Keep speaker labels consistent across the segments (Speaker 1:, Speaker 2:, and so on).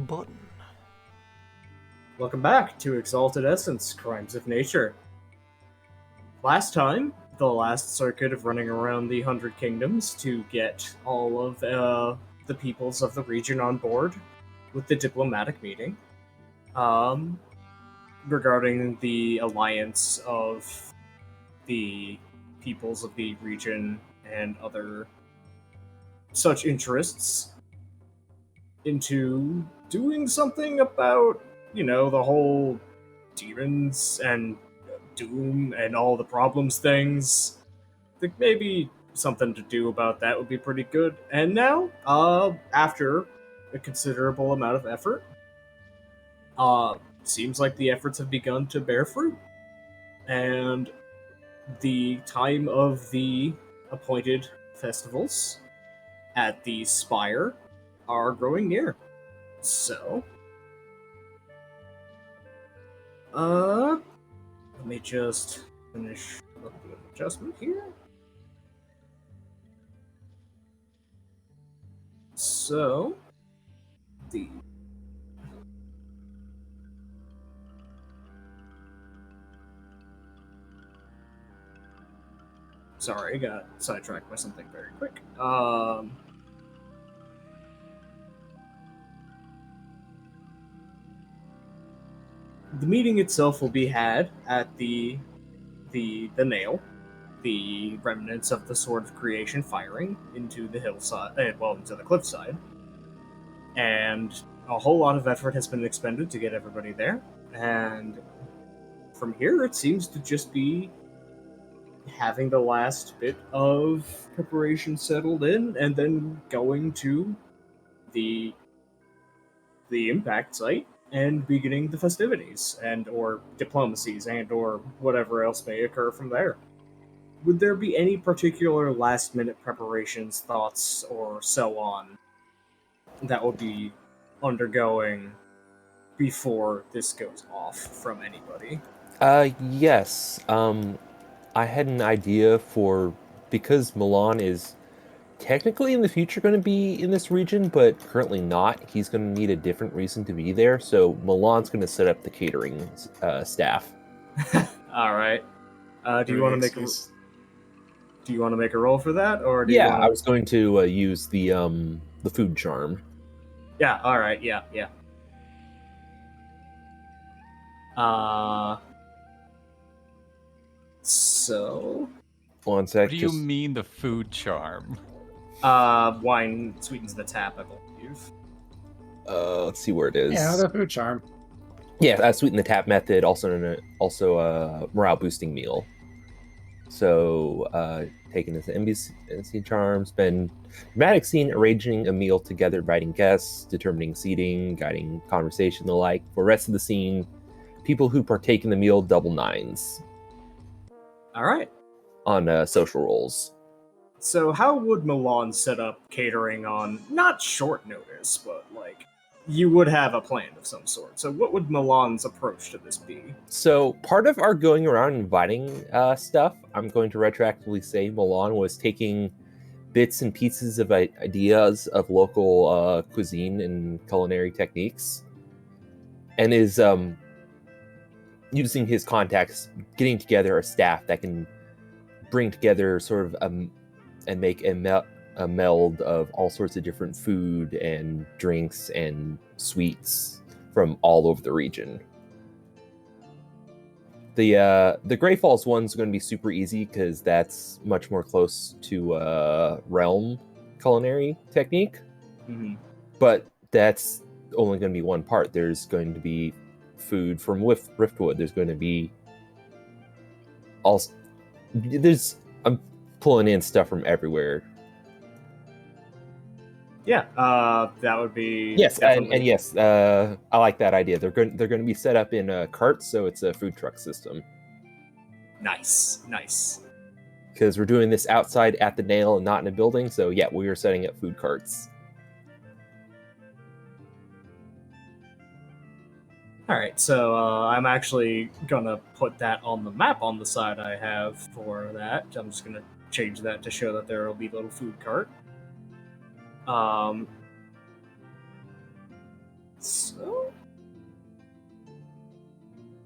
Speaker 1: button.
Speaker 2: Welcome back to Exalted Essence, Crimes of Nature. Last time, the last circuit of running around the 100 Kingdoms to get all of the peoples of the region on board with the diplomatic meeting regarding the alliance of the peoples of the region and other such interests into doing something about, the whole demons and doom and all the problems things. I think maybe something to do about that would be pretty good. And now, after a considerable amount of effort, seems like the efforts have begun to bear fruit. And the time of the appointed festivals at the Spire are growing near. So, let me just finish a little bit of adjustment here. So, the sorry, I got sidetracked by something very quick. The meeting itself will be had at the nail, the remnants of the Sword of Creation firing into the hillside, into the cliffside, and a whole lot of effort has been expended to get everybody there. And from here, it seems to just be having the last bit of preparation settled in, and then going to the impact site and beginning the festivities and or diplomacies and or whatever else may occur from there. Would there be any particular last minute preparations, thoughts, or so on that will be undergoing before this goes off from anybody?
Speaker 3: Yes. I had an idea because Milan is technically in the future going to be in this region, but currently not. He's going to need a different reason to be there, so Milan's going to set up the catering staff.
Speaker 2: All right. Do you want to make a roll for that, or do
Speaker 3: Yeah,
Speaker 2: you want?
Speaker 3: I was going to use the food charm.
Speaker 2: Yeah. All right. Yeah. Yeah. So.
Speaker 3: One sec.
Speaker 1: What do you mean the food charm?
Speaker 2: Wine sweetens the tap, I believe.
Speaker 3: Let's see where it is.
Speaker 4: Yeah, the food charm.
Speaker 3: Yeah, sweeten the tap method, also a morale boosting meal. So, taking this NBC charm, spend dramatic scene arranging a meal together, inviting guests, determining seating, guiding conversation, the like. For the rest of the scene, people who partake in the meal double 9s.
Speaker 2: All right.
Speaker 3: On social roles.
Speaker 2: So how would Milan set up catering on not short notice, but you would have a plan of some sort. So what would Milan's approach to this be?
Speaker 3: So part of our going around inviting stuff, I'm going to retroactively say Milan was taking bits and pieces of ideas of local cuisine and culinary techniques, and is using his contacts, getting together a staff that can bring together sort of and make a meld of all sorts of different food and drinks and sweets from all over the region. The Grey Falls one's going to be super easy because that's much more close to realm culinary technique.
Speaker 2: Mm-hmm.
Speaker 3: But that's only going to be one part. There's going to be food from Riftwood. There's going to be I'm pulling in stuff from everywhere.
Speaker 2: Yeah, that would be
Speaker 3: yes, and yes, I like that idea. They're going to be set up in carts, so it's a food truck system.
Speaker 2: Nice.
Speaker 3: Because we're doing this outside at the nail and not in a building, so yeah, we are setting up food carts.
Speaker 2: All right, so I'm actually gonna put that on the map on the side I have for that. I'm just gonna change that to show that there will be a little food cart.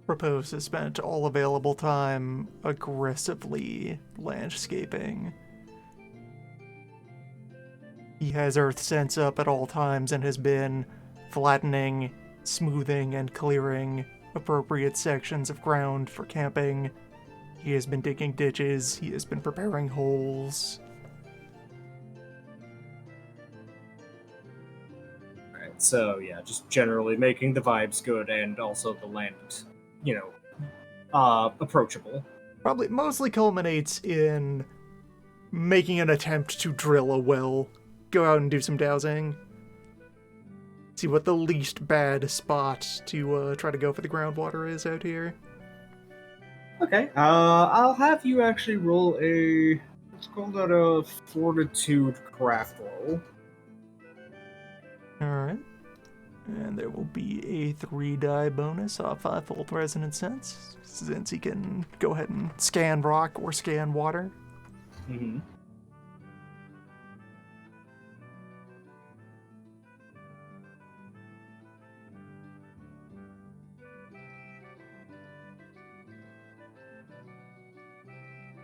Speaker 4: Repose has spent all available time aggressively landscaping. He has Earth Sense up at all times and has been flattening, smoothing, and clearing appropriate sections of ground for camping. He has been digging ditches, he has been preparing holes.
Speaker 2: Right. So yeah, just generally making the vibes good and also the land, approachable.
Speaker 4: Probably mostly culminates in making an attempt to drill a well. Go out and do some dowsing. See what the least bad spot to try to go for the groundwater is out here.
Speaker 2: Okay. I'll have you actually roll let's call that a fortitude craft roll.
Speaker 4: Alright. And there will be a 3-die bonus off 5 full resonant sense, since he can go ahead and scan rock or scan water.
Speaker 2: Mm-hmm.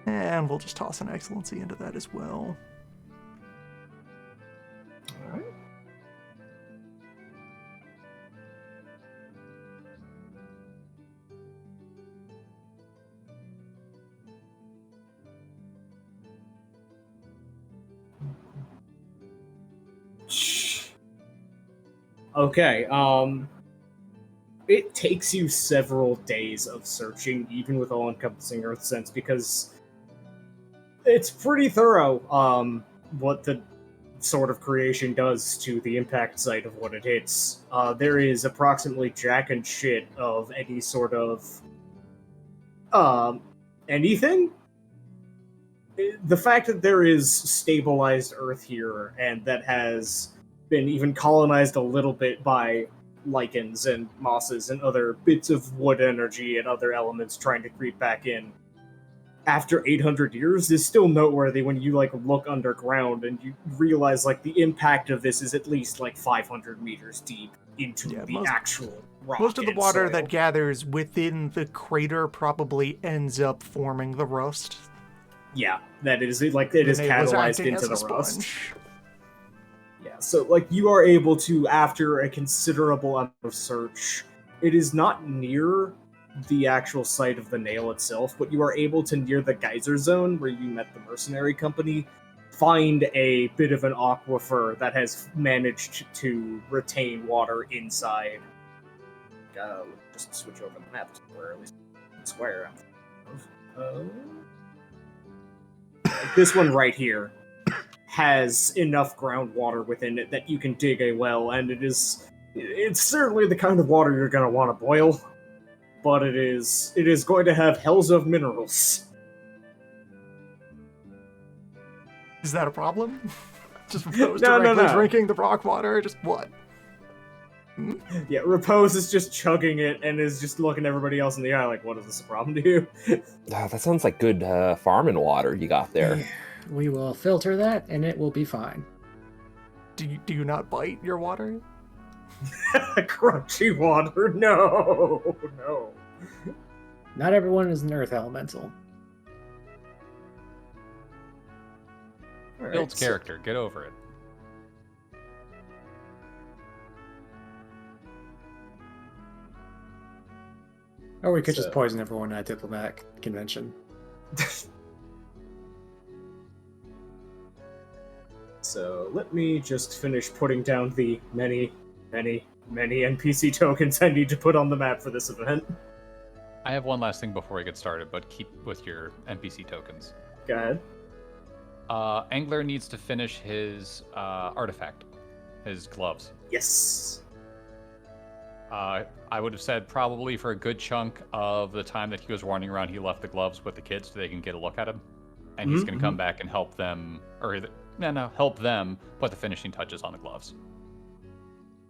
Speaker 4: And we'll just toss an excellency into that as well.
Speaker 2: Alright. Okay, it takes you several days of searching, even with all-encompassing Earth Sense, because it's pretty thorough, what the sort of creation does to the impact site of what it hits. There is approximately jack and shit of any sort of, anything? The fact that there is stabilized Earth here, and that has been even colonized a little bit by lichens and mosses and other bits of wood energy and other elements trying to creep back in after 800 years is still noteworthy when you look underground and you realize the impact of this is at least 500 meters deep into the actual rock.
Speaker 4: Most of the water
Speaker 2: soil.
Speaker 4: that gathers within the crater probably ends up forming the rust.
Speaker 2: Yeah, that is it is catalyzed into the rust. Yeah, so you are able to, after a considerable amount of search, it is not near the actual site of the nail itself, but you are able to, near the geyser zone where you met the mercenary company, find a bit of an aquifer that has managed to retain water inside. Just switch over the map to where at least square. This one right here has enough groundwater within it that you can dig a well, and it's certainly the kind of water you're going to want to boil, but it is going to have hells of minerals.
Speaker 4: Is that a problem? Just Repose directly drinking the rock water? Just what?
Speaker 2: Yeah, Repose is just chugging it and is just looking everybody else in the eye what, is this a problem to you?
Speaker 3: That sounds like good farming water you got there.
Speaker 5: We will filter that, and it will be fine.
Speaker 4: Do you not bite your water?
Speaker 2: Crunchy water? No.
Speaker 5: Not everyone is an earth elemental.
Speaker 1: Builds character. Get over it.
Speaker 5: Or we could just poison everyone at a diplomatic convention.
Speaker 2: So let me just finish putting down the many NPC tokens I need to put on the map for this event.
Speaker 1: I have one last thing before we get started, but keep with your NPC tokens.
Speaker 2: Go ahead.
Speaker 1: Angler needs to finish his artifact, his gloves.
Speaker 2: Yes.
Speaker 1: I would have said probably for a good chunk of the time that he was wandering around, he left the gloves with the kids so they can get a look at him. And he's going to come back and help them, help them put the finishing touches on the gloves.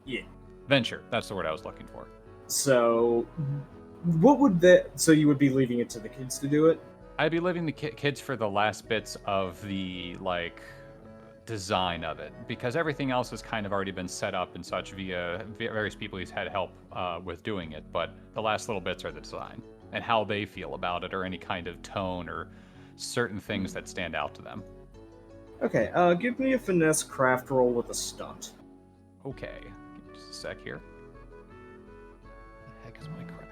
Speaker 2: Yeah.
Speaker 1: Venture, that's the word I was looking for.
Speaker 2: So, so you would be leaving it to the kids to do it?
Speaker 1: I'd be leaving the kids for the last bits of the, design of it, because everything else has kind of already been set up and such via various people he's had help with doing it, but the last little bits are the design and how they feel about it, or any kind of tone or certain things that stand out to them.
Speaker 2: Okay, give me a finesse craft roll with a stunt.
Speaker 1: Okay, just a sec here. The heck is my craft?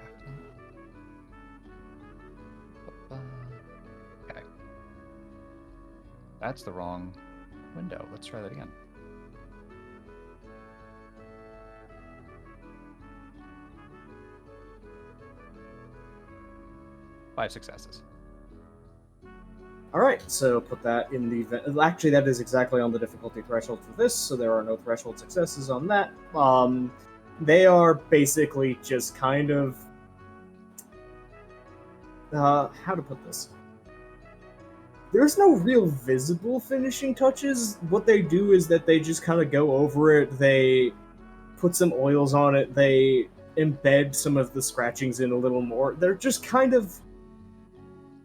Speaker 1: Okay. That's the wrong window. Let's try that again. Five successes.
Speaker 2: All right, so put that in the. Actually, that is exactly on the difficulty threshold for this, so there are no threshold successes on that. They are basically just kind of. How to put this? There's no real visible finishing touches. What they do is that they just kind of go over it. They put some oils on it. They embed some of the scratchings in a little more. They're just kind of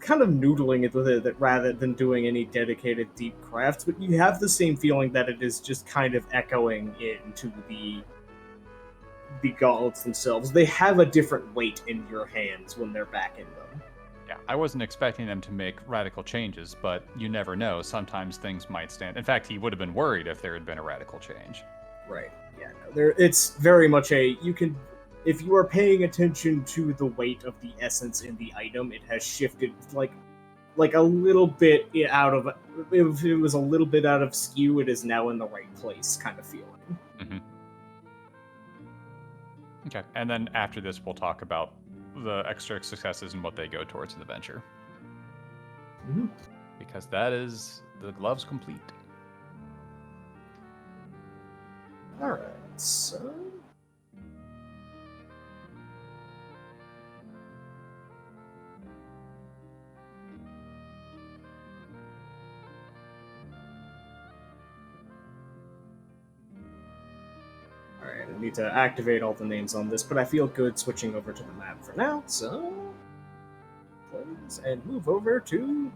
Speaker 2: noodling it with it rather than doing any dedicated deep crafts, but you have the same feeling that it is just kind of echoing into the gauntlets themselves. They have a different weight in your hands when they're back in them.
Speaker 1: Yeah, I wasn't expecting them to make radical changes, but you never know. Sometimes things might stand. In fact, he would have been worried if there had been a radical change.
Speaker 2: Right. Yeah, no, it's very much if you are paying attention to the weight of the essence in the item, it has shifted like a little bit out of. If it was a little bit out of skew, it is now in the right place, kind of feeling.
Speaker 1: Mm-hmm. Okay, and then after this, we'll talk about the extra successes and what they go towards in the venture.
Speaker 2: Mm-hmm.
Speaker 1: Because that is the gloves complete.
Speaker 2: All right, so. Alright, I need to activate all the names on this, but I feel good switching over to the map for now, so... Close and move over to...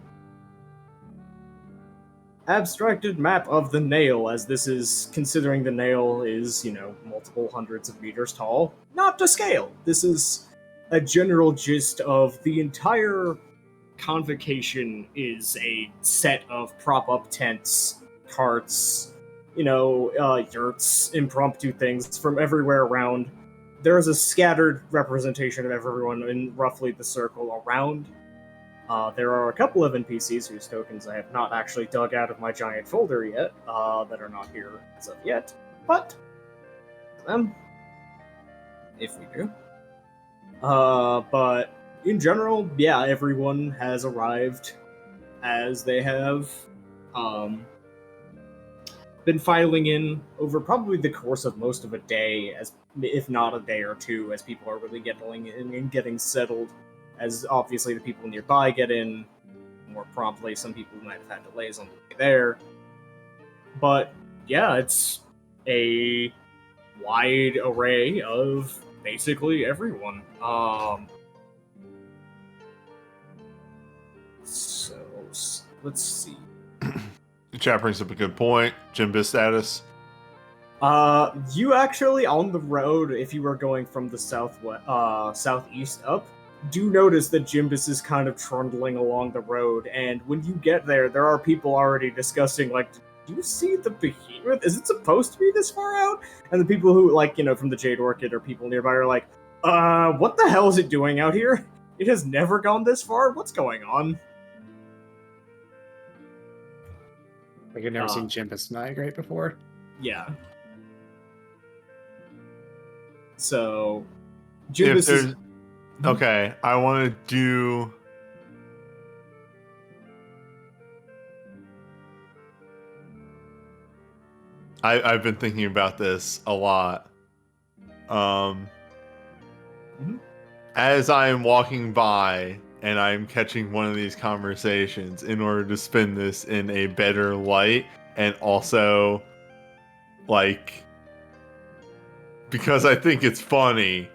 Speaker 2: Abstracted map of the nail, as this is, considering the nail is, multiple hundreds of meters tall, not to scale. This is a general gist of the entire convocation is a set of prop-up tents, carts, yurts, impromptu things from everywhere around. There is a scattered representation of everyone in roughly the circle around. There are a couple of NPCs whose tokens I have not actually dug out of my giant folder yet, that are not here as of yet, but if we do. But in general, yeah, everyone has arrived as they have, been filing in over probably the course of most of a day, as if not a day or two, as people are really getting in and getting settled. As obviously the people nearby get in more promptly, some people might have had delays on the way there. But yeah, it's a wide array of basically everyone. So let's see.
Speaker 6: The chat brings up a good point. Jimba status.
Speaker 2: You actually on the road, if you were going from the southeast up, do notice that Jimbus is kind of trundling along the road, and when you get there, there are people already discussing, like, do you see the behemoth? Is it supposed to be this far out? And the people who, from the Jade Orchid or people nearby are like, what the hell is it doing out here? It has never gone this far? What's going on?
Speaker 5: Like, I've never seen Jimbus migrate before.
Speaker 2: Yeah. So, Jimbus is...
Speaker 6: Okay, I want to do... I've been thinking about this a lot. As I am walking by and I'm catching one of these conversations in order to spin this in a better light, and also, because I think it's funny.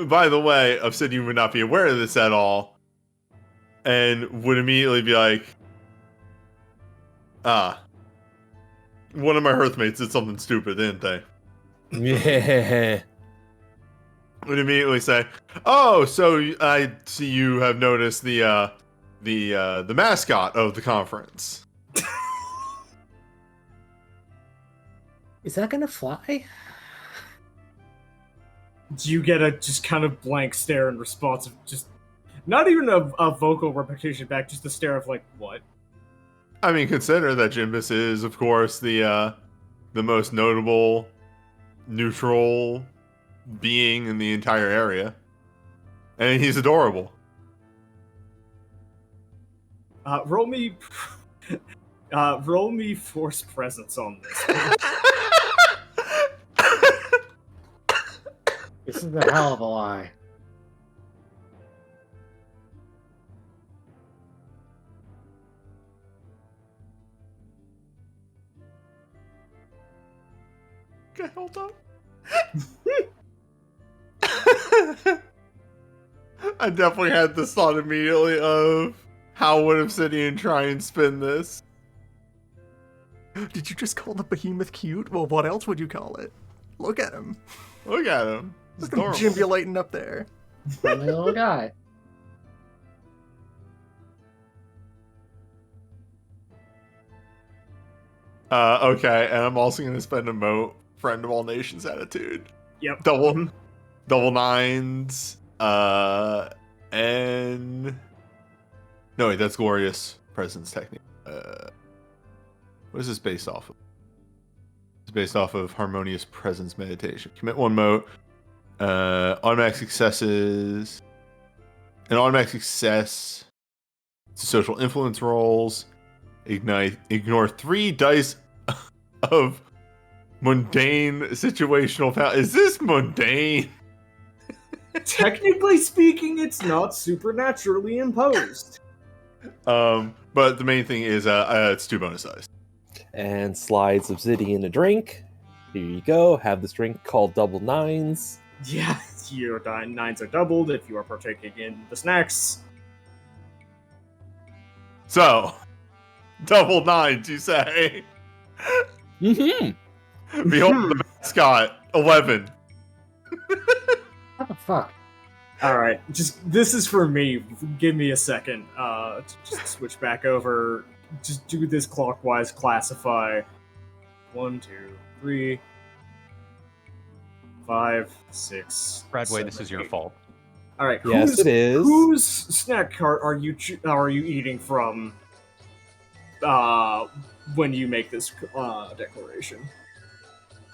Speaker 6: By the way, I've said you would not be aware of this at all. and would immediately be like, one of my Hearthmates did something stupid, didn't they?
Speaker 3: Yeah.
Speaker 6: Would immediately say, "Oh, so I see you have noticed the mascot of the conference."
Speaker 5: Is that gonna fly?
Speaker 2: Do you get a just kind of blank stare in response of just not even a vocal repetition back, just a stare of like, what?
Speaker 6: I mean, consider that Jimbus is, of course, the most notable neutral being in the entire area, and he's adorable.
Speaker 2: Roll me force presence on this.
Speaker 5: This is a hell of a lie.
Speaker 6: Okay, hold on. I definitely had this thought immediately of how would Obsidian try and spin this.
Speaker 4: Did you just call the behemoth cute? Well, what else would you call it? Look at him.
Speaker 6: Look at him. He's
Speaker 4: Look at him
Speaker 6: adorable.
Speaker 4: jimbulating up there.
Speaker 5: Friendly little guy.
Speaker 6: Okay, and I'm also going to spend a moat, friend of all nations attitude.
Speaker 2: Yep.
Speaker 6: Double nines, and no wait, that's glorious presence technique. What is this based off of? It's based off of harmonious presence meditation. Commit one moat, automatic successes, an automatic success to social influence rolls. Ignore 3 dice of mundane situational power. Is this mundane?
Speaker 2: Technically speaking, it's not supernaturally imposed.
Speaker 6: But the main thing is it's 2 bonus dice.
Speaker 3: And slides Obsidian a drink. Here you go. Have this drink called Double Nines.
Speaker 2: Yeah, your nines are doubled if you are partaking in the snacks.
Speaker 6: So, double nines, you say?
Speaker 3: Mm-hmm.
Speaker 6: Behold the mascot, 11.
Speaker 5: What the fuck?
Speaker 2: Alright, this is for me. Give me a second. Just switch back over. Just do this clockwise classify. 1, 2, 3, 5, 6.
Speaker 1: Bradway, this is your fault.
Speaker 2: Alright,
Speaker 3: Yes, it is.
Speaker 2: Whose snack cart are you eating from when you make this declaration?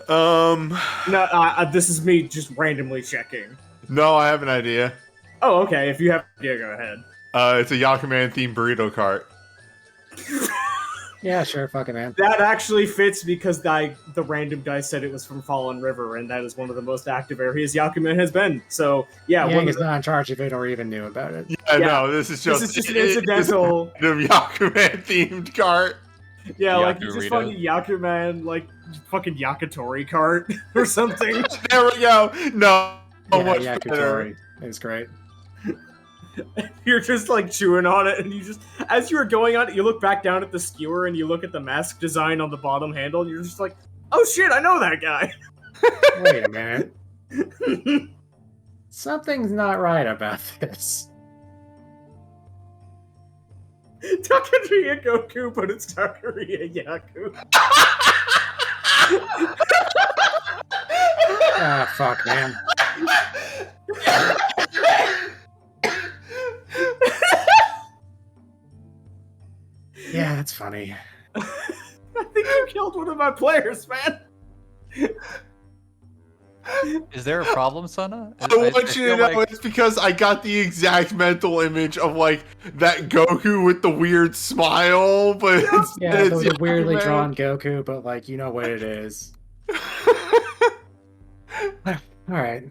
Speaker 2: No, this is me just randomly checking.
Speaker 6: No, I have an idea.
Speaker 2: Oh, okay. If you have an idea, go ahead.
Speaker 6: It's a Yakuman themed burrito cart.
Speaker 5: Yeah, sure, fuck it, man.
Speaker 2: That actually fits because the random guy said it was from Fallen River, and that is one of the most active areas Yakuman has been. So yeah,
Speaker 5: Yang is not in charge of it or even knew about it.
Speaker 6: Yeah, no, this is just
Speaker 2: an incidental.
Speaker 6: Random Yakuman themed cart.
Speaker 2: Yeah, like you just
Speaker 1: Yakurita.
Speaker 2: fucking Yakuman, like fucking Yakitori cart or something.
Speaker 6: There we go. No,
Speaker 5: Yeah,
Speaker 6: much
Speaker 5: yeah,
Speaker 6: better.
Speaker 5: Kutori. It's great.
Speaker 2: You're just like chewing on it, and you just, as you were going on it, you look back down at the skewer and you look at the mask design on the bottom handle, and you're just like, oh shit, I know that guy.
Speaker 5: Wait a minute. Something's not right about this.
Speaker 2: Takuya Goku, but it's Takuya Yaku.
Speaker 5: Ah, fuck, man. Yeah, that's funny.
Speaker 2: I think you killed one of my players, man.
Speaker 1: Is there a problem, Sana?
Speaker 6: I want you to
Speaker 1: feel
Speaker 6: know
Speaker 1: like-
Speaker 6: it's because I got the exact mental image of like that Goku with the weird smile, but
Speaker 5: Yeah,
Speaker 6: it's
Speaker 5: the weirdly
Speaker 6: Yakuman.
Speaker 5: drawn Goku, but like, you know what it is. Alright.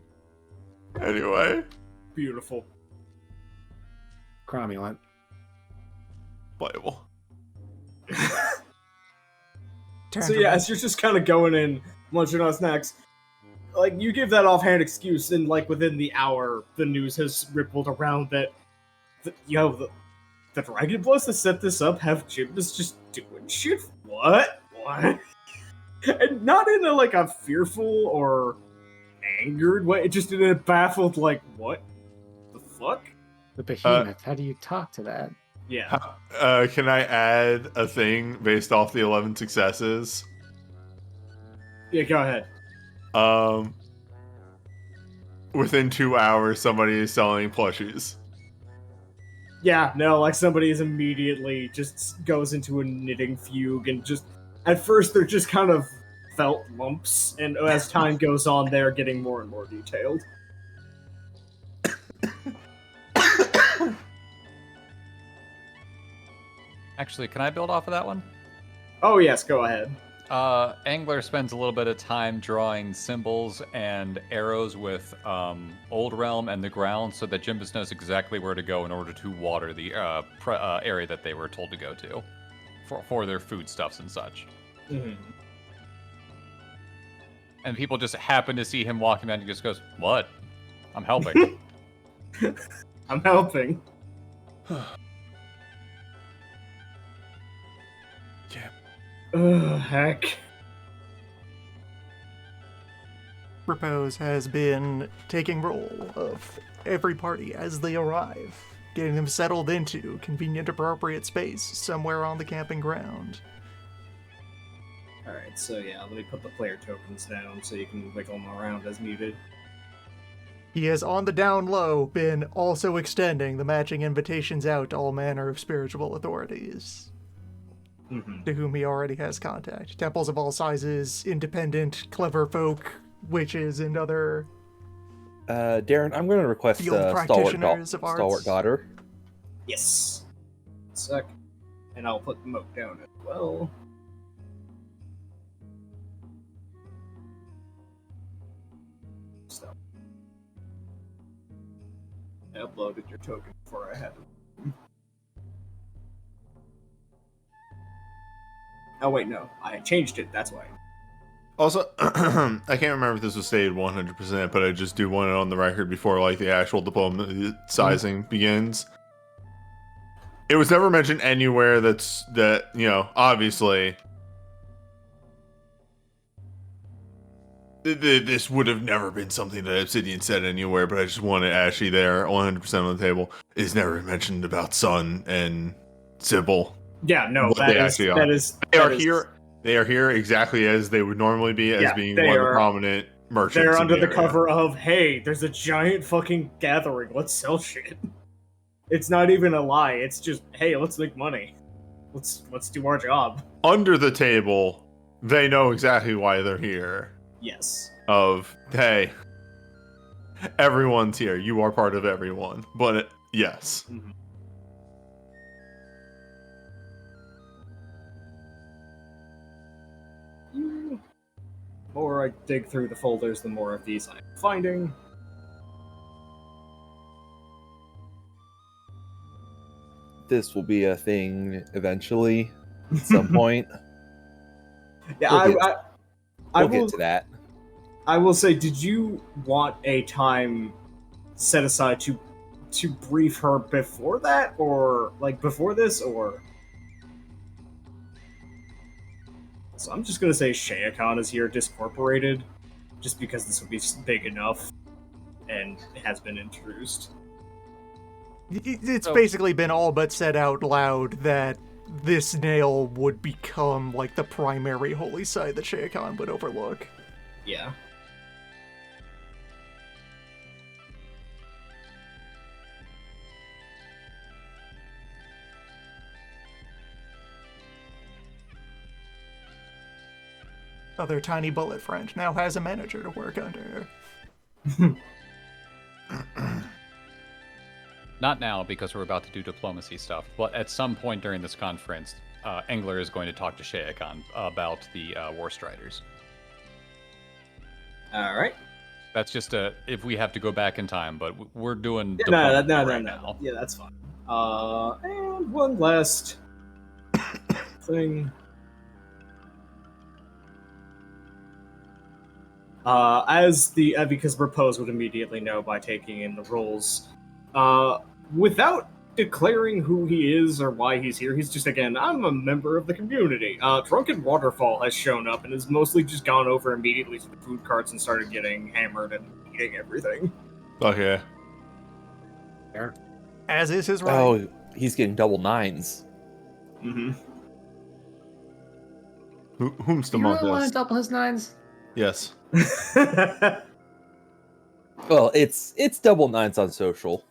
Speaker 6: Anyway,
Speaker 2: Beautiful.
Speaker 5: Cromulent.
Speaker 6: playable.
Speaker 2: So yeah, as you're just kind of going in, munching on snacks, like you give that offhand excuse, and like within the hour, the news has rippled around that, the Dragon Bloods that set this up have Jimbus just doing shit? What? What? And not in a fearful or angered way, just in a baffled, what the fuck?
Speaker 5: The behemoth. How do you talk to that?
Speaker 2: Yeah.
Speaker 6: Can I add a thing based off the 11 successes?
Speaker 2: Yeah, go ahead.
Speaker 6: Within 2 hours, somebody is selling plushies.
Speaker 2: Yeah, no, somebody is immediately just goes into a knitting fugue and just, at first they're just kind of felt lumps, and as time goes on, they're getting more and more detailed.
Speaker 1: Actually, can I build off of that one?
Speaker 2: Oh yes, go ahead.
Speaker 1: Angler spends a little bit of time drawing symbols and arrows with Old Realm and the ground so that Jimbus knows exactly where to go in order to water the area that they were told to go to for their foodstuffs and such.
Speaker 2: Mm-hmm.
Speaker 1: And people just happen to see him walking down and he just goes, "What? I'm helping."
Speaker 2: I'm helping. Heck.
Speaker 4: Propose has been taking roll of every party as they arrive, getting them settled into convenient, appropriate space somewhere on the camping ground.
Speaker 2: Alright, so yeah, let me put the player tokens down so you can wiggle them around as needed.
Speaker 4: He has, on the down low, been also extending the matching invitations out to all manner of spiritual authorities, to whom he already has contact. Temples of all sizes, independent, clever folk, witches, and other
Speaker 3: Darren, I'm going to request
Speaker 4: field practitioners of arts.
Speaker 3: Stalwart Daughter.
Speaker 2: Yes. Sec. And I'll put the moat down as well. So. I uploaded your token before I had it. Oh wait, no. I changed it, that's why.
Speaker 6: Also, I can't remember if this was stated 100%, but I just do want it on the record before the actual diploma sizing begins. It was never mentioned anywhere that obviously this would have never been something that Obsidian said anywhere, but I just want it actually there 100% on the table. It's never mentioned about Sun and Sybil.
Speaker 2: Yeah, no,
Speaker 6: They are here. They are here exactly as they would normally be, as being one of the prominent merchants.
Speaker 2: They're under the cover of, hey, there's a giant fucking gathering, let's sell shit. It's not even a lie, it's just, hey, let's make money. Let's do our job.
Speaker 6: Under the table, they know exactly why they're here.
Speaker 2: Yes.
Speaker 6: Hey, everyone's here. You are part of everyone. But, yes.
Speaker 2: Mm-hmm. The more I dig through the folders, the more of these I'm finding.
Speaker 3: This will be a thing eventually, at some point.
Speaker 2: Yeah,
Speaker 3: We'll get to that.
Speaker 2: I will say, did you want a time set aside to brief her before that, or before this, or? So I'm just gonna say Shayakan is here discorporated, just because this would be big enough, and it has been introduced.
Speaker 4: It's basically been all but said out loud that this nail would become the primary holy site that Shayakan would overlook.
Speaker 2: Yeah.
Speaker 4: Other tiny bullet friend now has a manager to work under.
Speaker 1: Not now, because we're about to do diplomacy stuff, but at some point during this conference, Engler is going to talk to Shayakan about the War Striders.
Speaker 2: Alright.
Speaker 1: That's just if we have to go back in time, but we're doing
Speaker 2: No.
Speaker 1: now.
Speaker 2: Yeah, that's fine. And one last thing. Because Repose would immediately know by taking in the rolls, without declaring who he is or why he's here. He's just, again, I'm a member of the community. Drunken Waterfall has shown up and has mostly just gone over immediately to the food carts and started getting hammered and eating everything.
Speaker 6: Okay.
Speaker 5: There.
Speaker 4: As is his right.
Speaker 3: Oh, he's getting double nines.
Speaker 2: Mm-hmm.
Speaker 6: Whom's the
Speaker 5: You
Speaker 6: monk?
Speaker 5: really want to double his nines?
Speaker 6: Yes.
Speaker 3: Well, it's double nines on social.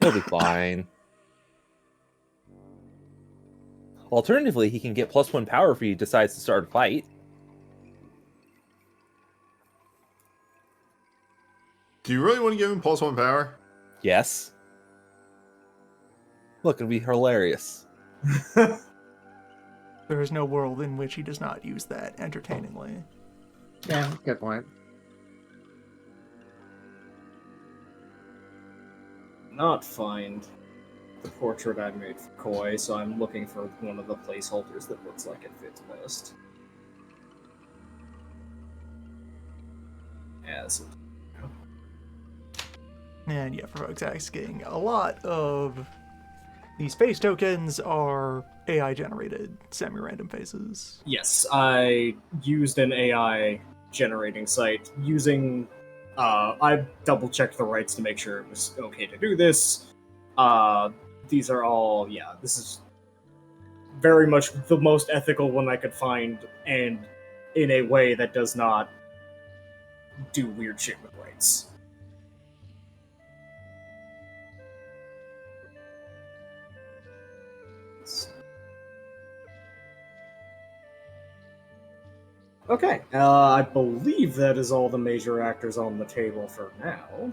Speaker 3: He'll be fine. Alternatively, he can get +1 power if he decides to start a fight.
Speaker 6: Do you really want to give him +1 power?
Speaker 3: Yes. Look, it'll be hilarious.
Speaker 4: There is no world in which he does not use that entertainingly.
Speaker 5: Yeah, good point.
Speaker 2: Not find the portrait I made for Koi, so I'm looking for one of the placeholders that looks like it fits best. As
Speaker 4: And yeah, for folks asking, a lot of these face tokens are AI generated semi-random faces.
Speaker 2: yes, I used an AI generating site using. I double checked the rights to make sure it was okay to do this. These are all, yeah, this is very much the most ethical one I could find, and in a way that does not do weird shit with rights. Okay, I believe that is all the major actors on the table for now.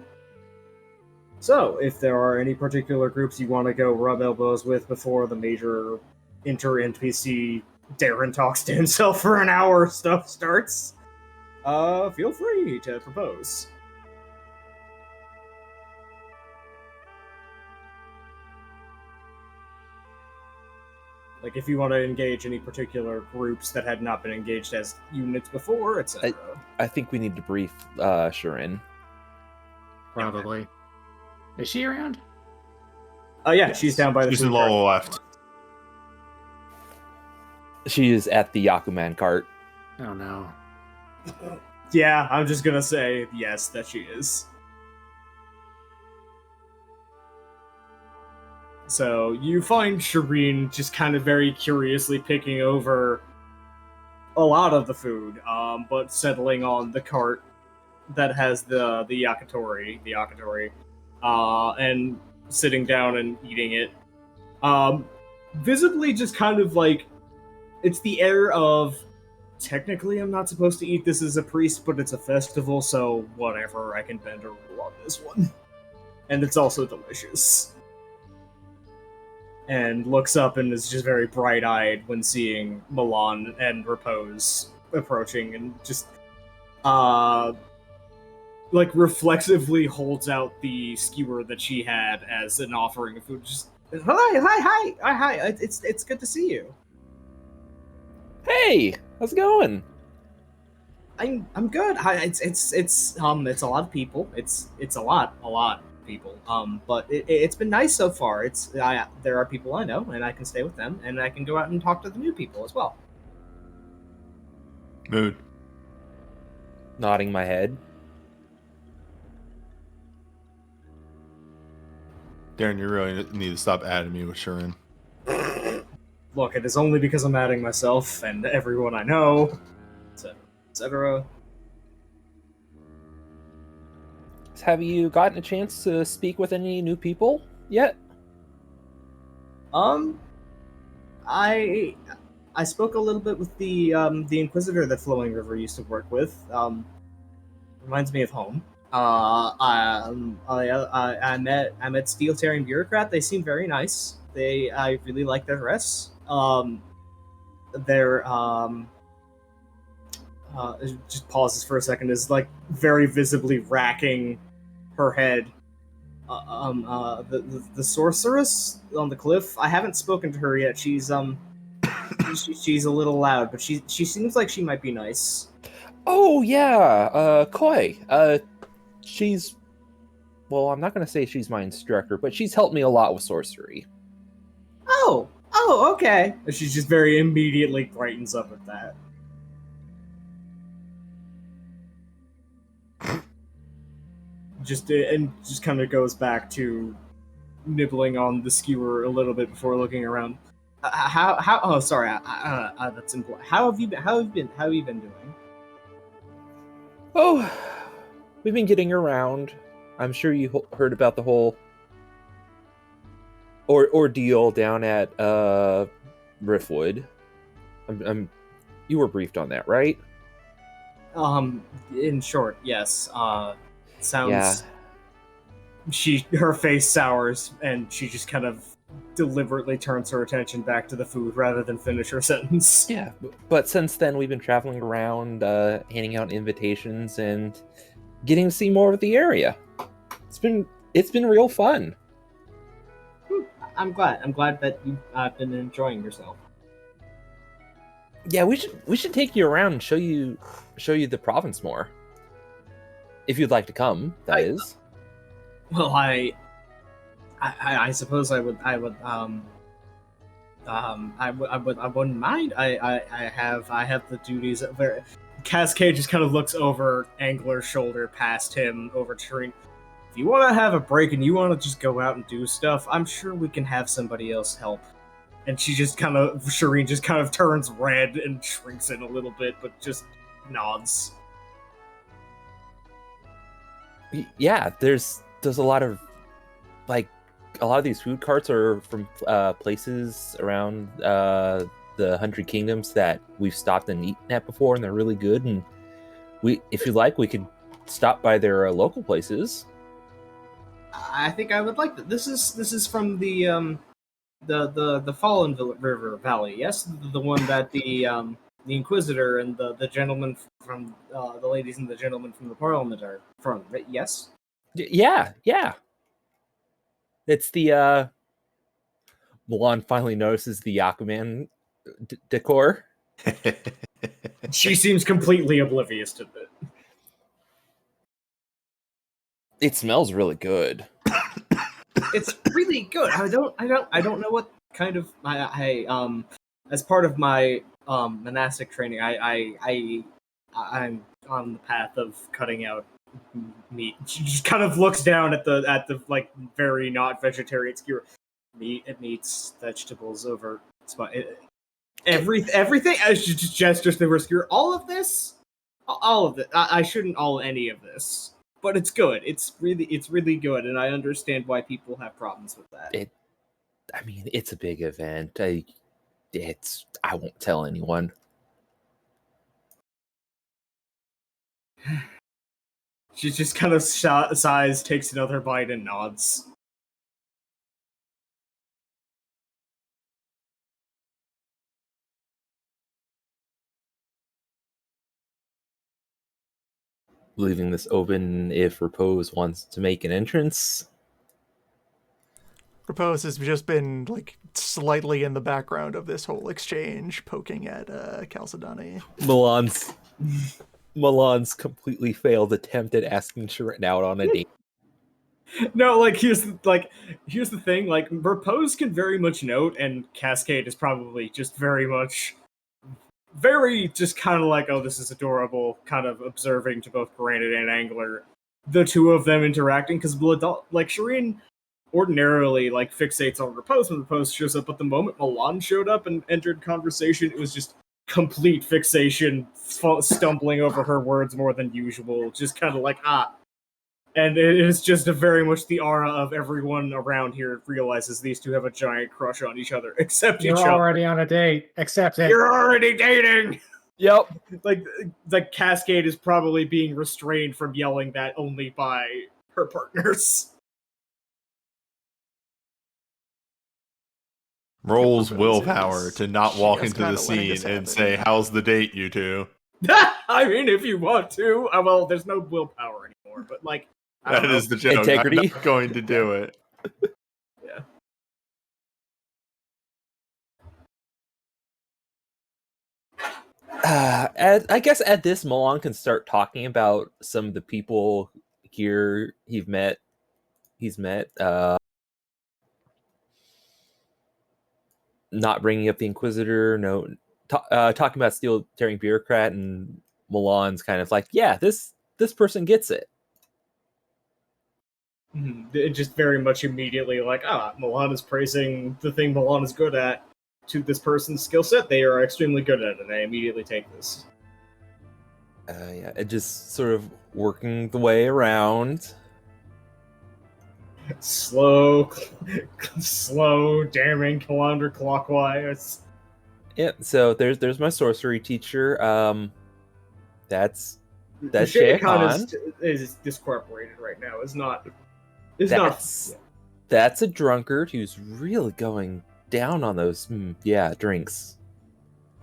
Speaker 2: So, if there are any particular groups you want to go rub elbows with before the major inter-NPC Darren talks to himself for an hour stuff starts, feel free to propose. Like, if you want to engage any particular groups that had not been engaged as units before, etc.
Speaker 3: I think we need to brief Shirin.
Speaker 5: Probably. Is she around?
Speaker 2: Yeah,
Speaker 3: Yes.
Speaker 2: she's down by the
Speaker 6: She's
Speaker 2: food
Speaker 6: in
Speaker 2: cart.
Speaker 6: lower left.
Speaker 3: She is at the Yakuman cart.
Speaker 5: Oh no.
Speaker 2: Yeah, I'm just gonna say yes, that she is. So you find Shireen just kind of very curiously picking over a lot of the food, but settling on the cart that has the yakitori, and sitting down and eating it. Visibly just kind of like, it's the air of, technically I'm not supposed to eat this as a priest, but it's a festival, so whatever, I can bend a rule on this one. And it's also delicious. And looks up and is just very bright-eyed when seeing Milan and Repose approaching, and just, like, reflexively holds out the skewer that she had as an offering of food. Just, hi, it's good to see you.
Speaker 3: Hey, how's it going?
Speaker 2: I'm good. Hi, it's a lot of people. It's a lot of people. But it's been nice so far. There are people I know, and I can stay with them, and I can go out and talk to the new people as well.
Speaker 6: Mood.
Speaker 3: Nodding my head.
Speaker 6: Darren, you really need to stop adding me with Shirin.
Speaker 2: Look, it is only because I'm adding myself and everyone I know, etc., etc.
Speaker 3: Have you gotten a chance to speak with any new people yet?
Speaker 2: I spoke a little bit with the Inquisitor that Flowing River used to work with. Reminds me of home. I met Steel Tearing Bureaucrat. They seem very nice. I really like their dress. They're just pauses for a second, is like very visibly racking her head. The sorceress on the cliff. I haven't spoken to her yet. She's she's a little loud, but she seems like she might be nice.
Speaker 3: Oh yeah, Koi. She's well, I'm not going to say she's my instructor, but she's helped me a lot with sorcery.
Speaker 2: Oh, okay. And she just very immediately brightens up at that. Just kind of goes back to nibbling on the skewer a little bit before looking around. How? Oh, sorry. That's important. How have you been? How have you been doing?
Speaker 3: Oh, we've been getting around. I'm sure you heard about the whole ordeal down at Riftwood. You were briefed on that, right?
Speaker 2: In short, yes. Sounds.
Speaker 3: Yeah.
Speaker 2: Her face sours, and she just kind of deliberately turns her attention back to the food rather than finish her sentence.
Speaker 3: Yeah, but since then we've been traveling around, handing out invitations and getting to see more of the area. It's been real fun.
Speaker 2: I'm glad that you've been enjoying yourself.
Speaker 3: Yeah, we should take you around and show you the province more. If you'd like to come, that is.
Speaker 2: Well, I suppose I wouldn't mind. I have the duties of very. Cascade just kind of looks over Angler's shoulder past him over Shireen. If you want to have a break and you want to just go out and do stuff, I'm sure we can have somebody else help. And Shireen just kind of turns red and shrinks in a little bit, but just nods.
Speaker 3: Yeah, there's a lot of these food carts are from places around the 100 Kingdoms that we've stopped and eaten at before, and they're really good. And if you like, we could stop by their local places.
Speaker 2: I think I would like that. This is from the Fallen River Valley, yes, the one that the Inquisitor and the gentleman from the ladies and the gentleman from the Parliament are from. Right? Yes.
Speaker 3: Yeah. It's the Milan finally notices the Yakuman decor.
Speaker 2: She seems completely oblivious to it.
Speaker 3: It smells really good.
Speaker 2: It's really good. I don't know what kind of as part of my monastic training, I'm on the path of cutting out meat. She just kind of looks down at the like very not vegetarian skewer. Meats, vegetables over everything. She just gestures to her skewer. All of it. I shouldn't all any of this. But it's good. It's really good, and I understand why people have problems with that.
Speaker 3: It's a big event. I won't tell anyone.
Speaker 2: She just kind of sighs, takes another bite, and nods.
Speaker 3: Leaving this open if Repose wants to make an entrance.
Speaker 4: Repose has just been like slightly in the background of this whole exchange, poking at Chalcedony.
Speaker 3: Milan's completely failed attempt at asking Sharon out on a date.
Speaker 2: No, here's the thing. Like, Repose can very much note, and Cascade is probably just very just kind of like, oh, this is adorable, kind of observing to both Granite and Angler, the two of them interacting, because Shireen ordinarily fixates on Repose when Repose shows up, but the moment Milan showed up and entered conversation, it was just complete fixation, stumbling over her words more than usual, just kind of and it is just very much the aura of everyone around here realizes these two have a giant crush on each other, except
Speaker 5: You're
Speaker 2: each other.
Speaker 5: already on a date. Accept it.
Speaker 2: You're already dating!
Speaker 3: Yep.
Speaker 2: Like Cascade is probably being restrained from yelling that only by her partners.
Speaker 6: Rolls willpower to not walk into the
Speaker 4: letting this
Speaker 6: scene and
Speaker 4: happen.
Speaker 6: say, "How's the date, you two?"
Speaker 2: I mean, if you want to. Well, there's no willpower anymore, but I don't
Speaker 6: That
Speaker 2: know.
Speaker 6: is the joke.
Speaker 3: Integrity.
Speaker 6: I'm not going to do it.
Speaker 3: I guess at this, Milan can start talking about some of the people here he've met he's met. Not bringing up the Inquisitor, no, talking about steel tearing bureaucrat, and Milan's kind of like, yeah, this person gets it.
Speaker 2: It just very much immediately like, Milan is praising the thing Milan is good at to this person's skill set. They are extremely good at it, and I immediately take this.
Speaker 3: Yeah, it just sort of working the way around.
Speaker 2: Slow, damning counterclockwise.
Speaker 3: Yeah, so there's my sorcery teacher. That's
Speaker 2: Shayakhan is discorporated right now.
Speaker 3: That's a drunkard who's really going down on those drinks.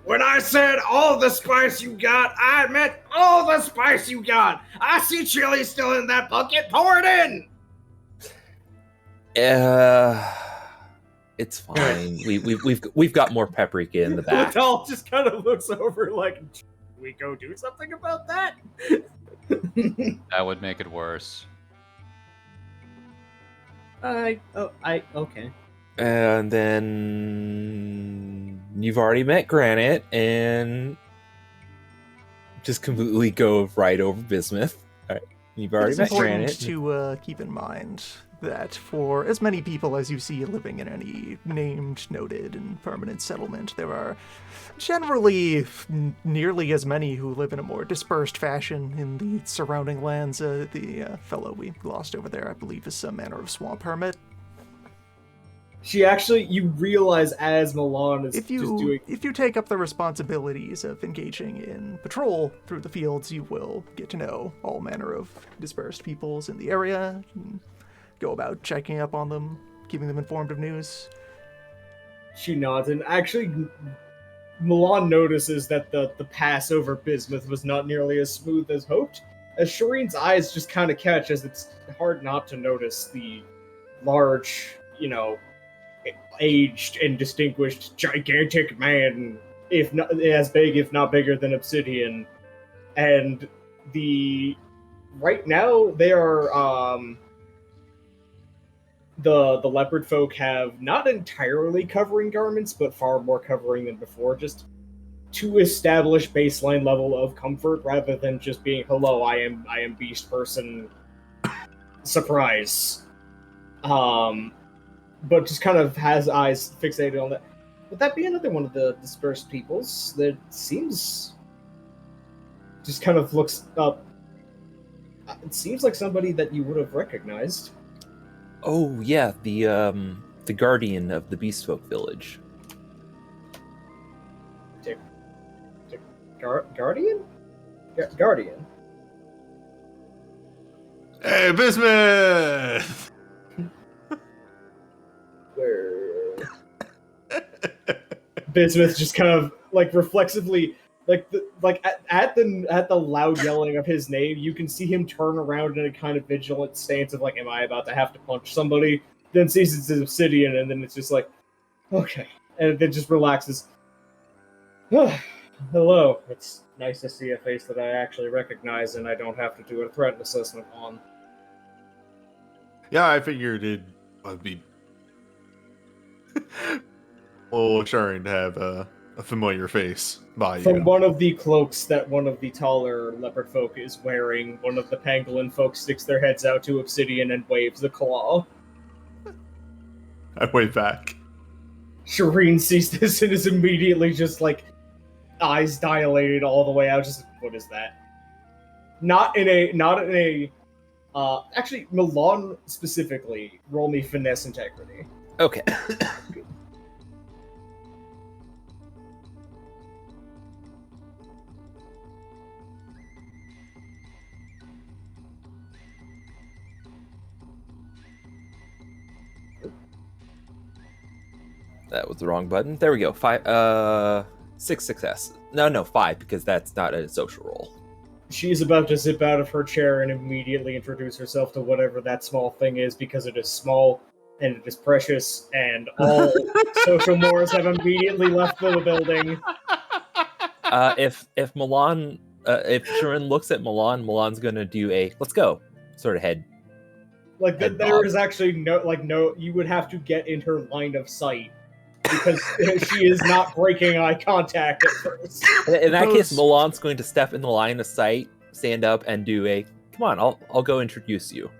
Speaker 2: When I said all the spice you got, I meant all the spice you got. I see chili still in that bucket. Pour it in.
Speaker 3: It's fine. We've got more paprika in the back.
Speaker 2: Liddell just kind of looks over like, we go do something about that?
Speaker 1: That would make it worse.
Speaker 2: Okay.
Speaker 3: And then you've already met Granite, and just completely go right over bismuth. All right, you've already met Granite.
Speaker 4: It's important to keep in mind that for as many people as you see living in any named, noted, and permanent settlement, there are generally nearly as many who live in a more dispersed fashion in the surrounding lands. The fellow we lost over there, I believe, is some manner of swamp hermit.
Speaker 2: You realize as Milan is
Speaker 4: if you take up the responsibilities of engaging in patrol through the fields, you will get to know all manner of dispersed peoples in the area, and go about checking up on them, keeping them informed of news.
Speaker 2: She nods, and actually, Milan notices that the pass over bismuth was not nearly as smooth as hoped, as Shireen's eyes just kind of catch, as it's hard not to notice the large, aged and distinguished, gigantic man, if not as big, if not bigger than Obsidian, and right now they are the leopard folk have not entirely covering garments, but far more covering than before, just to establish baseline level of comfort rather than just being, hello, I am beast person, surprise. But just kind of has eyes fixated on that. Would that be another one of the dispersed peoples that seems... just kind of looks up. It seems like somebody that you would have recognized.
Speaker 3: Oh yeah, the guardian of the Beastfolk village.
Speaker 2: Guardian? Guardian.
Speaker 6: Hey, bismuth!
Speaker 2: Bismuth just kind of reflexively, at the loud yelling of his name, you can see him turn around in a kind of vigilant stance of am I about to have to punch somebody? Then sees it's an Obsidian, and then it's just okay, and then just relaxes. Hello, it's nice to see a face that I actually recognize, and I don't have to do a threat assessment on.
Speaker 6: Yeah, I figured it would be assuring to have a familiar face by
Speaker 2: From
Speaker 6: you.
Speaker 2: one of the cloaks that one of the taller leopard folk is wearing, one of the pangolin folk sticks their heads out to Obsidian and waves the claw.
Speaker 6: I wave back.
Speaker 2: Shireen sees this and is immediately just eyes dilated all the way out. Just, what is that? Actually, Milan specifically, roll me finesse integrity.
Speaker 3: Okay. That was the wrong button. There we go. 6 success. No, 5, because that's not a social roll.
Speaker 2: She's about to zip out of her chair and immediately introduce herself to whatever that small thing is, because it is small and it is precious, and all social mores have immediately left the building.
Speaker 3: If Shirin looks at Milan, Milan's gonna do a let's go sort of head
Speaker 2: Like
Speaker 3: Head
Speaker 2: there
Speaker 3: bob.
Speaker 2: is actually no. You would have to get in her line of sight because she is not breaking eye contact at first.
Speaker 3: In that case,
Speaker 4: Propose-
Speaker 3: Milan's going to step in the line of sight, stand up, and do a come on. I'll go introduce you.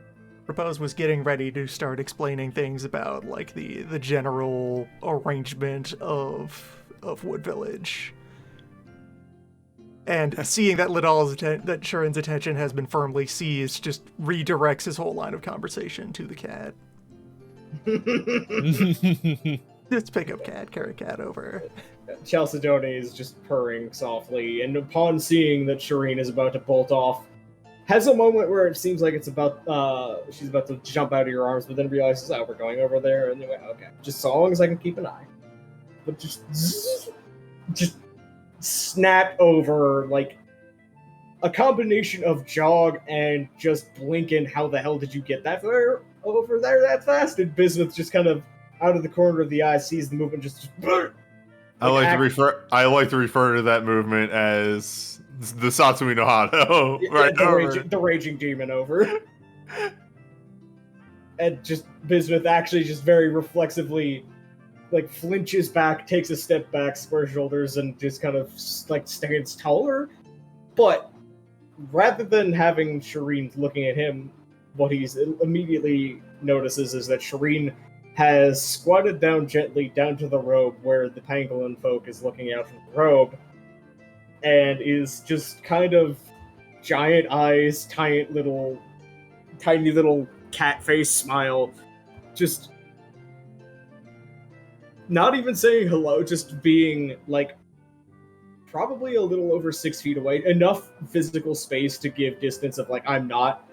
Speaker 4: Propose was getting ready to start explaining things about like the general arrangement of Wood Village. And seeing that that Shurin's attention has been firmly seized, just redirects his whole line of conversation to the cat. Just pick up cat, carry cat over.
Speaker 2: Chalcedony is just purring softly, and upon seeing that Shireen is about to bolt off, has a moment where it seems like it's about she's about to jump out of your arms, but then realizes, oh, we're going over there, and anyway, okay, just so long as I can keep an eye. But just snap over, like, a combination of jog and just blinking. How the hell did you get that far over there that fast? And Bismuth just kind of out of the corner of the eye sees the movement, just
Speaker 6: I like to refer to that movement as the Satsui no Hado. Right over.
Speaker 2: The raging demon over. And just Bismuth actually just very reflexively like flinches back, takes a step back, square shoulders, and just kind of like stands taller. But rather than having Shireen looking at him, what he's immediately notices is that Shireen has squatted down gently down to the robe where the pangolin folk is looking out from the robe, and is just kind of giant eyes, tiny little cat face smile, just not even saying hello, just being like probably a little over 6 feet away, enough physical space to give distance of like, I'm not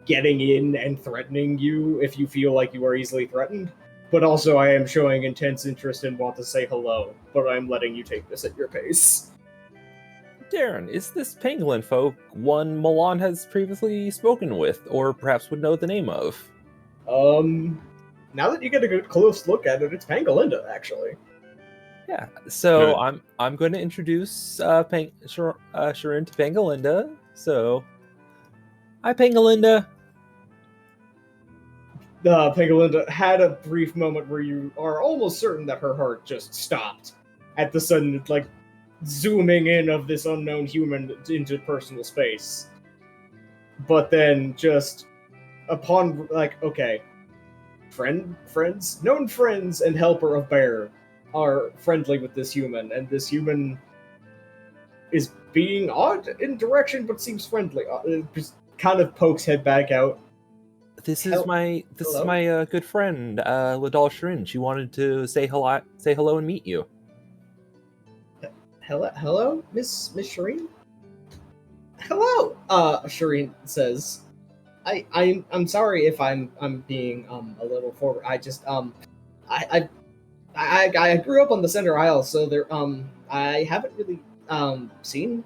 Speaker 2: getting in and threatening you if you feel like you are easily threatened, but also I am showing intense interest and want to say hello, but I'm letting you take this at your pace.
Speaker 3: Darren, is this pangolin folk one Milan has previously spoken with, or perhaps would know the name of?
Speaker 2: Now that you get a good close look at it, it's Pangalinda, actually.
Speaker 3: Yeah, so
Speaker 6: Good.
Speaker 3: I'm going to introduce Shirin to Pangalinda. So, hi Pangalinda.
Speaker 2: Pangalinda had a brief moment where you are almost certain that her heart just stopped at the sudden, like, zooming in of this unknown human into personal space. But then just upon, like, okay, known friends and helper of Bear are friendly with this human, and this human is being odd in direction but seems friendly. It just kind of pokes head back out.
Speaker 3: This is my good friend Ladal Shirin. She wanted to say hello and meet you.
Speaker 2: Hello, Miss Shireen? Hello, Shireen says. I'm sorry if I'm being a little forward. I just I grew up on the center aisle, so there I haven't really seen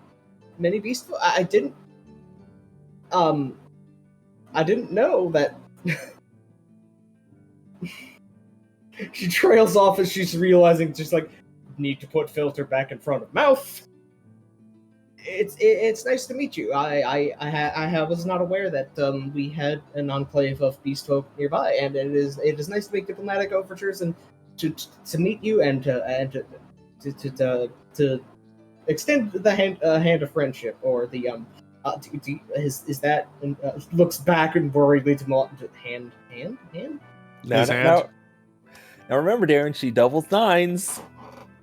Speaker 2: many beasts. I didn't know that. She trails off as she's realizing just like need to put filter back in front of mouth. It's nice to meet you. I was not aware that we had an enclave of beast folk nearby, and it is nice to make diplomatic overtures and to meet you and to extend the hand of friendship, or the is that looks back and worriedly to hand.
Speaker 3: Now, remember, Darren, she doubles nines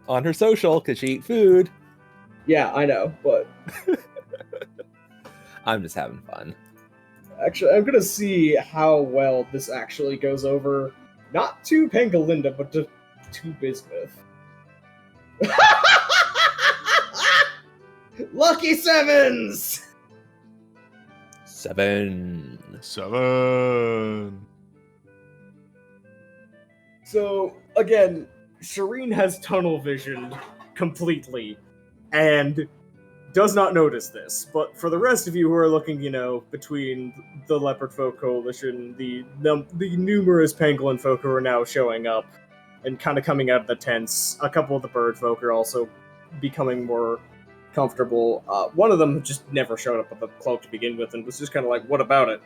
Speaker 3: on her social because she ate food.
Speaker 2: Yeah, I know, but
Speaker 3: I'm just having fun.
Speaker 2: actually, I'm gonna see how well this actually goes over. Not to Pangalinda, but to Bismuth. Lucky sevens!
Speaker 3: 7.
Speaker 2: So, again, Shireen has tunnel vision completely, and does not notice this. But for the rest of you who are looking, between the Leopard Folk Coalition, the numerous Pangolin folk who are now showing up and kind of coming out of the tents, a couple of the Bird Folk are also becoming more comfortable. One of them just never showed up with the cloak to begin with and was just kind of like, what about it?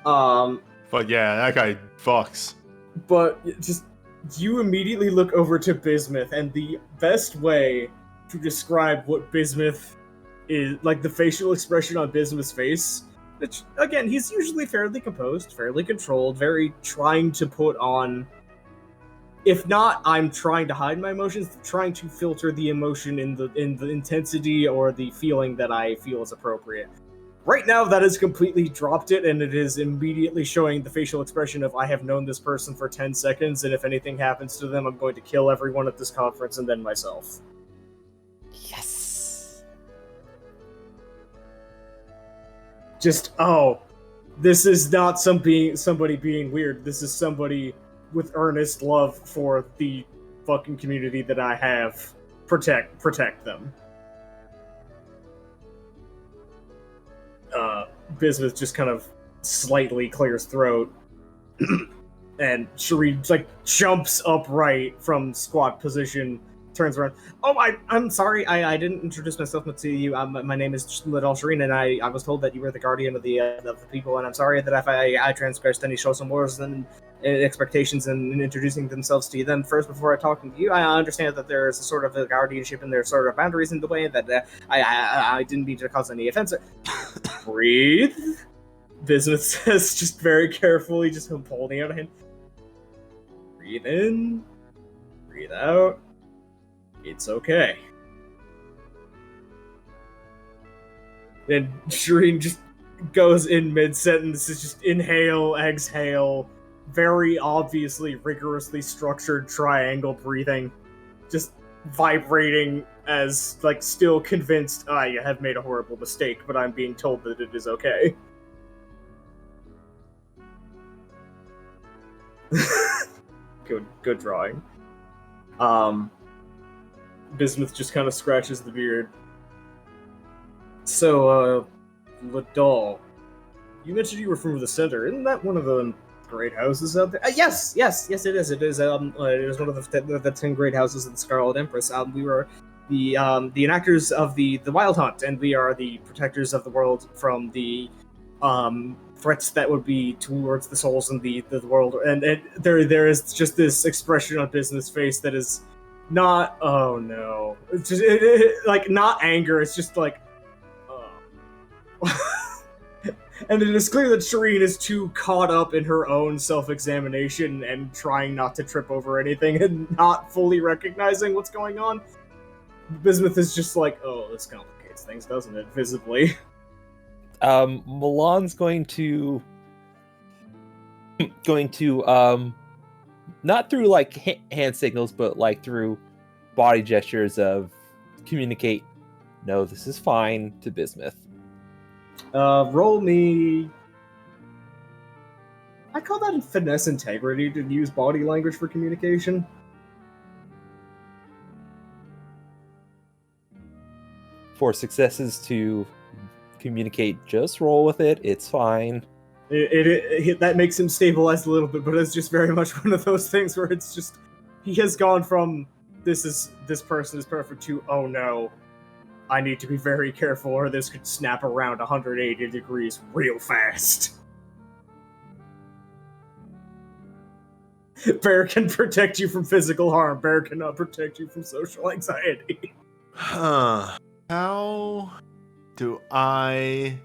Speaker 6: Fun But yeah, that guy fucks.
Speaker 2: But just you immediately look over to Bismuth, and the best way to describe what Bismuth is, like the facial expression on Bismuth's face, which again, he's usually fairly composed, fairly controlled, very trying to put on. If not, I'm trying to hide my emotions, trying to filter the emotion in the intensity or the feeling that I feel is appropriate. Right now, that has completely dropped it, and it is immediately showing the facial expression of I have known this person for 10 seconds, and if anything happens to them, I'm going to kill everyone at this conference and then myself.
Speaker 3: Yes.
Speaker 2: Just, this is not somebody being weird. This is somebody with earnest love for the fucking community that I have. Protect them. Bismuth just kind of slightly clears throat, and Shireen like jumps upright from squat position, turns around. Oh, I'm sorry, I didn't introduce myself to you. My name is Little Shireen, and I was told that you were the guardian of the people, and I'm sorry that if I transgressed any social mores and expectations in introducing themselves to them first before I talk to you. I understand that there is a sort of a guardianship and there's sort of boundaries in the way that I didn't mean to cause any offense. Breathe. Bismuth says, just very carefully, just holding out a hand. Breathe in. Breathe out. It's okay. And Shireen just goes in mid-sentence, it's just inhale, exhale, very obviously, rigorously structured triangle breathing, just vibrating as, like, still convinced I have made a horrible mistake, but I'm being told that it is okay. Good drawing. Bismuth just kind of scratches the beard. So, Ladal, you mentioned you were from the center. Isn't that one of the great houses out there? Yes, it is. It is. It is one of the 10 great houses of the Scarlet Empress. We were the enactors of the Wild Hunt, and we are the protectors of the world from the threats that would be towards the souls in the world. And there is just this expression on Bismuth's face that is not, oh no, it's just like not anger. It's just like, oh. And it is clear that Shireen is too caught up in her own self-examination and trying not to trip over anything and not fully recognizing what's going on. Bismuth is just like, oh, this complicates things, doesn't it? Visibly.
Speaker 3: Milan's going to not through like hand signals, but like through body gestures of communicate, no, this is fine, to Bismuth.
Speaker 2: Roll me. I call that finesse integrity to use body language for communication.
Speaker 3: For successes to communicate, just roll with it. It's fine.
Speaker 2: It that makes him stabilize a little bit, but it's just very much one of those things where it's just he has gone from this person is perfect to, oh no, I need to be very careful or this could snap around 180 degrees real fast. Bear can protect you from physical harm. Bear cannot protect you from social anxiety.
Speaker 6: How do I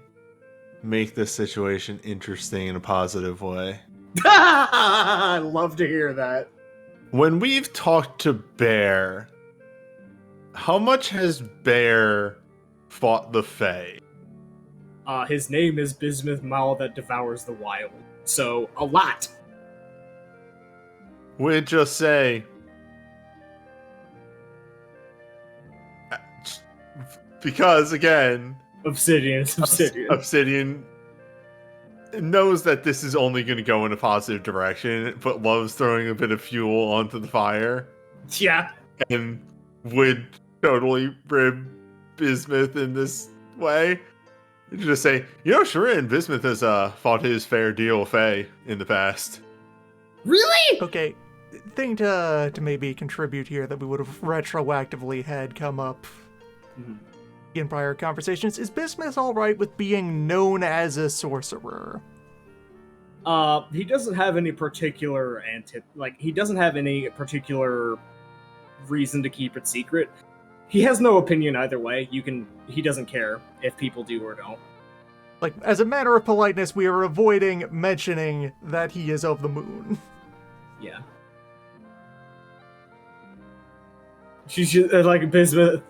Speaker 6: make this situation interesting in a positive way?
Speaker 2: I love to hear that.
Speaker 6: When we've talked to Bear, how much has Bear fought the Fae?
Speaker 2: His name is Bismuth Maul that devours the wild. So, a lot.
Speaker 6: We'd just say, because again, Obsidian knows that this is only going to go in a positive direction, but loves throwing a bit of fuel onto the fire.
Speaker 2: Yeah.
Speaker 6: And would totally rib Bismuth in this way. You just say, Shireen, Bismuth has fought his fair deal of Fae in the past.
Speaker 2: Really?
Speaker 4: Okay, thing to maybe contribute here that we would have retroactively had come up in prior conversations, is Bismuth alright with being known as a sorcerer?
Speaker 2: He doesn't have any particular he doesn't have any particular reason to keep it secret. He has no opinion either way. He doesn't care if people do or don't.
Speaker 4: Like, as a matter of politeness, we are avoiding mentioning that he is of the moon.
Speaker 2: Yeah. She's just, like, Bismuth,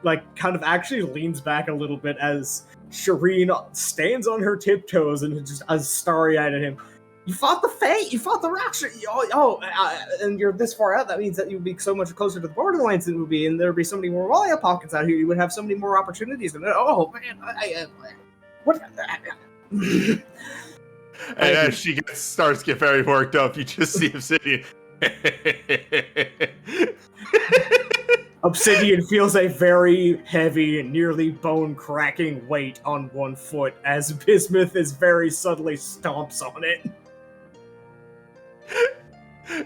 Speaker 2: like, kind of actually leans back a little bit as Shireen stands on her tiptoes and just as starry-eyed at him. You fought the Fate! You fought the Rapture! And you're this far out, that means that you'd be so much closer to the Borderlands than it would be, and there'd be so many more Walia pockets out here, you would have so many more opportunities. And, oh, man, what?
Speaker 6: And as she starts to get very worked up, you just see Obsidian.
Speaker 2: Obsidian feels a very heavy, nearly bone-cracking weight on one foot as Bismuth is very subtly stomps on it.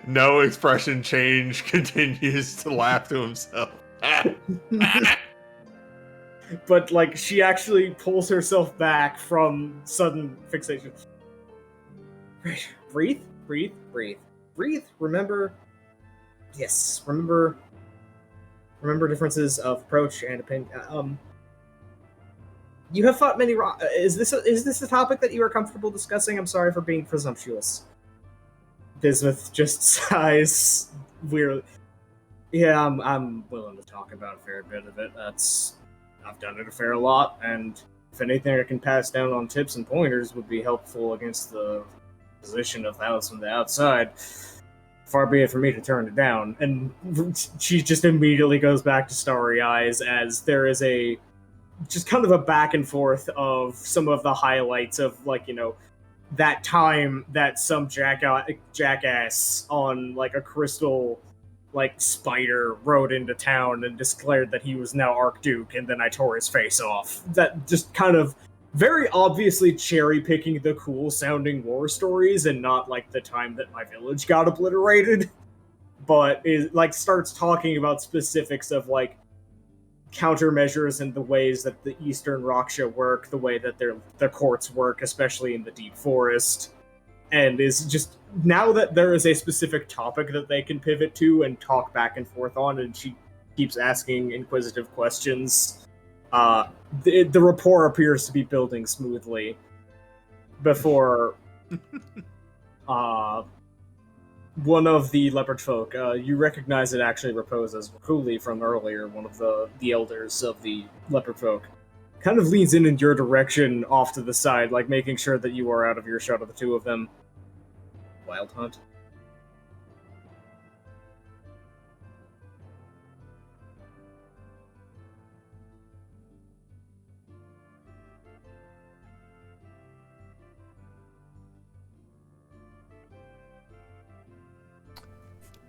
Speaker 6: No expression change, continues to laugh to himself.
Speaker 2: But, like, she actually pulls herself back from sudden fixation. Breathe, breathe, breathe, breathe. Remember, yes, remember differences of approach and opinion. You have fought many. Is this a topic that you are comfortable discussing? I'm sorry for being presumptuous. Bismuth just sighs weirdly. Yeah, I'm willing to talk about a fair bit of it. I've done it a fair lot, and if anything I can pass down on tips and pointers would be helpful against the position of the house from the outside, far be it for me to turn it down. And she just immediately goes back to starry eyes as there is just kind of a back and forth of some of the highlights of, like, you know, that time that some jackass on, like, a crystal, like, spider rode into town and declared that he was now Archduke, and then I tore his face off. That just kind of very obviously cherry-picking the cool-sounding war stories and not, like, the time that my village got obliterated. But it, like, starts talking about specifics of, like, countermeasures and the ways that the Eastern Raksha work, the way that their courts work, especially in the deep forest, and is just, now that there is a specific topic that they can pivot to and talk back and forth on, and she keeps asking inquisitive questions, the rapport appears to be building smoothly before one of the leopard folk, you recognize it actually reposes Rakuli from earlier, one of the elders of the leopard folk, kind of leans in your direction off to the side, like making sure that you are out of earshot of the two of them. Wild Hunt.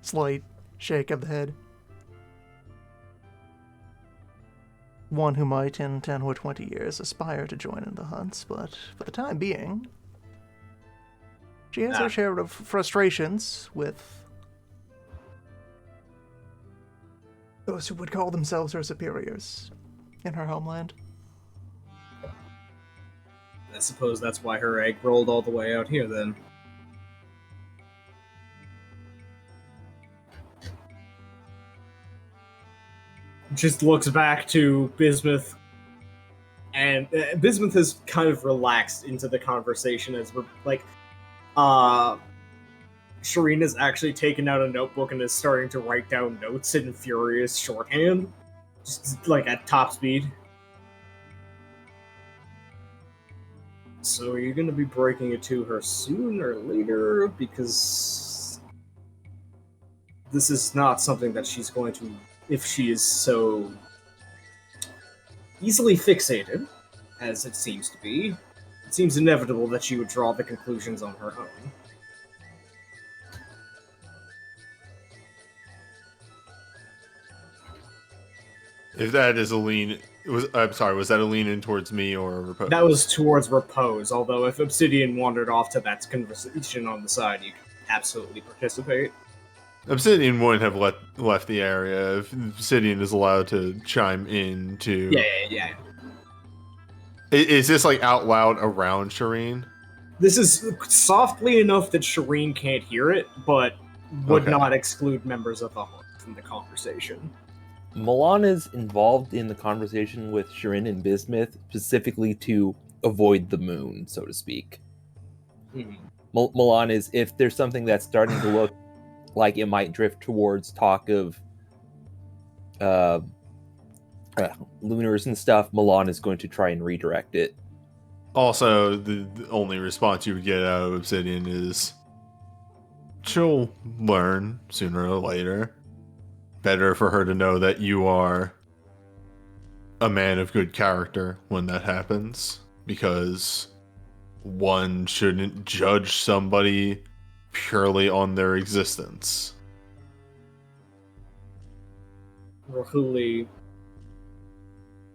Speaker 4: Slight shake of the head. One who might in 10 or 20 years aspire to join in the hunts, but for the time being, she has her share of frustrations with those who would call themselves her superiors in her homeland.
Speaker 2: I suppose that's why her egg rolled all the way out here, then. Just looks back to Bismuth, and Bismuth has kind of relaxed into the conversation as we're like, Shireen has actually taken out a notebook and is starting to write down notes in furious shorthand, just like at top speed. So are you going to be breaking it to her soon or later? Because this is not something that she's going to, if she is so easily fixated, as it seems to be, it seems inevitable that she would draw the conclusions on her own.
Speaker 6: If that is a lean, I'm sorry, was that a lean in towards me or Repose?
Speaker 2: That was towards Repose, although if Obsidian wandered off to that conversation on the side, you could absolutely participate.
Speaker 6: Obsidian wouldn't have left the area if Obsidian is allowed to chime in to...
Speaker 2: Yeah.
Speaker 6: Is this like out loud around Shireen?
Speaker 2: This is softly enough that Shireen can't hear it, but would
Speaker 6: Okay.
Speaker 2: not exclude members of the Heart from the conversation.
Speaker 3: Milan is involved in the conversation with Shirin and Bismuth specifically to avoid the moon, so to speak. Milan is, if there's something that's starting to look like it might drift towards talk of lunars and stuff, Milan is going to try and redirect it.
Speaker 6: Also, the only response you would get out of Obsidian is she'll learn sooner or later. Better for her to know that you are a man of good character when that happens, because one shouldn't judge somebody purely on their existence.
Speaker 2: Rahuli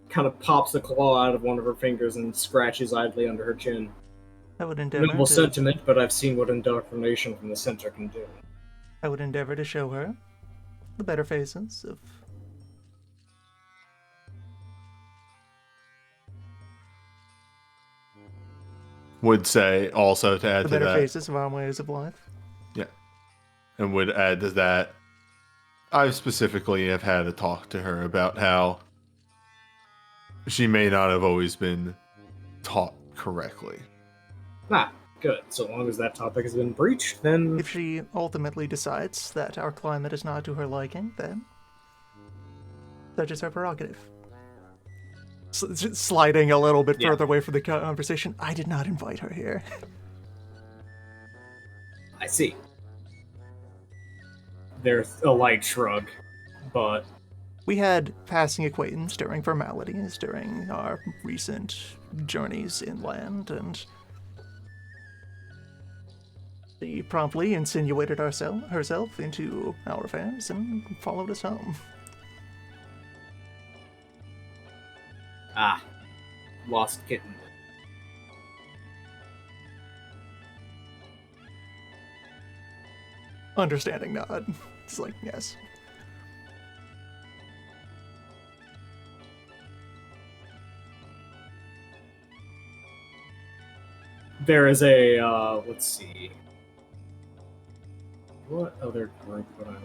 Speaker 2: kind of pops a claw out of one of her fingers and scratches idly under her chin.
Speaker 4: I would endeavor
Speaker 2: Noble
Speaker 4: to,
Speaker 2: sentiment, but I've seen what indoctrination from the center can do.
Speaker 4: I would endeavor to show her the better faces of
Speaker 6: Would say also to add
Speaker 4: the
Speaker 6: to
Speaker 4: better
Speaker 6: that,
Speaker 4: faces of our ways of life.
Speaker 6: and would add to that, I specifically have had a talk to her about how she may not have always been taught correctly.
Speaker 2: Ah, good. So long as that topic has been breached, then
Speaker 4: If she ultimately decides that our climate is not to her liking, then such is her prerogative. Sliding a little bit
Speaker 2: Yeah.
Speaker 4: further away from the conversation, I did not invite her here.
Speaker 2: I see. There's a light shrug, but
Speaker 4: We had passing acquaintance during formalities during our recent journeys inland, and she promptly insinuated herself into our affairs and followed us home.
Speaker 2: lost kitten.
Speaker 4: Understanding nod. It's like, yes.
Speaker 2: There is a, let's see. What other group would I...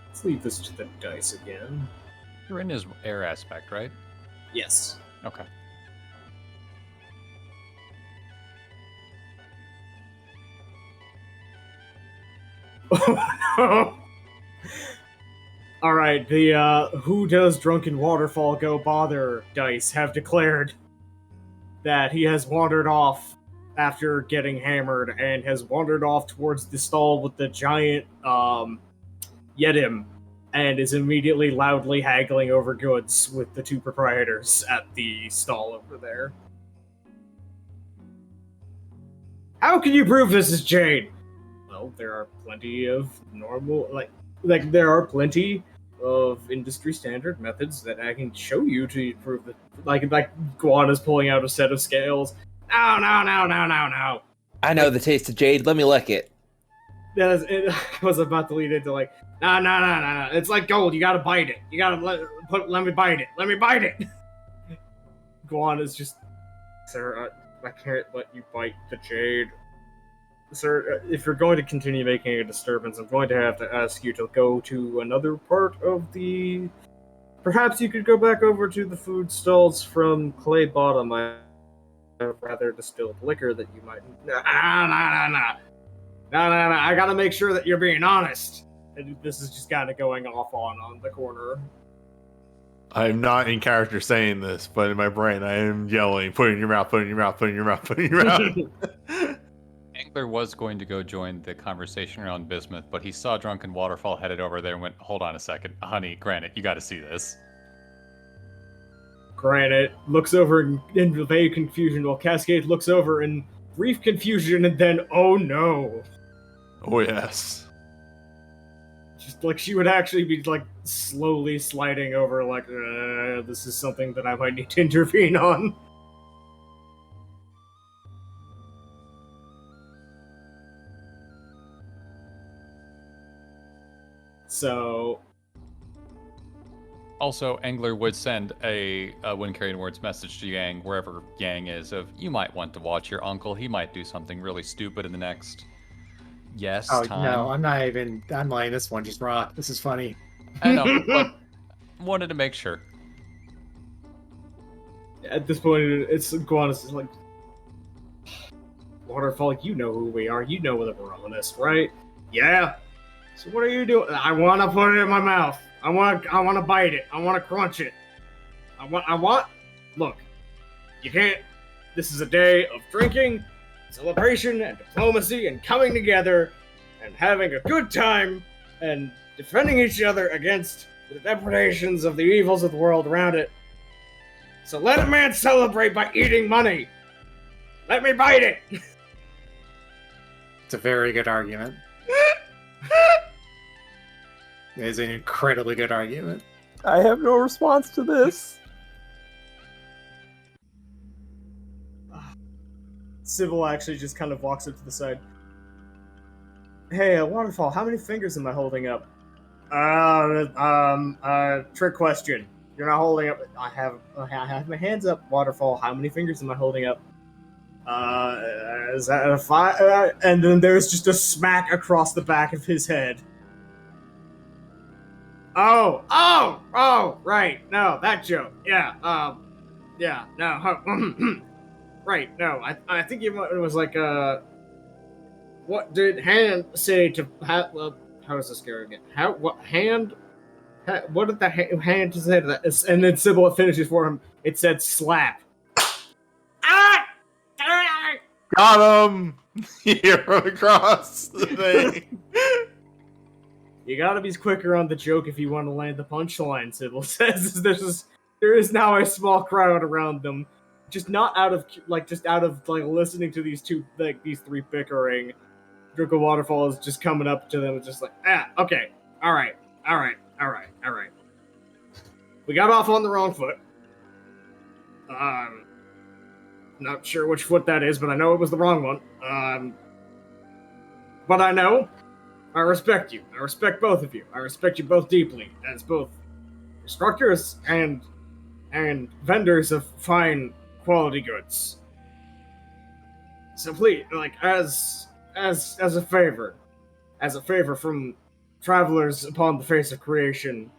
Speaker 2: Let's leave this to the dice again.
Speaker 1: You're in his air aspect, right?
Speaker 2: Yes.
Speaker 1: Okay.
Speaker 2: Alright, the Who Does Drunken Waterfall Go Bother dice have declared that he has wandered off after getting hammered and has wandered off towards the stall with the giant Yedim and is immediately loudly haggling over goods with the two proprietors at the stall over there. How can you prove this is jade? Well, there are plenty of normal, like there are plenty of industry standard methods that I can show you to prove that. Like Guana's pulling out a set of scales. No.
Speaker 3: I know the taste of jade. Let me lick it.
Speaker 2: I was about to lead into like, no. It's like gold. You gotta bite it. You gotta let me bite it. Let me bite it. Guana's just, sir, I can't let you bite the jade. Sir, if you're going to continue making a disturbance, I'm going to have to ask you to go to another part of the... Perhaps you could go back over to the food stalls from Clay Bottom. I have rather distilled liquor that you might... No. I gotta make sure that you're being honest. And this is just kind of going off on the corner.
Speaker 6: I'm not in character saying this, but in my brain I am yelling, put it in your mouth, put it in your mouth, put it in your mouth, put it in your mouth.
Speaker 1: Angler was going to go join the conversation around Bismuth, but he saw Drunken Waterfall headed over there and went, hold on a second. Honey, Granite, you gotta see this.
Speaker 2: Granite looks over in vague confusion while Cascade looks over in brief confusion and then, oh no.
Speaker 6: Oh yes.
Speaker 2: Just like she would actually be like slowly sliding over like, this is something that I might need to intervene on. So
Speaker 1: Also, Engler would send a Wind Carrying Words message to Yang, wherever Yang is, of you might want to watch your uncle. He might do something really stupid in the next time.
Speaker 5: No, I'm not even. I'm letting this one just rock. This is funny.
Speaker 1: I know, but wanted to make sure.
Speaker 2: At this point, it's Guana's is like, Waterfall, you know who we are. You know that we're on this, right? Yeah. So what are you doing? I want to put it in my mouth. I want to bite it. I want to crunch it. I want. Look, you can't. This is a day of drinking, celebration, and diplomacy, and coming together, and having a good time, and defending each other against the depredations of the evils of the world around it. So let a man celebrate by eating money. Let me bite it.
Speaker 5: It's a very good argument. It is an incredibly good argument.
Speaker 3: I have no response to this.
Speaker 2: Sybil actually just kind of walks up to the side. Hey, Waterfall, how many fingers am I holding up? Trick question. You're not holding up. I have my hands up. Waterfall, how many fingers am I holding up? Is that a 5? And then there's just a smack across the back of his head. Oh, right. No, that joke. Yeah, no. Right, no, I think it was like, what did hand say to, how is this go again? What did the hand say to that? And then Sybil finishes for him. It said slap. Ah!
Speaker 6: Got him! Here across the thing.
Speaker 2: You gotta be quicker on the joke if you want to land the punchline, Sybil says. There is now a small crowd around them. Just out of listening to these three bickering. Draco Waterfall is just coming up to them and just like, okay, all right. We got off on the wrong foot. Not sure which foot that is, but I know it was the wrong one. But I know, I respect you. I respect both of you. I respect you both deeply as both instructors and vendors of fine quality goods. So please, as a favor from travelers upon the face of creation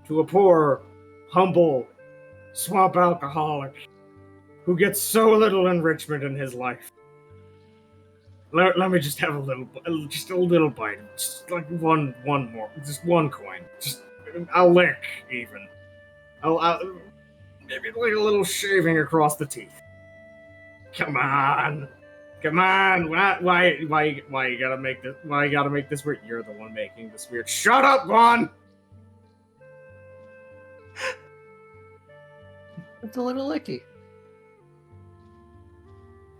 Speaker 2: to a poor, humble, swamp alcoholic who gets so little enrichment in his life. Let me just have a little bite, just like one more, just one coin, just a lick even. I'll maybe like a little shaving across the teeth. Come on. Why you gotta make this? Why you gotta make this weird? You're the one making this weird. Shut up, Juan.
Speaker 5: It's a little licky.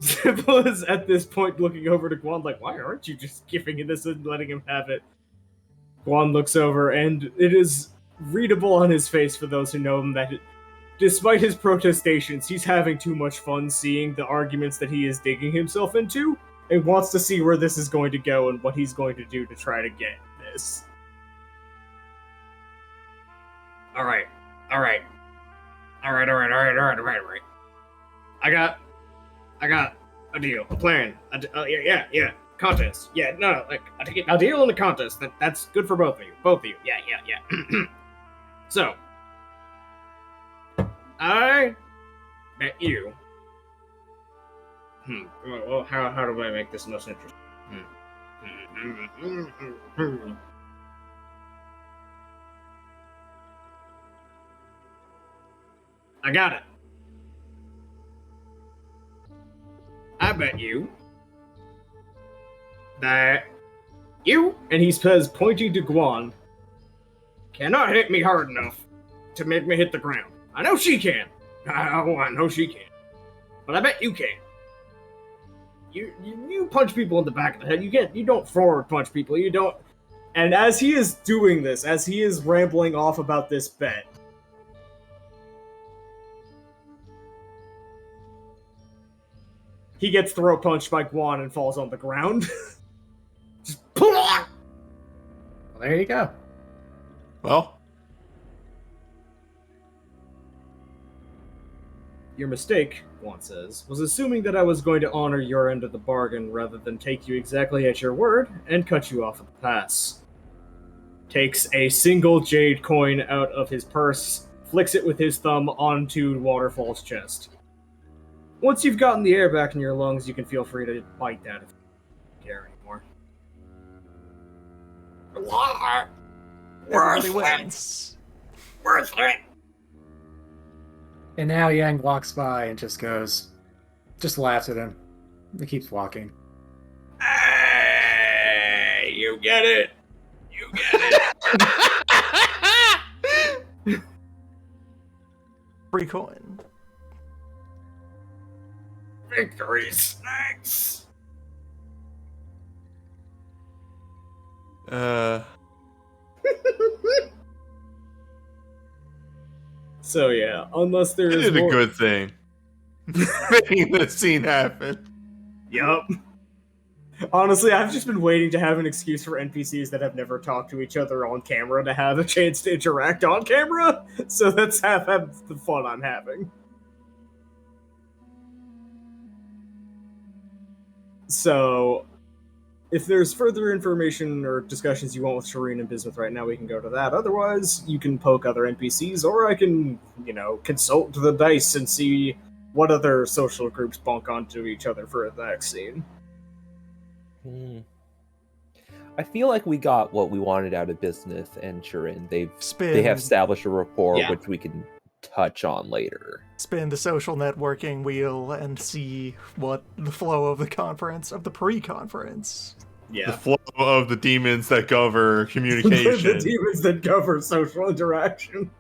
Speaker 2: Sybil is at this point looking over to Guan like, why aren't you just giving this and letting him have it? Guan looks over, and it is readable on his face for those who know him that despite his protestations, he's having too much fun seeing the arguments that he is digging himself into, and wants to see where this is going to go and what he's going to do to try to get this. Alright. I got a deal, a plan. Yeah. Contest. Yeah, no, like a deal and a contest. That's good for both of you. Yeah. So, I bet you. Well, how do I make this most interesting? I got it. I bet you that you, and he says, pointing to Guan, cannot hit me hard enough to make me hit the ground. I know she can. I know she can. But I bet you can. You punch people in the back of the head. You don't forward punch people. You don't. And as he is doing this, as he is rambling off about this bet, he gets throat punched by Guan and falls on the ground. Just
Speaker 5: well, there you go.
Speaker 6: Well,
Speaker 2: Your mistake, Juan says, was assuming that I was going to honor your end of the bargain rather than take you exactly at your word and cut you off at the pass. Takes a single jade coin out of his purse, flicks it with his thumb onto Waterfall's chest. Once you've gotten the air back in your lungs, you can feel free to bite that if you don't care anymore.
Speaker 4: Everybody wins.
Speaker 2: Worth it!
Speaker 5: And now Yang walks by and just laughs at him. He keeps walking.
Speaker 2: Hey, you get it! You get it!
Speaker 4: Free coin.
Speaker 2: Victory snacks! So yeah, unless there
Speaker 6: I
Speaker 2: is
Speaker 6: did
Speaker 2: more...
Speaker 6: a good thing. Making the scene happen.
Speaker 2: Yup. Honestly, I've just been waiting to have an excuse for NPCs that have never talked to each other on camera to have a chance to interact on camera. So that's half the fun I'm having. So, if there's further information or discussions you want with Shireen and Bismuth right now, we can go to that. Otherwise, you can poke other NPCs, or I can, consult the dice and see what other social groups bonk onto each other for the next scene.
Speaker 3: I feel like we got what we wanted out of Bismuth and Shirin. They
Speaker 4: Spin.
Speaker 3: have established a rapport,
Speaker 2: Yeah.
Speaker 3: which we can touch on later.
Speaker 4: Spin the social networking wheel and see what the flow of the conference, of the pre-conference.
Speaker 6: The
Speaker 2: Yeah.
Speaker 6: flow of the demons that govern communication.
Speaker 2: The demons that govern social interaction.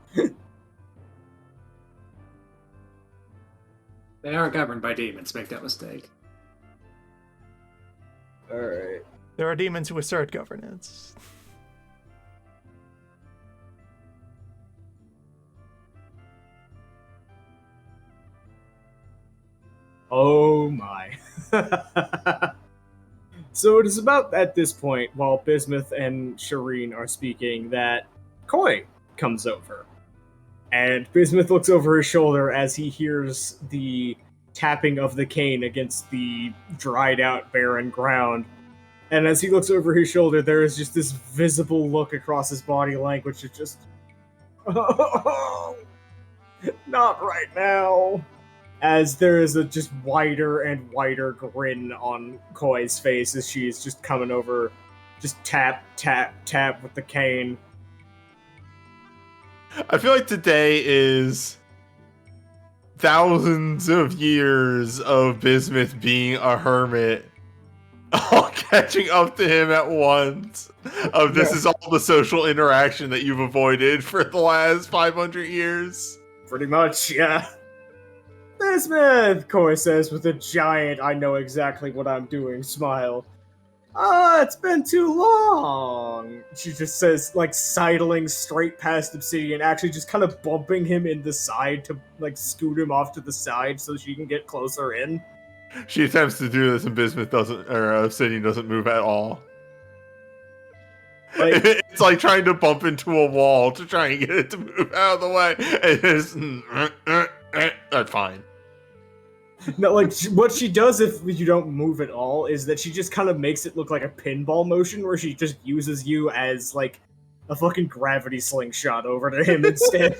Speaker 5: They are governed by demons, make that mistake.
Speaker 2: Alright.
Speaker 4: There are demons who assert governance.
Speaker 2: Oh my. So it is about at this point, while Bismuth and Shireen are speaking, that Koi comes over. And Bismuth looks over his shoulder as he hears the tapping of the cane against the dried out barren ground. And as he looks over his shoulder, there is just this visible look across his body language of just, oh, not right now. As there is a just wider and wider grin on Koi's face as she is just coming over, just tap, tap, tap with the cane.
Speaker 6: I feel like today is thousands of years of Bismuth being a hermit, all catching up to him at once. This is all the social interaction that you've avoided for the last 500 years.
Speaker 2: Pretty much, yeah. Bismuth, Koi says with a giant I know exactly what I'm doing smile. It's been too long. She just says, like, sidling straight past Obsidian, actually just kind of bumping him in the side to, like, scoot him off to the side so she can get closer in.
Speaker 6: She attempts to do this and Bismuth doesn't, or Obsidian doesn't move at all.
Speaker 2: Like,
Speaker 6: It's like trying to bump into a wall to try and get it to move out of the way. That's fine.
Speaker 2: no, like, what she does if you don't move at all is that she just kind of makes it look like a pinball motion where she just uses you as, like, a fucking gravity slingshot over to him instead.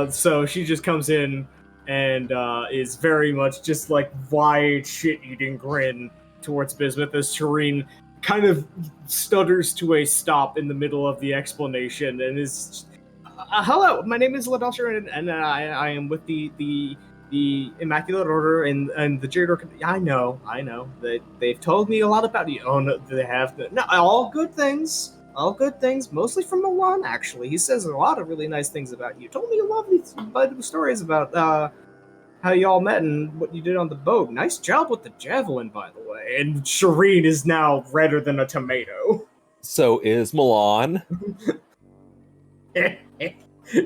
Speaker 2: So she just comes in and is very much just like wide shit-eating grin towards Bismuth as Shireen kind of stutters to a stop in the middle of the explanation and is, hello, my name is Ladalsher and I am with the Immaculate Order and the Jade Order. I know. They've told me a lot about you. Oh, no, they have. No, all good things. All good things, mostly from Milan, actually. He says a lot of really nice things about you. Told me a lovely stories about how y'all met and what you did on the boat. Nice job with the javelin, by the way. And Shireen is now redder than a tomato.
Speaker 3: So is Milan.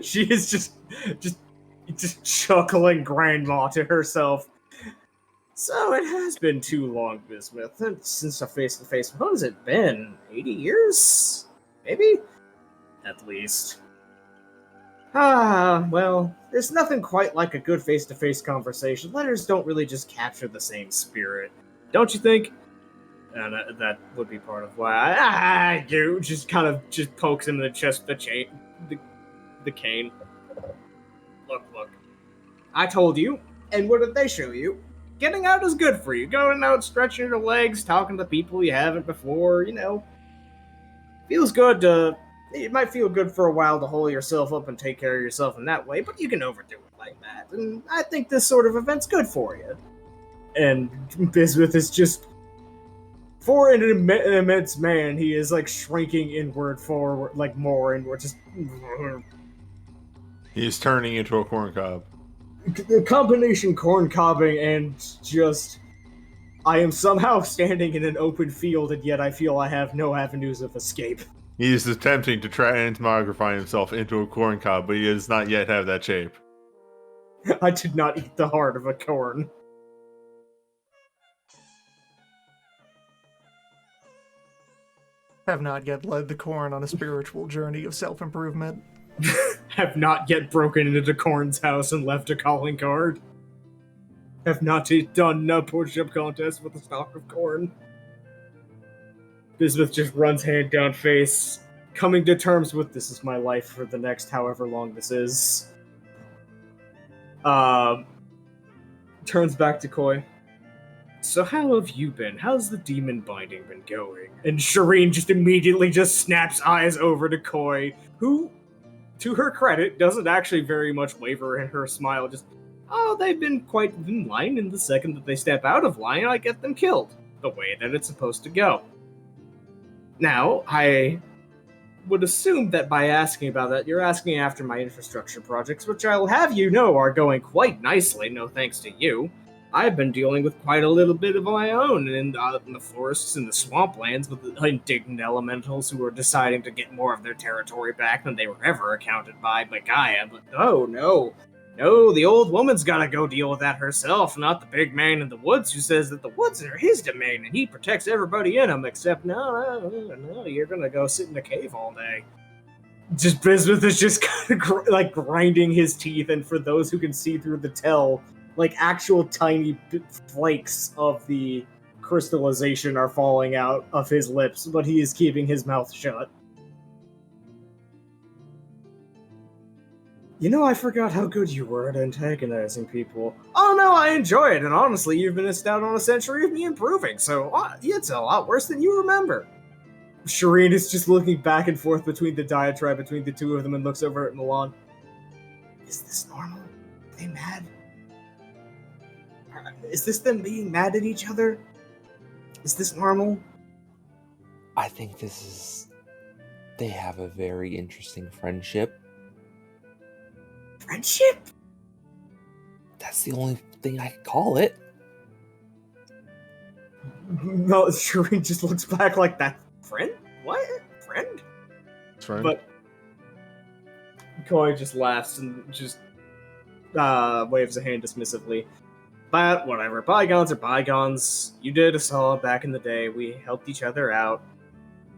Speaker 2: She is just chuckling grandma to herself. So it has been too long, Bismuth, since a face-to-face. What has it been? 80 years? Maybe? at least. Ah, well, there's nothing quite like a good face-to-face conversation. Letters don't really just capture the same spirit, don't you think? And that would be part of why I do. Just kind of just pokes him in the chest with the cane. Look. I told you, and what did they show you? Getting out is good for you. Going out, stretching your legs, talking to people you haven't before, feels good to. It might feel good for a while to hold yourself up and take care of yourself in that way, but you can overdo it like that. And I think this sort of event's good for you. And Bismuth is just. For an immense man, he is like shrinking inward forward, like more inward, just.
Speaker 6: He's turning into a corn cob.
Speaker 2: The combination corn cobbing and just. I am somehow standing in an open field, and yet I feel I have no avenues of escape.
Speaker 6: He is attempting to transmogrify himself into a corn cob, but he does not yet have that shape.
Speaker 2: I did not eat the heart of a corn.
Speaker 4: Have not yet led the corn on a spiritual journey of self-improvement.
Speaker 2: Have not yet broken into Corn's house and left a calling card. Have not done a push-up contest with a stalk of corn. Bismuth just runs hand down face, coming to terms with this is my life for the next however long this is. Turns back to Koi. So how have you been? How's the demon binding been going? And Shireen just immediately just snaps eyes over to Koi, who, to her credit, doesn't actually very much waver in her smile. Just, they've been quite in line, and the second that they step out of line, I get them killed. The way that it's supposed to go. Now, I would assume that by asking about that, you're asking after my infrastructure projects, which I'll have you know are going quite nicely, no thanks to you. I've been dealing with quite a little bit of my own in the forests and the swamplands with the indignant elementals who are deciding to get more of their territory back than they were ever accounted by Gaia. But no, the old woman's gotta go deal with that herself, not the big man in the woods who says that the woods are his domain and he protects everybody in them, except no, you're gonna go sit in a cave all day. Just Bismuth is just kind of like grinding his teeth, and for those who can see through the tell, like actual tiny flakes of the crystallization are falling out of his lips, but he is keeping his mouth shut. I forgot how good you were at antagonizing people. Oh no, I enjoy it, and honestly, you've been out on a century of me improving, so it's a lot worse than you remember. Shireen is just looking back and forth between the diatribe between the two of them and looks over at Milan. Is this normal? Are they mad? Is this them being mad at each other? Is this normal?
Speaker 3: I think they have a very interesting friendship.
Speaker 2: Friendship?
Speaker 3: That's the only thing I could call it.
Speaker 2: No, Shireen just looks back like that. Friend? What? Friend?
Speaker 6: Friend?
Speaker 2: But Koi just laughs and just waves a hand dismissively. But whatever, bygones are bygones. You did us all back in the day. We helped each other out.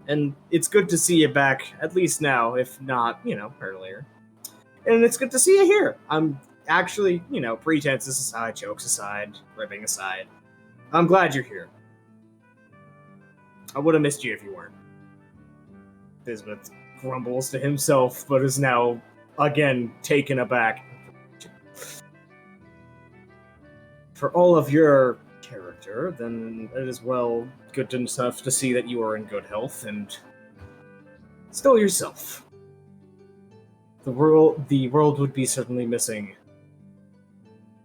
Speaker 2: And it's good to see you back, at least now, if not, earlier. And it's good to see you here. I'm actually, pretenses aside, jokes aside, ribbing aside. I'm glad you're here. I would have missed you if you weren't. Bismuth grumbles to himself, but is now, again, taken aback. For all of your character, then it is well good enough to see that you are in good health and still yourself. The world would be certainly missing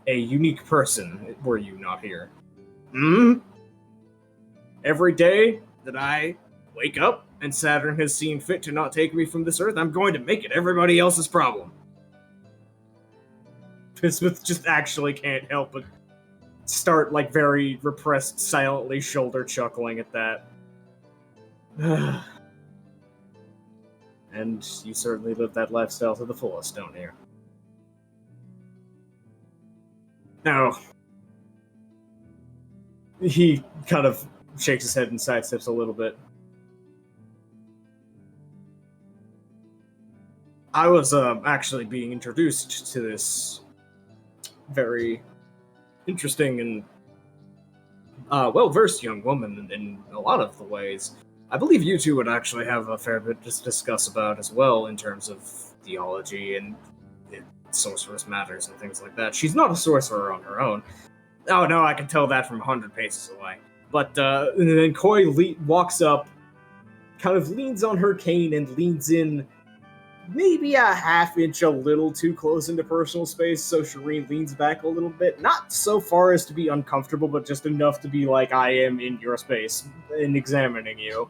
Speaker 2: a unique person were you not here. Every day that I wake up and Saturn has seen fit to not take me from this earth, I'm going to make it everybody else's problem. Bismuth just actually can't help but start, very repressed, silently shoulder chuckling at that. And you certainly live that lifestyle to the fullest, don't you? No. He kind of shakes his head and sidesteps a little bit. I was actually being introduced to this very interesting and well-versed young woman in a lot of the ways. I believe you two would actually have a fair bit to discuss about as well in terms of theology and sorceress matters and things like that. She's not a sorcerer on her own. Oh no, I can tell that from 100 paces away. But and then Koi walks up, kind of leans on her cane and leans in maybe a half inch a little too close into personal space, so Shireen leans back a little bit. Not so far as to be uncomfortable, but just enough to be like, I am in your space and examining you.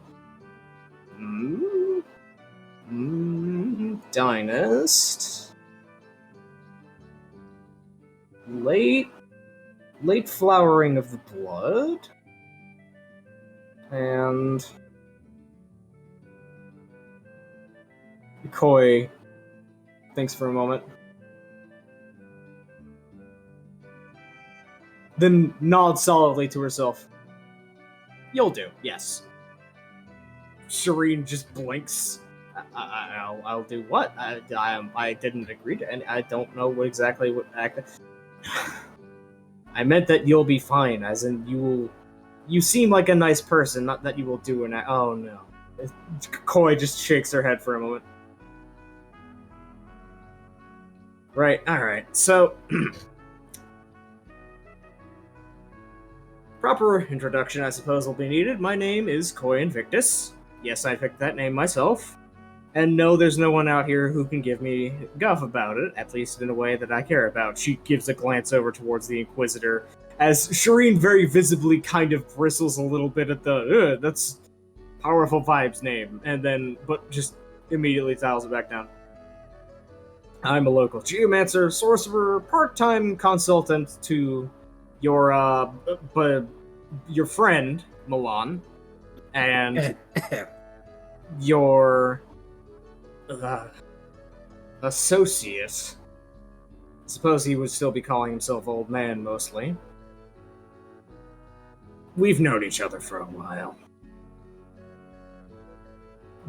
Speaker 2: Dynast. Late flowering of the blood. And Koi thinks for a moment. Then nods solidly to herself. You'll do, yes. Shireen just blinks. I'll do what? I didn't agree to, and I don't know exactly what act. I meant that you'll be fine, as in you will. You seem like a nice person, not that you will do an. Oh no. Koi just shakes her head for a moment. Right, alright, so. Proper introduction, I suppose, will be needed. My name is Koi Invictus. Yes, I picked that name myself. And no, there's no one out here who can give me guff about it, at least in a way that I care about. She gives a glance over towards the Inquisitor, as Shireen very visibly kind of bristles a little bit at the, that's powerful vibes name, and then, but just immediately dials it back down. I'm a local geomancer, sorcerer, part-time consultant to your friend, Milan, and your associate. I suppose he would still be calling himself old man, mostly. We've known each other for a while.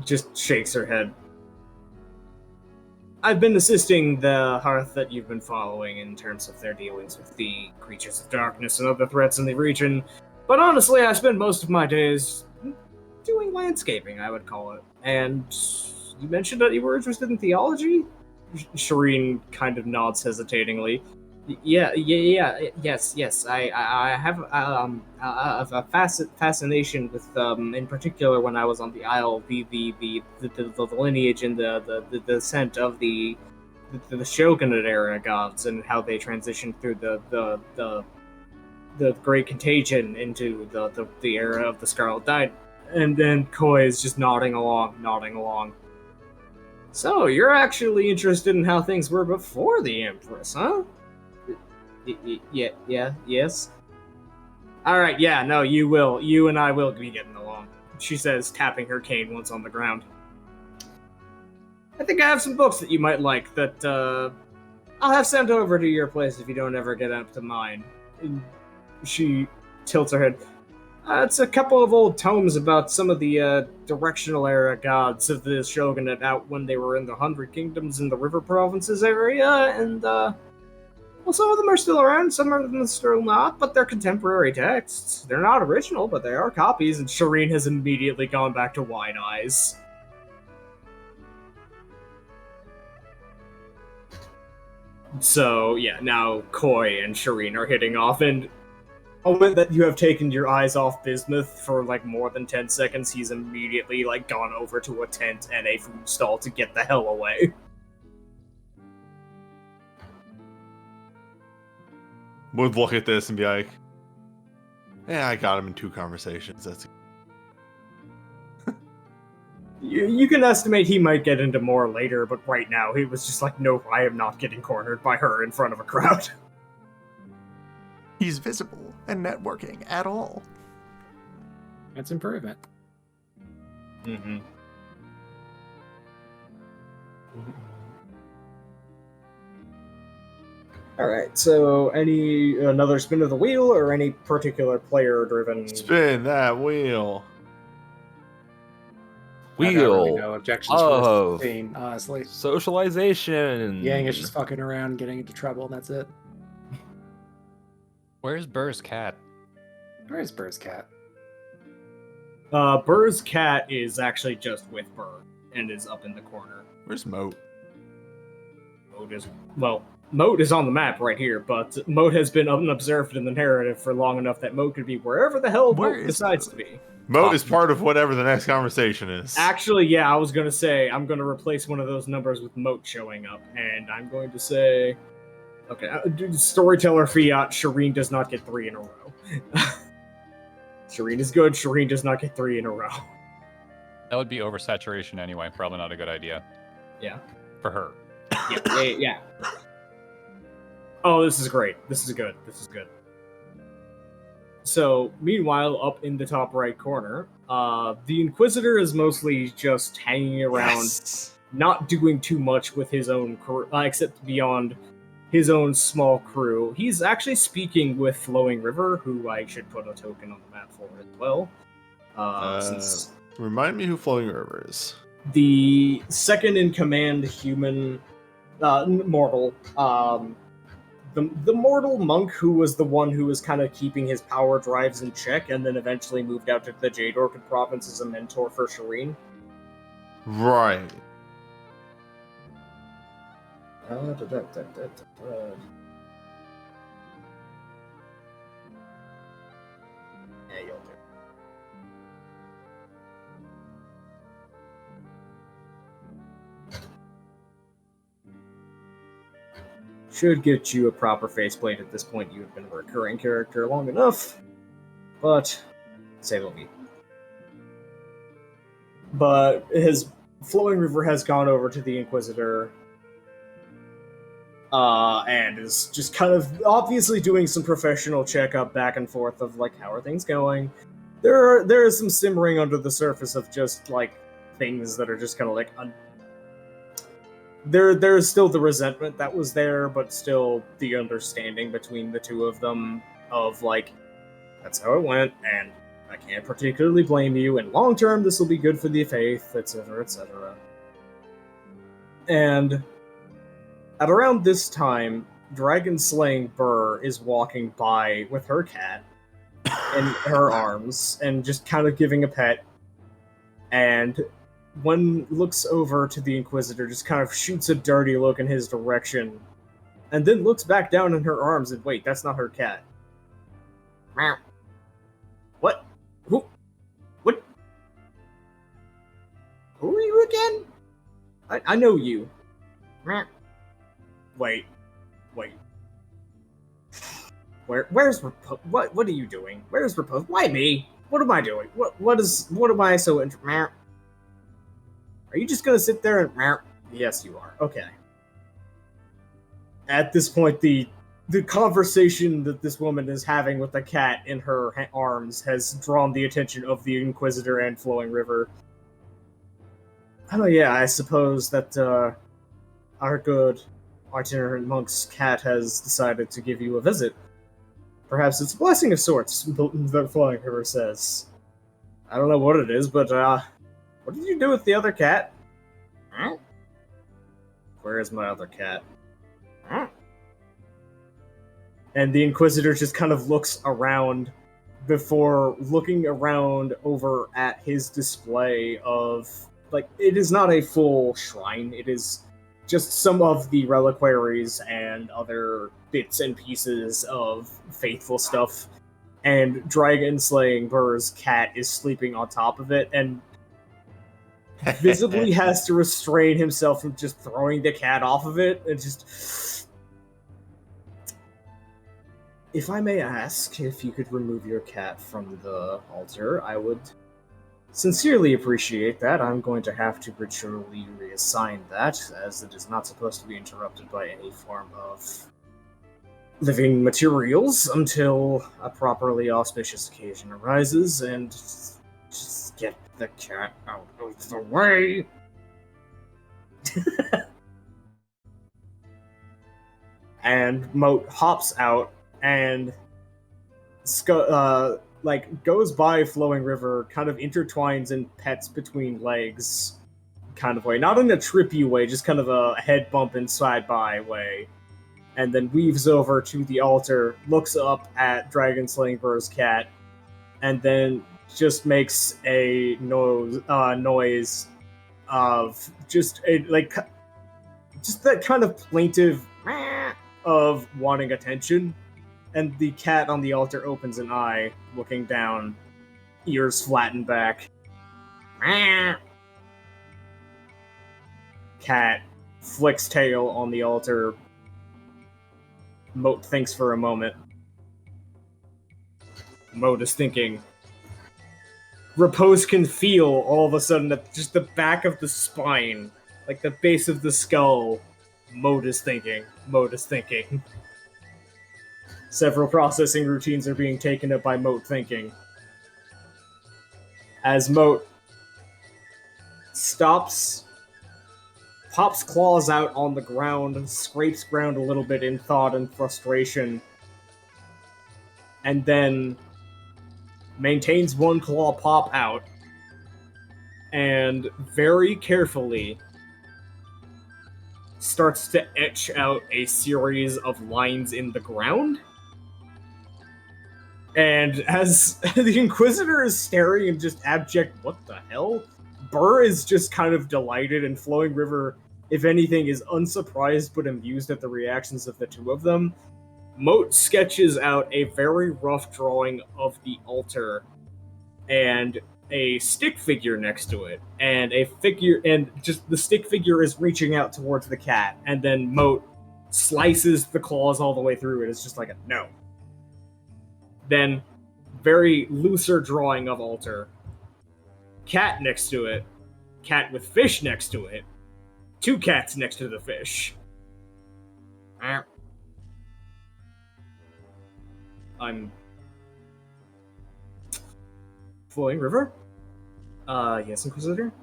Speaker 2: Just shakes her head. I've been assisting the Hearth that you've been following in terms of their dealings with the creatures of darkness and other threats in the region, but honestly, I spend most of my days doing landscaping, I would call it. And you mentioned that you were interested in theology? Shireen kind of nods hesitatingly. Yes. I have a fascination with, in particular, when I was on the Isle, the lineage and the descent of the Shogunate era gods and how they transitioned through the Great Contagion into the era of the Scarlet Tide. And then Koi is just nodding along. So, you're actually interested in how things were before the Empress, huh? Yes. Alright, yeah, no, you will. You and I will be getting along, she says, tapping her cane once on the ground. I think I have some books that you might like that, I'll have sent over to your place if you don't ever get up to mine. And she tilts her head. It's a couple of old tomes about some of the directional era gods of the Shogunate out when they were in the 100 Kingdoms in the River Provinces area, and well, some of them are still around, some of them are still not, but they're contemporary texts. They're not original, but they are copies, and Shireen has immediately gone back to wide eyes. So, yeah, now Koi and Shireen are hitting off, and the moment that you have taken your eyes off Bismuth for, like, more than 10 seconds, he's immediately, like, gone over to a tent and a food stall to get the hell away.
Speaker 6: Would look at this and be like, yeah, I got him in 2 conversations. That's
Speaker 2: You can estimate he might get into more later, but right now he was just like, no, I am not getting cornered by her in front of a crowd.
Speaker 4: He's visible and networking at all.
Speaker 5: That's improvement.
Speaker 2: Mm-hmm. Alright, so another spin of the wheel, or any particular player-driven...
Speaker 6: spin that wheel.
Speaker 5: I got really
Speaker 3: Wheel
Speaker 5: no objections for
Speaker 3: of
Speaker 5: this scene, honestly.
Speaker 3: socialization.
Speaker 5: Yang is just fucking around, getting into trouble, and that's it.
Speaker 1: Where's Burr's cat?
Speaker 5: Where is Burr's cat?
Speaker 2: Burr's cat is actually just with Burr and is up in the corner.
Speaker 6: Where's Moat?
Speaker 2: Moat is on the map right here, but Moat has been unobserved in the narrative for long enough that Moat could be wherever the hell
Speaker 4: Where
Speaker 2: Moat
Speaker 4: is
Speaker 2: decides to be.
Speaker 6: Moat is part of whatever the next conversation is.
Speaker 2: Actually, yeah, I was going to say, I'm going to replace one of those numbers with Moat showing up, and I'm going to say... Okay, storyteller fiat, Shireen does not get 3 in a row. Shireen is good, Shireen does not get 3 in a row.
Speaker 1: That would be oversaturation anyway. Probably not a good idea.
Speaker 2: Yeah.
Speaker 1: For her.
Speaker 2: Yeah. Oh, this is great. This is good. So, meanwhile, up in the top right corner, the Inquisitor is mostly just hanging around, not doing too much with his own crew, except beyond his own small crew. He's actually speaking with Flowing River, who I should put a token on the map for as well. Since
Speaker 6: Remind me who Flowing River is.
Speaker 2: the second in command human mortal, the mortal monk who was the one who was kind of keeping his power drives in check, and then eventually moved out to the Jade Orchid province as a mentor for Shireen.
Speaker 6: Right.
Speaker 2: Yeah, you'll do. Should get you a proper faceplate at this point. You have been a recurring character long enough, but say it'll be. But his Flowing River has gone over to the Inquisitor, and is just kind of obviously doing some professional checkup back and forth of like, how are things going? There is some simmering under the surface of just like things that are just kind of like there's still the resentment that was there, but still the understanding between the two of them of like, that's how it went, and I can't particularly blame you, and long term this will be good for the faith, etc., etc. And at around this time, Dragon Slaying Burr is walking by with her cat in her arms and just kind of giving a pet, and one looks over to the Inquisitor, just kind of shoots a dirty look in his direction, and then looks back down in her arms and wait, that's not her cat. Meow. What? Who? What? Who are you again? I know you. Meow. Wait. Where's what are you doing? Where's Repose? Why me? What am I doing? What am I so Meow. Are you just gonna sit there and... Yes, you are. Okay. At this point, the conversation that this woman is having with the cat in her arms has drawn the attention of the Inquisitor and Flowing River. Oh yeah, I suppose that our good itinerant monk's cat has decided to give you a visit. Perhaps it's a blessing of sorts, the Flowing River says. I don't know what it is, but what did you do with the other cat? Huh? Where is my other cat? Huh? And the Inquisitor just kind of looks around before looking around over at his display of... Like, it is not a full shrine, it is just some of the reliquaries and other bits and pieces of faithful stuff. And Dragon Slaying Burr's cat is sleeping on top of it, and visibly has to restrain himself from just throwing the cat off of it, and just... If I may ask, if you could remove your cat from the altar, I would sincerely appreciate that. I'm going to have to ritually reassign that, as it is not supposed to be interrupted by any form of living materials until a properly auspicious occasion arises, and just get the cat out of the way. And Moat hops out, and goes by flowing river, kind of intertwines and pets between legs, kind of way. Not in a trippy way, just kind of a head bump and side by way. And then weaves over to the altar, looks up at Dragon Slaying Burr's cat, and then just makes a noise of just that kind of plaintive of wanting attention. And the cat on the altar opens an eye, looking down, ears flattened back. Cat flicks tail on the altar. Moat thinks for a moment. Moat is thinking. Repose can feel all of a sudden that just the back of the spine, like the base of the skull. Moat is thinking. Moat is thinking. Several processing routines are being taken up by Moat thinking. As Moat stops, pops claws out on the ground, scrapes ground a little bit in thought and frustration, and then maintains one claw pop out, and very carefully starts to etch out a series of lines in the ground. And as the Inquisitor is staring in just abject, what the hell? Burr is just kind of delighted, and Flowing River, if anything, is unsurprised but amused at the reactions of the two of them. Moat sketches out a very rough drawing of the altar and a stick figure next to it, and just the stick figure is reaching out towards the cat, and then Moat slices the claws all the way through it. It's just like a no. Then, very looser drawing of altar. Cat next to it. Cat with fish next to it. Two cats next to the fish. I'm... Flowing River? Yes, Inquisitor?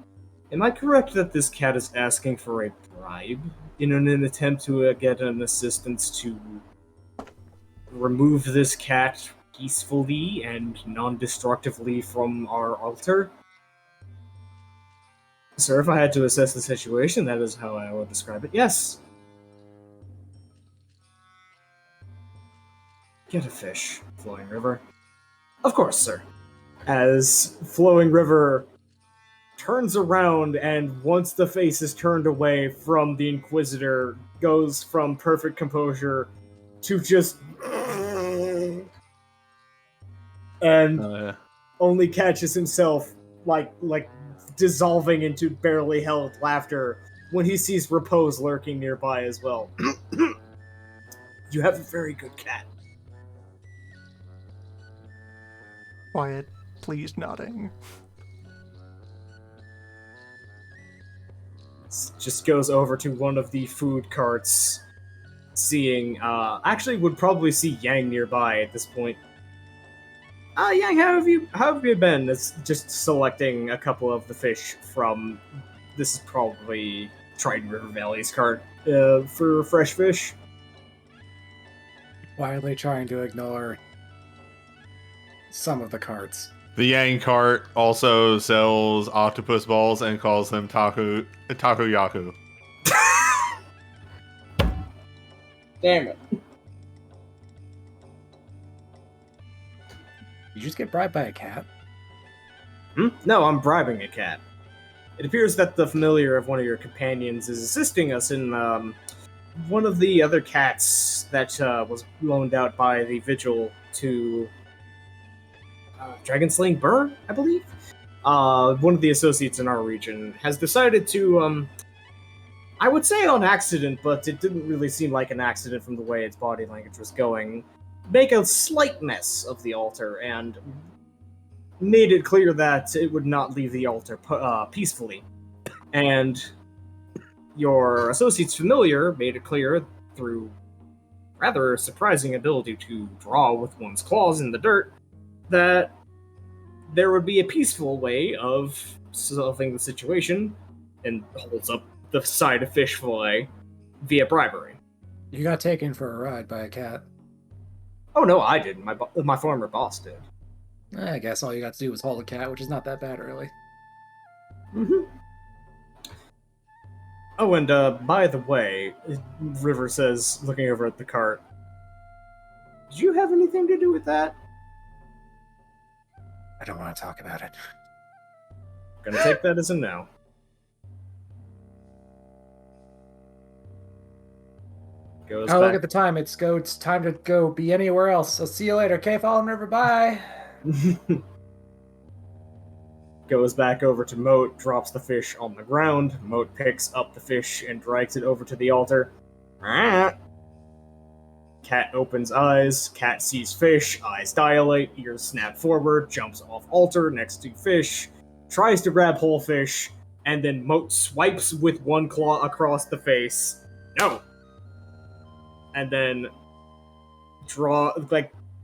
Speaker 2: Am I correct that this cat is asking for a bribe in an attempt to get an assistance to remove this cat peacefully and non-destructively from our altar? Sir, if I had to assess the situation, that is how I would describe it. Yes. Get a fish, Flowing River. Of course, sir. As Flowing River turns around and once the face is turned away from the Inquisitor, goes from perfect composure to just... and only catches himself like dissolving into barely held laughter when he sees Repose lurking nearby as well. You have a very good cat.
Speaker 4: Quiet, please nodding.
Speaker 2: Just goes over to one of the food carts, seeing, actually would probably see Yang nearby at this point. Yang, how have you been? It's just selecting a couple of the fish from, this is probably Trident River Valley's cart, for fresh fish.
Speaker 5: Why are they trying to ignore some of the carts?
Speaker 6: The Yang cart also sells octopus balls and calls them takoyaku.
Speaker 2: Damn it.
Speaker 5: You just get bribed by a cat?
Speaker 2: No, I'm bribing a cat. It appears that the familiar of one of your companions is assisting us in one of the other cats that was loaned out by the Vigil to Dragon Slaying Burr, I believe. One of the associates in our region has decided to, I would say on accident, but it didn't really seem like an accident from the way its body language was going, make a slight mess of the altar and made it clear that it would not leave the altar peacefully. And your associate's familiar made it clear through rather surprising ability to draw with one's claws in the dirt that there would be a peaceful way of solving the situation, and holds up the side of fish fillet via bribery.
Speaker 5: You got taken for a ride by a cat.
Speaker 2: Oh no, I didn't. My former boss did.
Speaker 5: I guess all you got to do was haul the cat, which is not that bad, really.
Speaker 2: Mm-hmm. Oh, and by the way, River says, looking over at the cart, did you have anything to do with that?
Speaker 5: I don't want to talk about it.
Speaker 2: Gonna take that as a no. Goes
Speaker 5: Oh, look
Speaker 2: back.
Speaker 5: at the time. It's time to go be anywhere else. I'll see you later. Okay, Fallen River, bye.
Speaker 2: Goes back over to Moat, drops the fish on the ground. Moat picks up the fish and drags it over to the altar. Ah. Cat opens eyes. Cat sees fish. Eyes dilate. Ears snap forward. Jumps off altar next to fish. Tries to grab whole fish. And then Moat swipes with one claw across the face. No. And then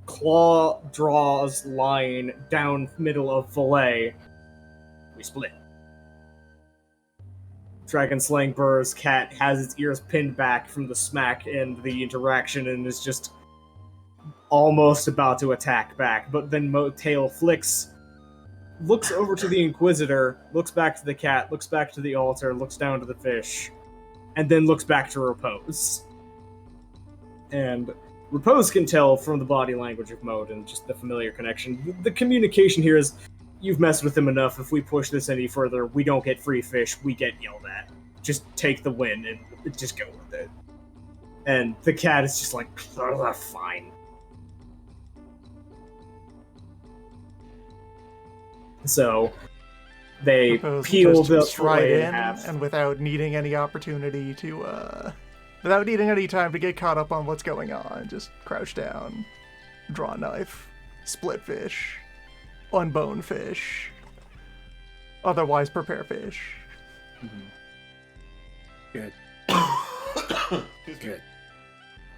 Speaker 2: claw draws line down middle of fillet. We split. Dragon slaying Burr's cat has its ears pinned back from the smack and the interaction and is just almost about to attack back, but then tail flicks, looks over to the Inquisitor, looks back to the cat, looks back to the altar, looks down to the fish, and then looks back to Repose. And Repose can tell from the body language of Mode and just the familiar connection. The communication here is, you've messed with him enough. If we push this any further, we don't get free fish, we get yelled at. Just take the win and just go with it. And the cat is just like, fine. So they
Speaker 4: Propose
Speaker 2: peel
Speaker 4: just
Speaker 2: the
Speaker 4: stride
Speaker 2: fillet
Speaker 4: in,
Speaker 2: half.
Speaker 4: and without needing any opportunity to, without needing any time to get caught up on what's going on, just crouch down, draw a knife, split fish, unbone fish, otherwise prepare fish.
Speaker 5: Good. Good.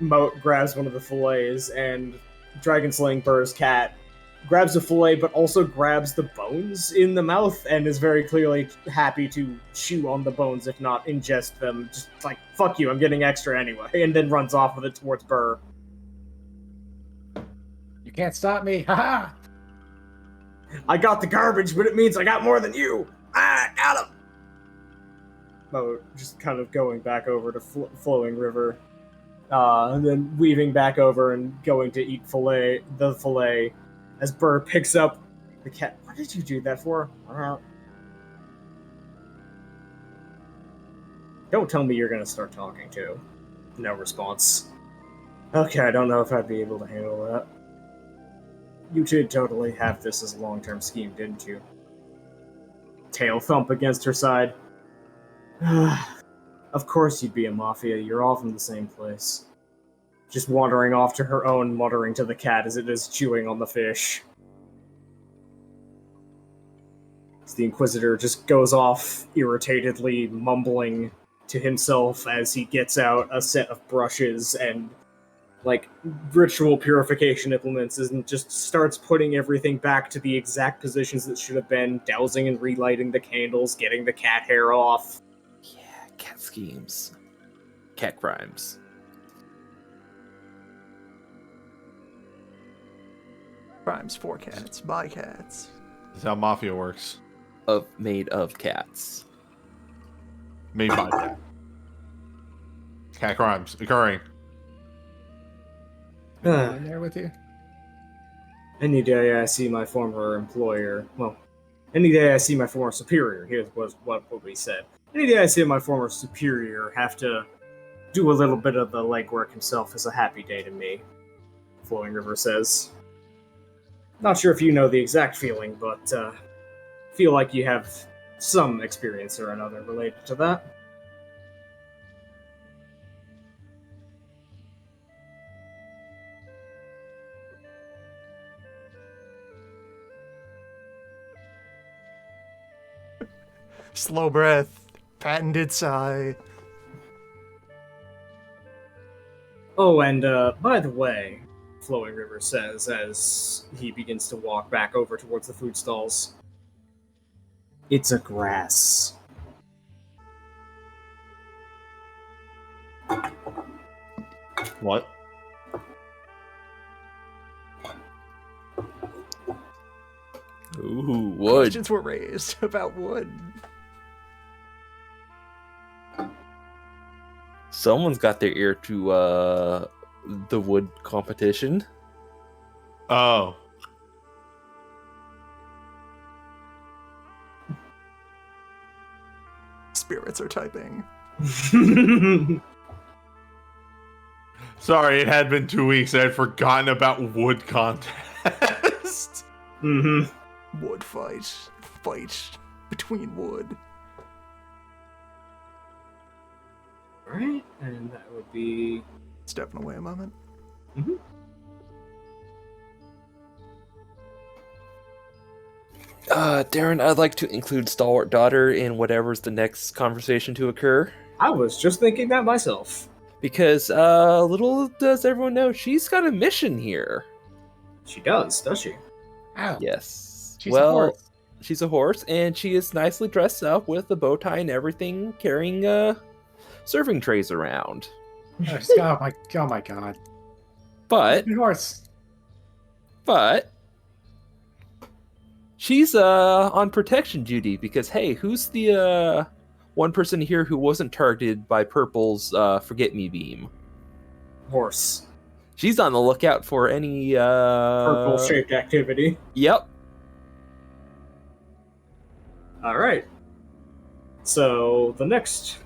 Speaker 2: Moat grabs one of the fillets, and Dragon Slaying Burr's cat grabs the fillet, but also grabs the bones in the mouth, and is very clearly happy to chew on the bones, if not ingest them. Just like, fuck you, I'm getting extra anyway, and then runs off with it towards Burr.
Speaker 5: You can't stop me. Haha.
Speaker 2: I got the garbage, but it means I got more than you! Ah, got him! Moat just kind of going back over to Flowing River. And then weaving back over and going to eat the fillet, as Burr picks up the cat. What did you do that for? Don't tell me you're gonna start talking too. No response. Okay, I don't know if I'd be able to handle that. You did totally have this as a long-term scheme, didn't you? Tail thump against her side. Of course you'd be a mafia, you're all from the same place. Just wandering off to her own, muttering to the cat as it is chewing on the fish. As the Inquisitor just goes off, irritatedly mumbling to himself as he gets out a set of brushes and, like, ritual purification implements and just starts putting everything back to the exact positions that should have been, dousing and relighting the candles, getting the cat hair off.
Speaker 3: Yeah, cat schemes. Cat crimes.
Speaker 4: Crimes for cats, by cats.
Speaker 6: This is how mafia works.
Speaker 3: Made of cats.
Speaker 6: Made by cat. Cat crimes occurring.
Speaker 5: In there with you.
Speaker 2: Any day I see my former employer, well, any day I see my former superior, here's what we said. Any day I see my former superior have to do a little bit of the legwork himself is a happy day to me, Flowing River says. Not sure if you know the exact feeling, but feel like you have some experience or another related to that.
Speaker 4: Slow breath, patented sigh.
Speaker 2: Oh, and by the way, Flowing River says as he begins to walk back over towards the food stalls, it's a grass.
Speaker 6: What?
Speaker 3: Ooh, wood.
Speaker 4: Questions were raised about wood.
Speaker 3: Someone's got their ear to the wood competition.
Speaker 6: Oh.
Speaker 4: Spirits are typing.
Speaker 6: Sorry, it had been 2 weeks. I had forgotten about wood contest.
Speaker 4: Wood fight. Fight between wood.
Speaker 2: Alright, and that would be...
Speaker 4: Stepping away a moment.
Speaker 3: Darren, I'd like to include Stalwart Daughter in whatever's the next conversation to occur.
Speaker 2: I was just thinking that myself.
Speaker 3: Because, little does everyone know, she's got a mission here.
Speaker 2: She does she?
Speaker 5: Ow.
Speaker 3: Yes.
Speaker 5: She's a horse.
Speaker 3: She's a horse, and she is nicely dressed up with a bow tie and everything, carrying, serving trays around.
Speaker 5: Oh my god.
Speaker 3: But,
Speaker 5: Horse.
Speaker 3: she's, on protection duty, because, hey, who's the, one person here who wasn't targeted by Purple's, Forget-Me beam?
Speaker 2: Horse.
Speaker 3: She's on the lookout for any,
Speaker 2: Purple-shaped activity.
Speaker 3: Yep.
Speaker 2: Alright. So, the next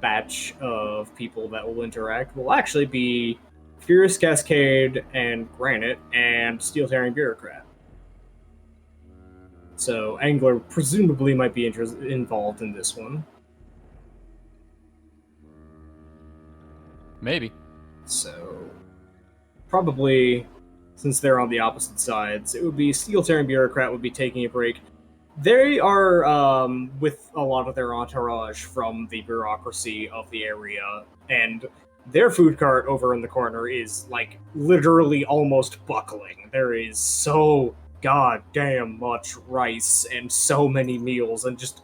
Speaker 2: batch of people that will interact will actually be Furious Cascade and Granite and Steel Tearing Bureaucrat. So, Angler presumably might be involved in this one.
Speaker 1: Maybe.
Speaker 2: So, probably, since they're on the opposite sides, it would be Steel Tearing Bureaucrat would be taking a break. They are with a lot of their entourage from the bureaucracy of the area, and their food cart over in the corner is, like, literally almost buckling. There is so goddamn much rice and so many meals, and just,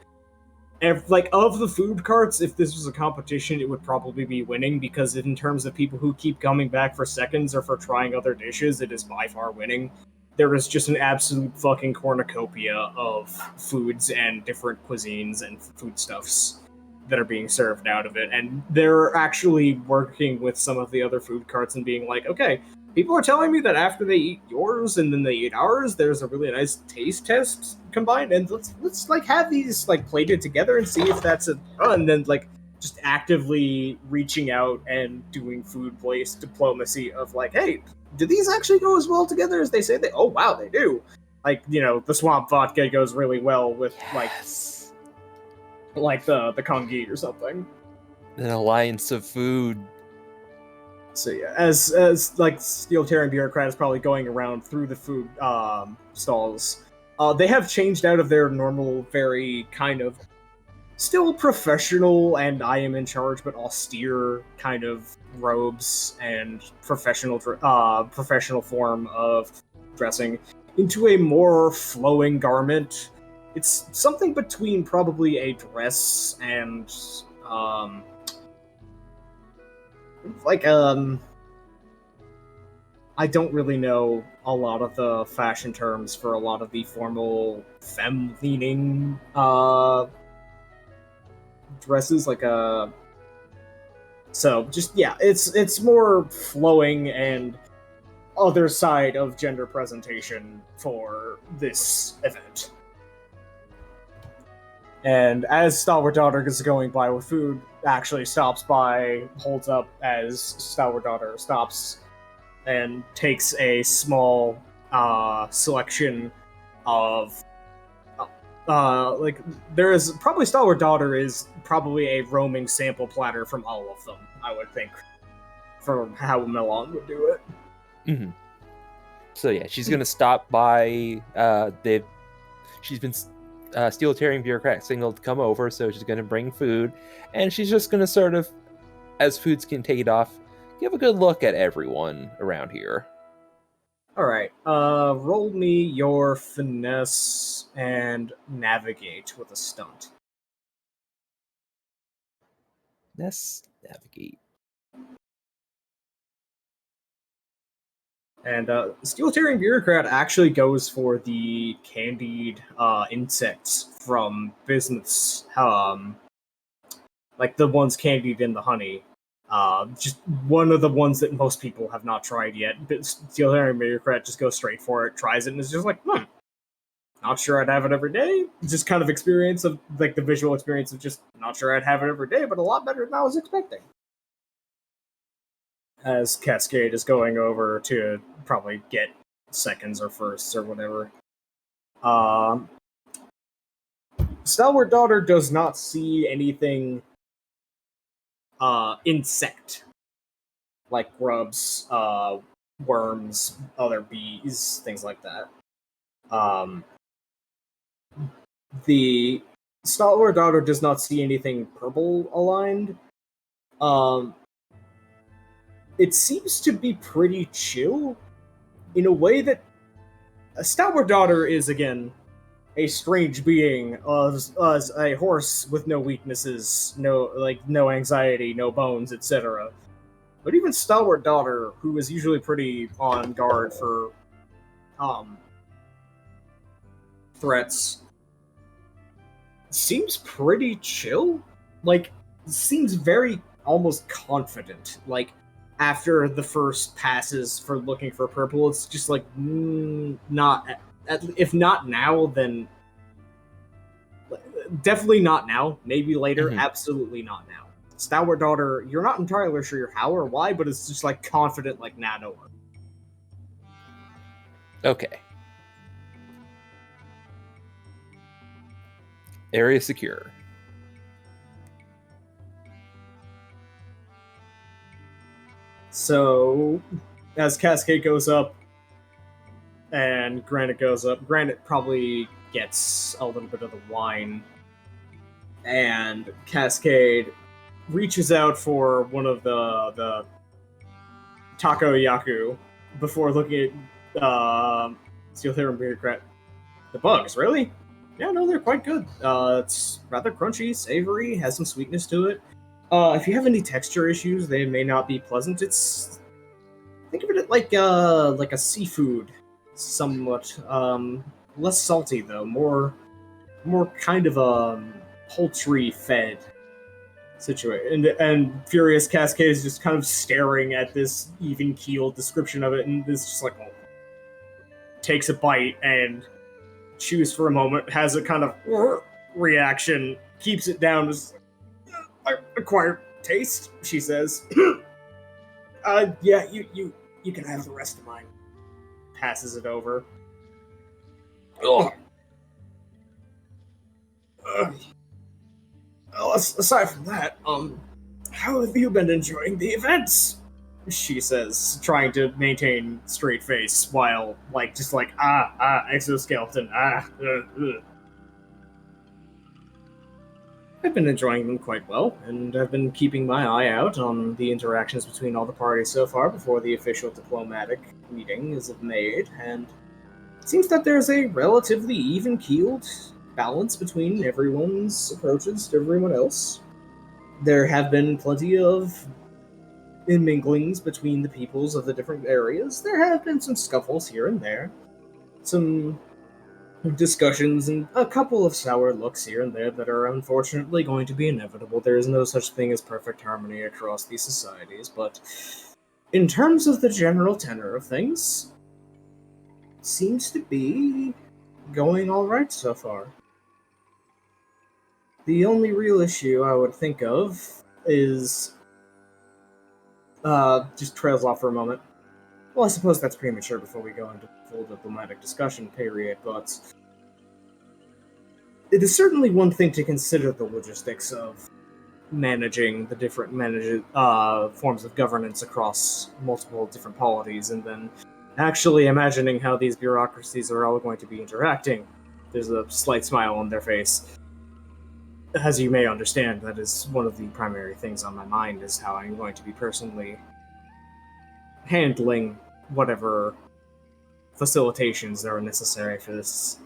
Speaker 2: like, of the food carts, if this was a competition, it would probably be winning, because in terms of people who keep coming back for seconds or for trying other dishes, it is by far winning. There is just an absolute fucking cornucopia of foods and different cuisines and foodstuffs that are being served out of it. And they're actually working with some of the other food carts and being like, okay, people are telling me that after they eat yours and then they eat ours, there's a really nice taste test combined. And let's like have these like plated together and see if that's a and then like just actively reaching out and doing food waste diplomacy of like, hey, do these actually go as well together as they say they? Oh wow, they do. Like, you know, the swamp vodka goes really well with like the Kongi or something.
Speaker 3: An alliance of food.
Speaker 2: So yeah, as like Steel Tearing Bureaucrat is probably going around through the food stalls. They have changed out of their normal, very kind of still professional and I am in charge, but austere kind of robes and professional form of dressing into a more flowing garment. It's something between probably a dress and I don't really know a lot of the fashion terms for a lot of the formal femme-leaning dresses, so just yeah, it's more flowing and other side of gender presentation for this event. And as Stalwart Daughter is going by with food, actually stops by, holds up as Stalwart Daughter stops, and takes a small selection of there is probably Stalwart Daughter is probably a roaming sample platter from all of them, I would think, from how Milan would do it.
Speaker 3: Mm-hmm. So yeah, she's gonna stop by. She's been Steel Tearing Bureaucrat signaled to come over, so she's gonna bring food, and she's just gonna sort of, as foods can take it off, give a good look at everyone around here.
Speaker 2: Alright, roll me your finesse and navigate with a stunt.
Speaker 3: Let's navigate.
Speaker 2: And Steelitarian Bureaucrat actually goes for the candied insects from bismuths, like the ones candied in the honey. Just one of the ones that most people have not tried yet. But Steelitarian Bureaucrat just goes straight for it, tries it, and is just like, not sure I'd have it every day. Just kind of experience of, like, the visual experience of just not sure I'd have it every day, but a lot better than I was expecting. As Cascade is going over to probably get seconds or firsts or whatever. Stalwart Daughter does not see anything insect, like grubs, worms, other bees, things like that. The Stalwart Daughter does not see anything purple aligned. It seems to be pretty chill in a way that a Stalwart Daughter is, again, a strange being, as a horse with no weaknesses, no anxiety, no bones, etc. But even Stalwart Daughter, who is usually pretty on guard for threats, seems pretty chill. Like, seems very almost confident. Like, after the first passes for looking for purple, it's just like, not. If not now, then definitely not now. Maybe later.
Speaker 3: Mhm.
Speaker 2: Absolutely not now. Stalwart Daughter, you're not entirely sure how or why, but it's just like confident, like, nah, no.
Speaker 3: Okay. Area secure.
Speaker 2: So, as Cascade goes up and Granite goes up, Granite probably gets a little bit of the wine, and Cascade reaches out for one of the takoyaku before looking at Steelitarian Bureaucrat. The bugs, really? Yeah, no, they're quite good. It's rather crunchy, savory, has some sweetness to it. If you have any texture issues, they may not be pleasant. It's, think of it like a seafood, somewhat. Less salty though, more kind of poultry fed situation. And Furious Cascade is just kind of staring at this even keeled description of it, and is just like, takes a bite and chews for a moment, has a kind of reaction, keeps it down as acquired taste, she says. Yeah, you can have the rest of mine. Passes it over. Ugh. Well, aside from that, how have you been enjoying the events? She says, trying to maintain straight face while, like, just like, exoskeleton, I've been enjoying them quite well, and I've been keeping my eye out on the interactions between all the parties so far before the official diplomatic meeting is made, and it seems that there's a relatively even-keeled balance between everyone's approaches to everyone else. There have been plenty of minglings between the peoples of the different areas. There have been some scuffles here and there, some discussions, and a couple of sour looks here and there that are unfortunately going to be inevitable. There is no such thing as perfect harmony across these societies, but in terms of the general tenor of things, seems to be going all right so far. The only real issue I would think of is just trails off for a moment. Well, I suppose that's premature before we go into full diplomatic discussion period, but it is certainly one thing to consider the logistics of managing the different forms of governance across multiple different polities, and then actually imagining how these bureaucracies are all going to be interacting. There's a slight smile on their face. As you may understand, that is one of the primary things on my mind, is how I'm going to be personally handling whatever facilitations are necessary for this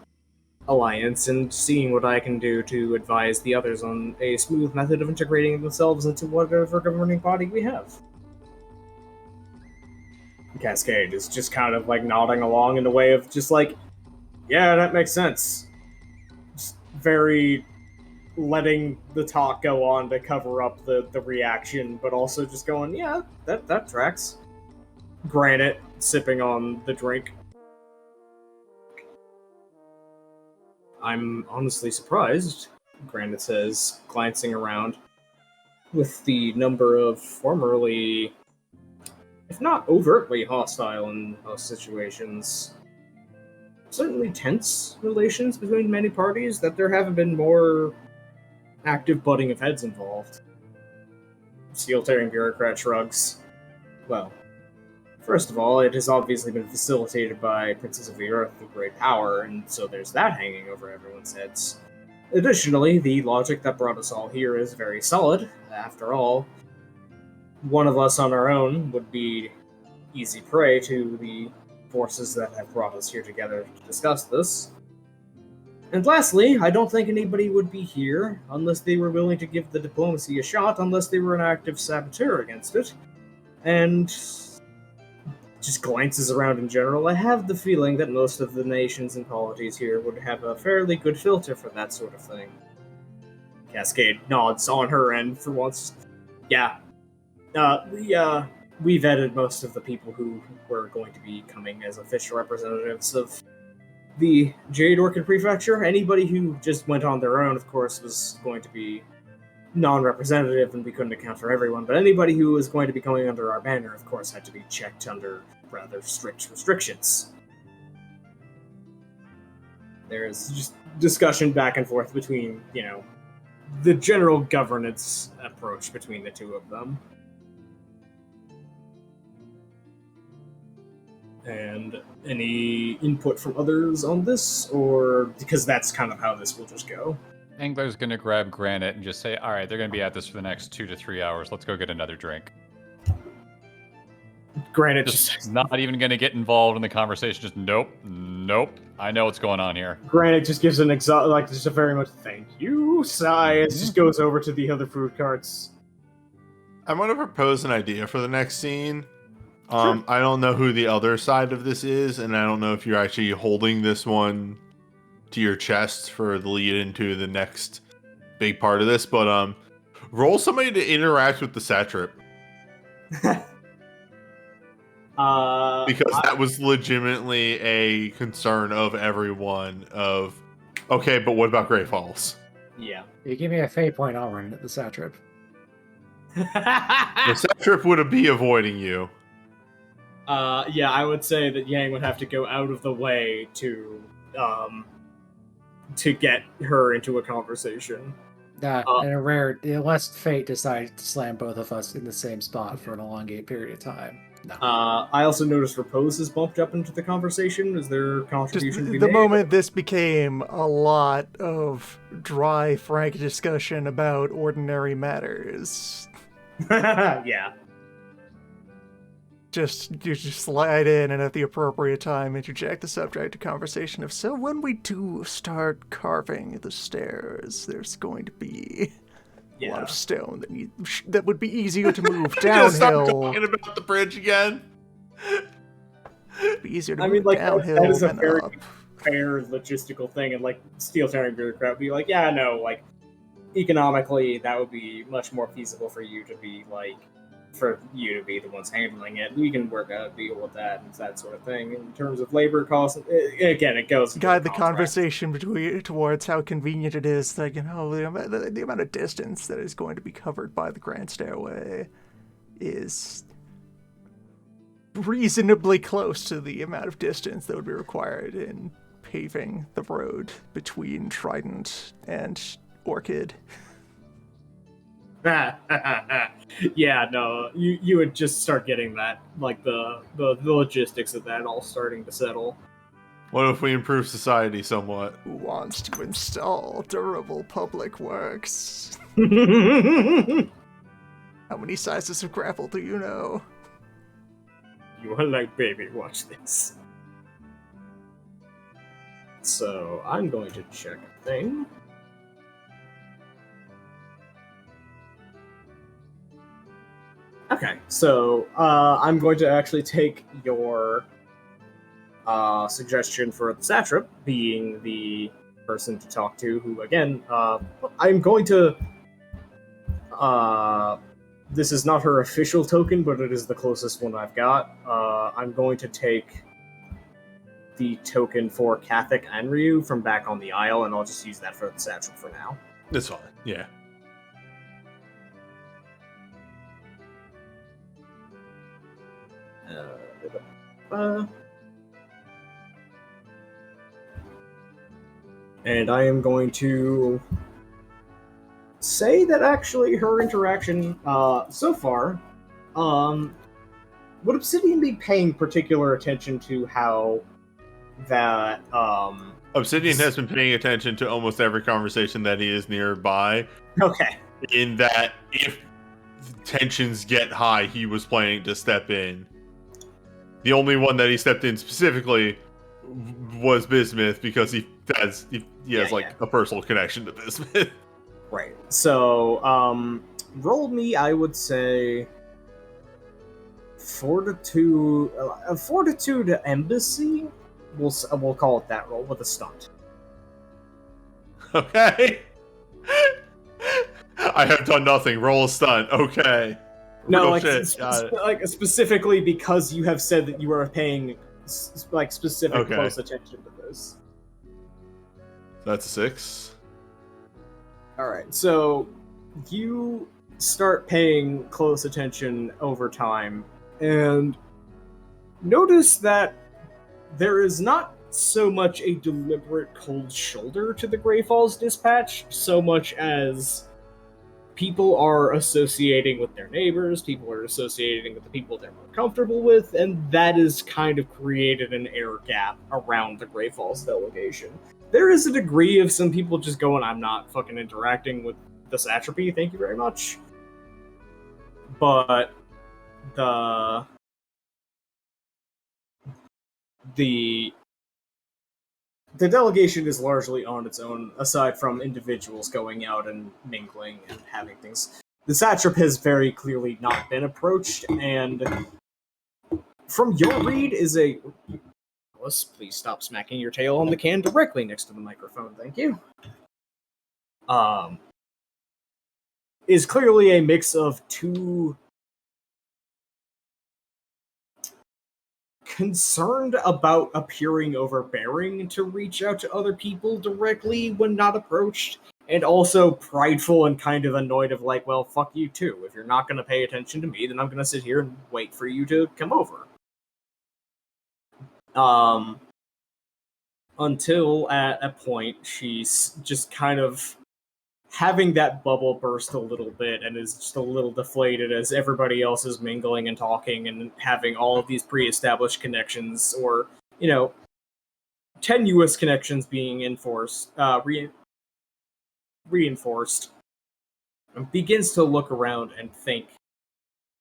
Speaker 2: alliance, and seeing what I can do to advise the others on a smooth method of integrating themselves into whatever governing body we have. Cascade is just kind of like nodding along in a way of just like, yeah, that makes sense. Just very letting the talk go on to cover up the reaction, but also just going, yeah, that tracks. Granite sipping on the drink. I'm honestly surprised, Granite says, glancing around, with the number of formerly, if not overtly hostile in most situations, certainly tense relations between many parties, that there haven't been more active butting of heads involved. Steel-tearing bureaucrat shrugs. Well, first of all, it has obviously been facilitated by Princess of the Earth, the Great Power, and so there's that hanging over everyone's heads. Additionally, the logic that brought us all here is very solid. After all, one of us on our own would be easy prey to the forces that have brought us here together to discuss this. And lastly, I don't think anybody would be here unless they were willing to give the diplomacy a shot, unless they were an active saboteur against it. And just glances around in general, I have the feeling that most of the nations and polities here would have a fairly good filter for that sort of thing. Cascade nods on her end for once. Yeah. We vetted most of the people who were going to be coming as official representatives of the Jade Orchid Prefecture. Anybody who just went on their own, of course, was going to be non-representative, and we couldn't account for everyone. But anybody who was going to be coming under our banner, of course, had to be checked under rather strict restrictions. There's just discussion back and forth between, the general governance approach between the two of them. And any input from others on this, or because that's kind of how this will just go?
Speaker 1: Angler's going to grab Granite and just say, all right, they're going to be at this for the next 2 to 3 hours. Let's go get another drink.
Speaker 2: Granite
Speaker 1: just not even going to get involved in the conversation. Just nope. I know what's going on here.
Speaker 2: Granite just gives an just a very much thank you sigh as just goes over to the other food carts.
Speaker 6: I'm going to propose an idea for the next scene.
Speaker 2: Sure.
Speaker 6: I don't know who the other side of this is, and I don't know if you're actually holding this one to your chest for the lead into the next big part of this, but roll somebody to interact with the satrap. Because that was legitimately a concern of everyone of, okay, but what about Great Falls?
Speaker 2: Yeah.
Speaker 5: You give me a fate point, I'll run it, the satrap.
Speaker 6: The satrap would be avoiding you.
Speaker 2: Yeah, I would say that Yang would have to go out of the way to get her into a conversation.
Speaker 5: And a rare, unless fate decides to slam both of us in the same spot for an elongated period of time. No.
Speaker 2: I also noticed Repose is bumped up into the conversation. Is there contribution to be
Speaker 4: the
Speaker 2: made?
Speaker 4: moment this became a lot of dry, frank discussion about ordinary matters.
Speaker 2: Yeah.
Speaker 4: You just slide in and at the appropriate time interject the subject to conversation of, so when we do start carving the stairs, there's going to be a lot of stone that would be easier to move downhill.
Speaker 6: Stop talking about the bridge again.
Speaker 4: It'd be easier to move downhill
Speaker 2: that is a
Speaker 4: than
Speaker 2: very
Speaker 4: up.
Speaker 2: fair logistical thing, and steel-tearing bureaucrat would be like, yeah, no, economically that would be much more feasible for you to be the ones handling it. We can work out a deal with that and that sort of thing. In terms of labor costs, again, it goes
Speaker 4: guide the conversation towards how convenient it is that, the amount of distance that is going to be covered by the Grand Stairway is reasonably close to the amount of distance that would be required in paving the road between Trident and Orchid.
Speaker 2: Yeah, no, you would just start getting that, the logistics of that all starting to settle.
Speaker 6: What if we improve society somewhat?
Speaker 4: Who wants to install durable public works? How many sizes of gravel do you know?
Speaker 2: You are like, baby, watch this. So, I'm going to check a thing. Okay, so I'm going to actually take your suggestion for the satrap, being the person to talk to, who, again, I'm going to... this is not her official token, but it is the closest one I've got. I'm going to take the token for Kathik and Ryu from back on the Isle, and I'll just use that for the satrap for now.
Speaker 6: That's fine. Yeah.
Speaker 2: And I am going to say that actually her interaction so far, would Obsidian be paying particular attention to how that
Speaker 6: Obsidian has been paying attention to almost every conversation that he is nearby.
Speaker 2: Okay.
Speaker 6: In that, if tensions get high, he was planning to step in. The only one that he stepped in specifically was Bismuth, because he has a personal connection to Bismuth.
Speaker 2: Right. So, roll me, I would say, fortitude embassy. We'll call it that roll with a stunt.
Speaker 6: Okay. I have done nothing. Roll a stunt. Okay.
Speaker 2: No,
Speaker 6: Real
Speaker 2: like specifically because you have said that you are paying specific close attention to this.
Speaker 6: That's a 6.
Speaker 2: All right, so you start paying close attention over time, and notice that there is not so much a deliberate cold shoulder to the Grey Falls dispatch, so much as people are associating with their neighbors, people are associating with the people they're more comfortable with, and that has kind of created an air gap around the Grey Falls delegation. There is a degree of some people just going, I'm not fucking interacting with this atrophy, thank you very much. But the delegation is largely on its own, aside from individuals going out and mingling and having things. The satrap has very clearly not been approached, and from your read is a... Alice, please stop smacking your tail on the can directly next to the microphone, thank you. Is clearly a mix of two concerned about appearing overbearing to reach out to other people directly when not approached, and also prideful and kind of annoyed of like, well, fuck you too. If you're not going to pay attention to me, then I'm going to sit here and wait for you to come over. Until at a point she's just kind of having that bubble burst a little bit and is just a little deflated as everybody else is mingling and talking and having all of these pre-established connections, or, tenuous connections being reinforced, and begins to look around and think,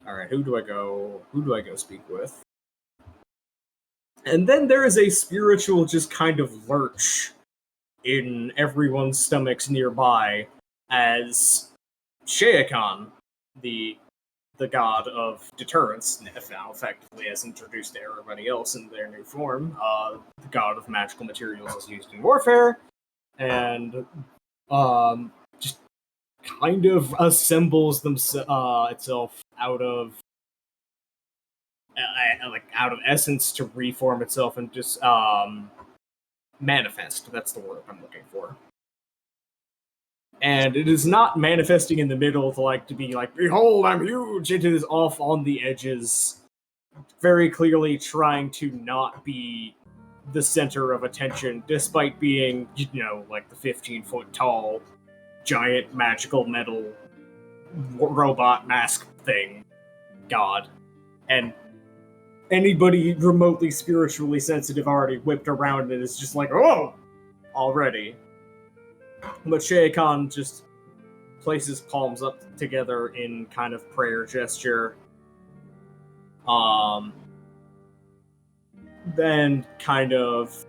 Speaker 2: all right, who do I go speak with? And then there is a spiritual just kind of lurch in everyone's stomachs nearby as Sheikhan, the god of deterrence, now effectively has introduced to everybody else in their new form, the god of magical materials as used in warfare, and just kind of assembles itself out of essence to reform itself and just manifest. That's the word I'm looking for. And it is not manifesting in the middle to be like, behold, I'm huge. It is off on the edges, very clearly trying to not be the center of attention, despite being, like the 15-foot tall, giant magical metal robot mask thing god. And anybody remotely spiritually sensitive already whipped around and is just like, oh, already. But Sheikhan just places palms up together in kind of prayer gesture. Then kind of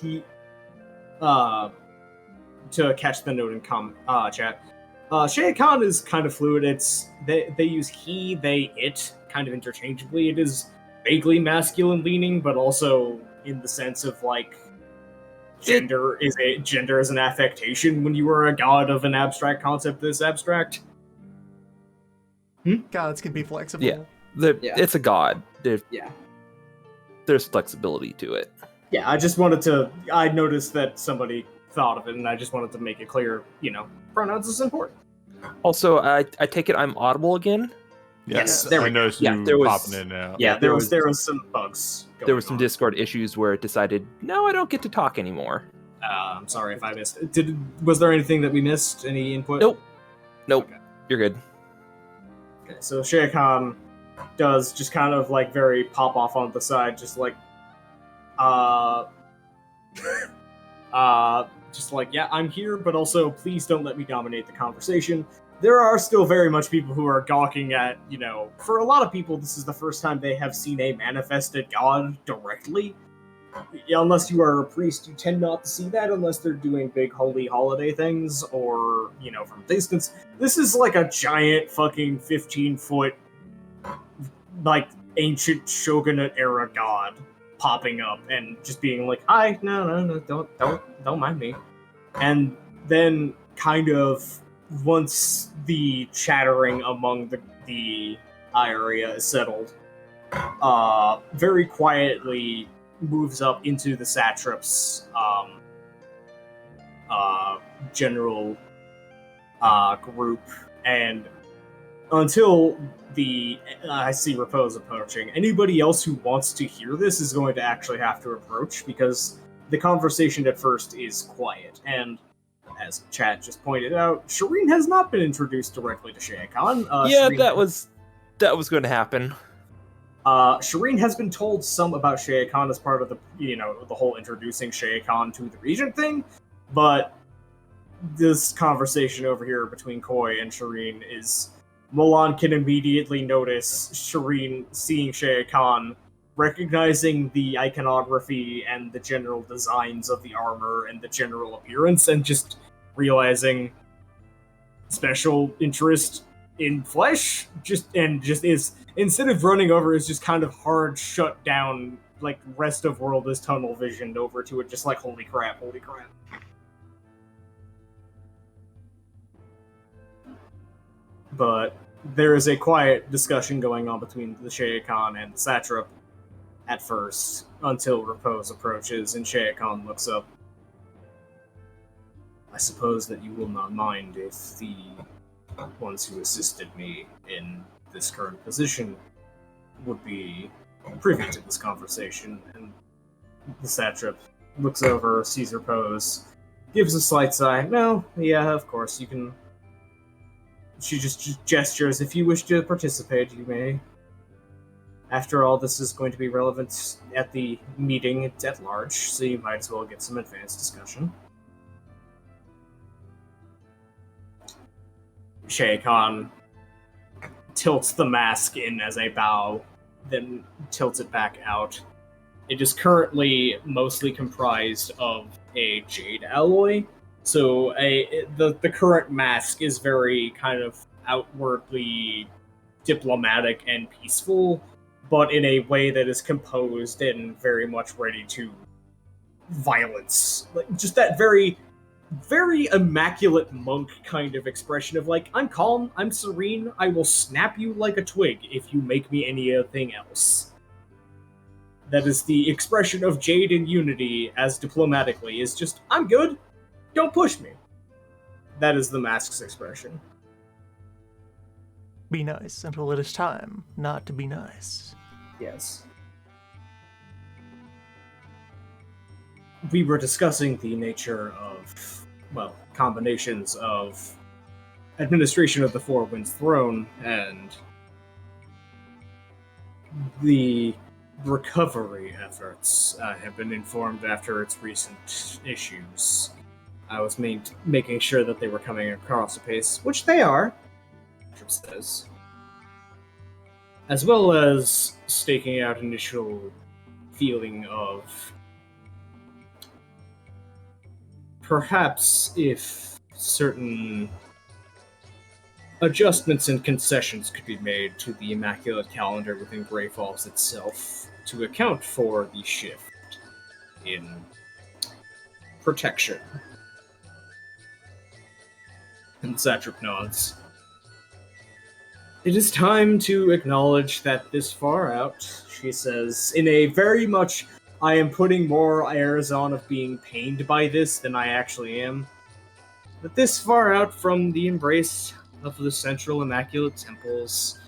Speaker 2: he to catch the note in chat. Shay Khan is kind of fluid. They use he, they, it kind of interchangeably. It is vaguely masculine leaning, but also in the sense of like gender is an affectation when you are a god of an abstract concept this abstract.
Speaker 4: Gods can be flexible.
Speaker 3: Yeah.
Speaker 2: Yeah.
Speaker 3: It's a god.
Speaker 2: Yeah.
Speaker 3: There's flexibility to it.
Speaker 2: Yeah, I noticed that somebody thought of it, and I just wanted to make it clear, pronouns is important.
Speaker 3: Also, I take it I'm audible again.
Speaker 2: Yes, there we
Speaker 6: I
Speaker 2: go.
Speaker 6: noticed
Speaker 3: Yeah,
Speaker 6: you
Speaker 3: there was-
Speaker 6: popping in and out.
Speaker 2: Yeah, there was some bugs going
Speaker 3: There were some
Speaker 2: on.
Speaker 3: Discord issues where it decided, no, I don't get to talk anymore.
Speaker 2: I'm sorry if I missed it. Was there anything that we missed? Any input?
Speaker 3: Nope.
Speaker 2: Okay.
Speaker 3: You're good.
Speaker 2: Okay, so Shay Khan does just kind of like very pop off on the side, just like, just like, yeah, I'm here, but also please don't let me dominate the conversation. There are still very much people who are gawking at, for a lot of people, this is the first time they have seen a manifested god directly. Unless you are a priest, you tend not to see that unless they're doing big holy holiday things or, from a distance. This is like a giant fucking 15-foot, like, ancient shogunate era god popping up and just being like, hi, no, don't mind me. And then kind of once the chattering among the area is settled, very quietly moves up into the satrap's general group, and until I see Repose approaching, anybody else who wants to hear this is going to actually have to approach, because the conversation at first is quiet, and as chat just pointed out, Shireen has not been introduced directly to Shay Khan.
Speaker 3: Yeah,
Speaker 2: Shireen,
Speaker 3: that was going to happen.
Speaker 2: Shireen has been told some about Shay Khan as part of the whole introducing Shay Khan to the Regent thing, but this conversation over here between Koi and Shireen is, Milan can immediately notice Shireen seeing Shay Khan, recognizing the iconography and the general designs of the armor and the general appearance, and just realizing special interest in flesh, just is, instead of running over, is just kind of hard shut down, like rest of world is tunnel visioned over to it, just like holy crap. But there is a quiet discussion going on between the Shay Khan and the satrap at first, until Repose approaches and Shay Khan looks up. I suppose that you will not mind if the ones who assisted me in this current position would be privy to this conversation. And the satrap looks over, sees Repose, gives a slight sigh. No, yeah, of course, you can. She just gestures. If you wish to participate, you may. After all, this is going to be relevant at the meeting at large, so you might as well get some advanced discussion. Shay Khan tilts the mask in as a bow, then tilts it back out. It is currently mostly comprised of a jade alloy, so the current mask is very kind of outwardly diplomatic and peaceful, but in a way that is composed and very much ready to violence. Like, just that very, very immaculate monk kind of expression of like, I'm calm, I'm serene, I will snap you like a twig if you make me anything else. That is the expression of Jade and Unity as diplomatically, is just, I'm good, don't push me. That is the mask's expression.
Speaker 4: Be nice until it is time not to be nice.
Speaker 2: Yes. We were discussing the nature of, well, combinations of administration of the Four Winds Throne and the recovery efforts. I have been informed after its recent issues. I was making sure that they were coming across a pace, which they are, Trip says. As well as staking out initial feeling of perhaps if certain adjustments and concessions could be made to the Immaculate Calendar within Grey Falls itself to account for the shift in protection. And Satrap nods. It is time to acknowledge that this far out, she says, in a very much, I am putting more airs on of being pained by this than I actually am. But this far out from the embrace of the central Immaculate Temples,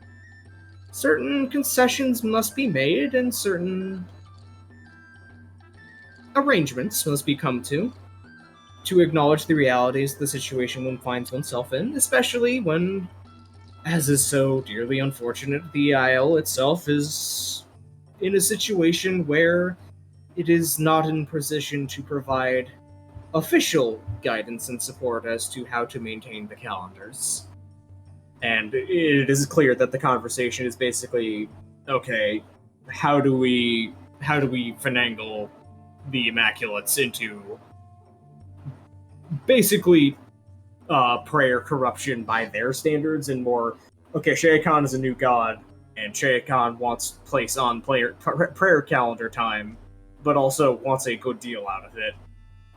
Speaker 2: certain concessions must be made and certain arrangements must be come to acknowledge the realities of the situation one finds oneself in, especially when, as is so dearly unfortunate, the Isle itself is in a situation where it is not in position to provide official guidance and support as to how to maintain the calendars. And it is clear that the conversation is basically, okay, how do we finagle the Immaculates into basically prayer corruption by their standards, and more, okay, Shea Khan is a new god, and Shea Khan wants place on prayer calendar time, but also wants a good deal out of it,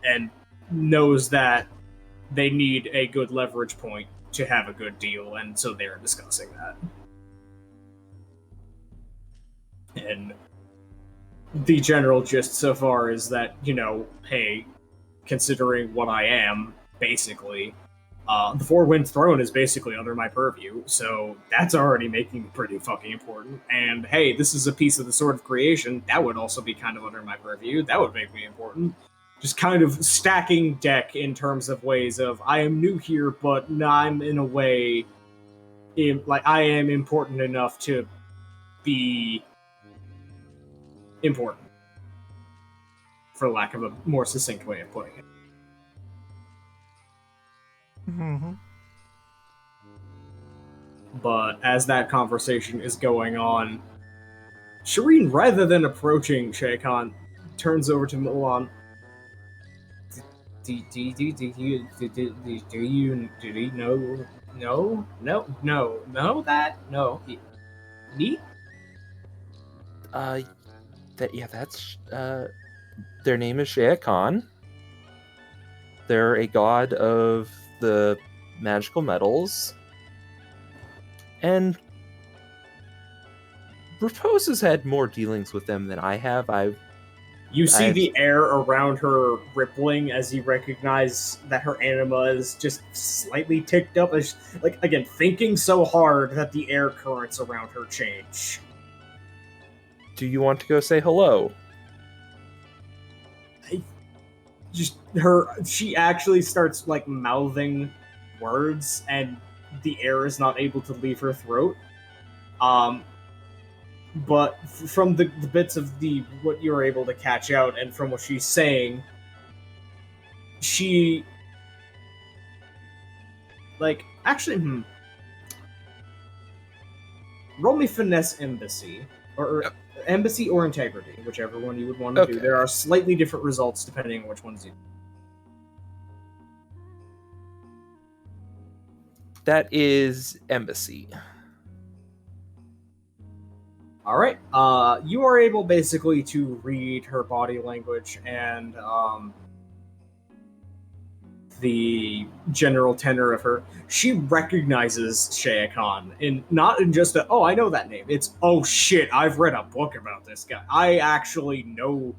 Speaker 2: and knows that they need a good leverage point to have a good deal, and so they're discussing that. And the general gist so far is that, hey, considering what I am, basically, the Four-Wind Throne is basically under my purview, so that's already making me pretty fucking important. And hey, this is a piece of the Sword of Creation, that would also be kind of under my purview, that would make me important. Just kind of stacking deck in terms of ways of, I am new here, but I'm in a way, I am important enough to be important, for lack of a more succinct way of putting it.
Speaker 4: Mm-hmm.
Speaker 2: But as that conversation is going on, Shireen, rather than approaching Shea Khan, turns over to Milan. Do you know that? No. Me?
Speaker 3: That's their name is Shea Khan. They're a god of the magical metals. And Repose has had more dealings with them than I have.
Speaker 2: You see the air around her rippling as you recognize that her anima is just slightly ticked up, as, again, thinking so hard that the air currents around her change.
Speaker 3: Do you want to go say hello?
Speaker 2: She actually starts, mouthing words, and the air is not able to leave her throat. But from the bits of what you're able to catch out, and from what she's saying, she roll me finesse embassy or embassy or integrity, whichever one you would want to do. There are slightly different results depending on which ones you do.
Speaker 3: That is embassy.
Speaker 2: All right. You are able basically to read her body language and the general tenor of her. She recognizes Shea Khan, not in just a, oh, I know that name. It's, oh shit, I've read a book about this guy. I actually know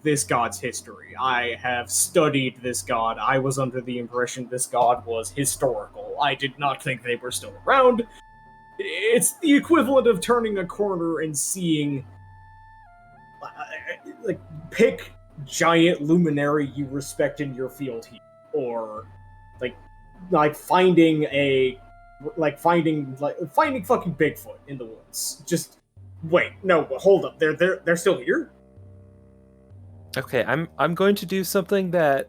Speaker 2: this god's history. I have studied this god. I was under the impression this god was historical. I did not think they were still around. It's the equivalent of turning a corner and seeing, pick giant luminary you respect in your field here, or finding fucking Bigfoot in the woods. Just wait, no, hold up, they're still here.
Speaker 3: Okay, I'm going to do something that,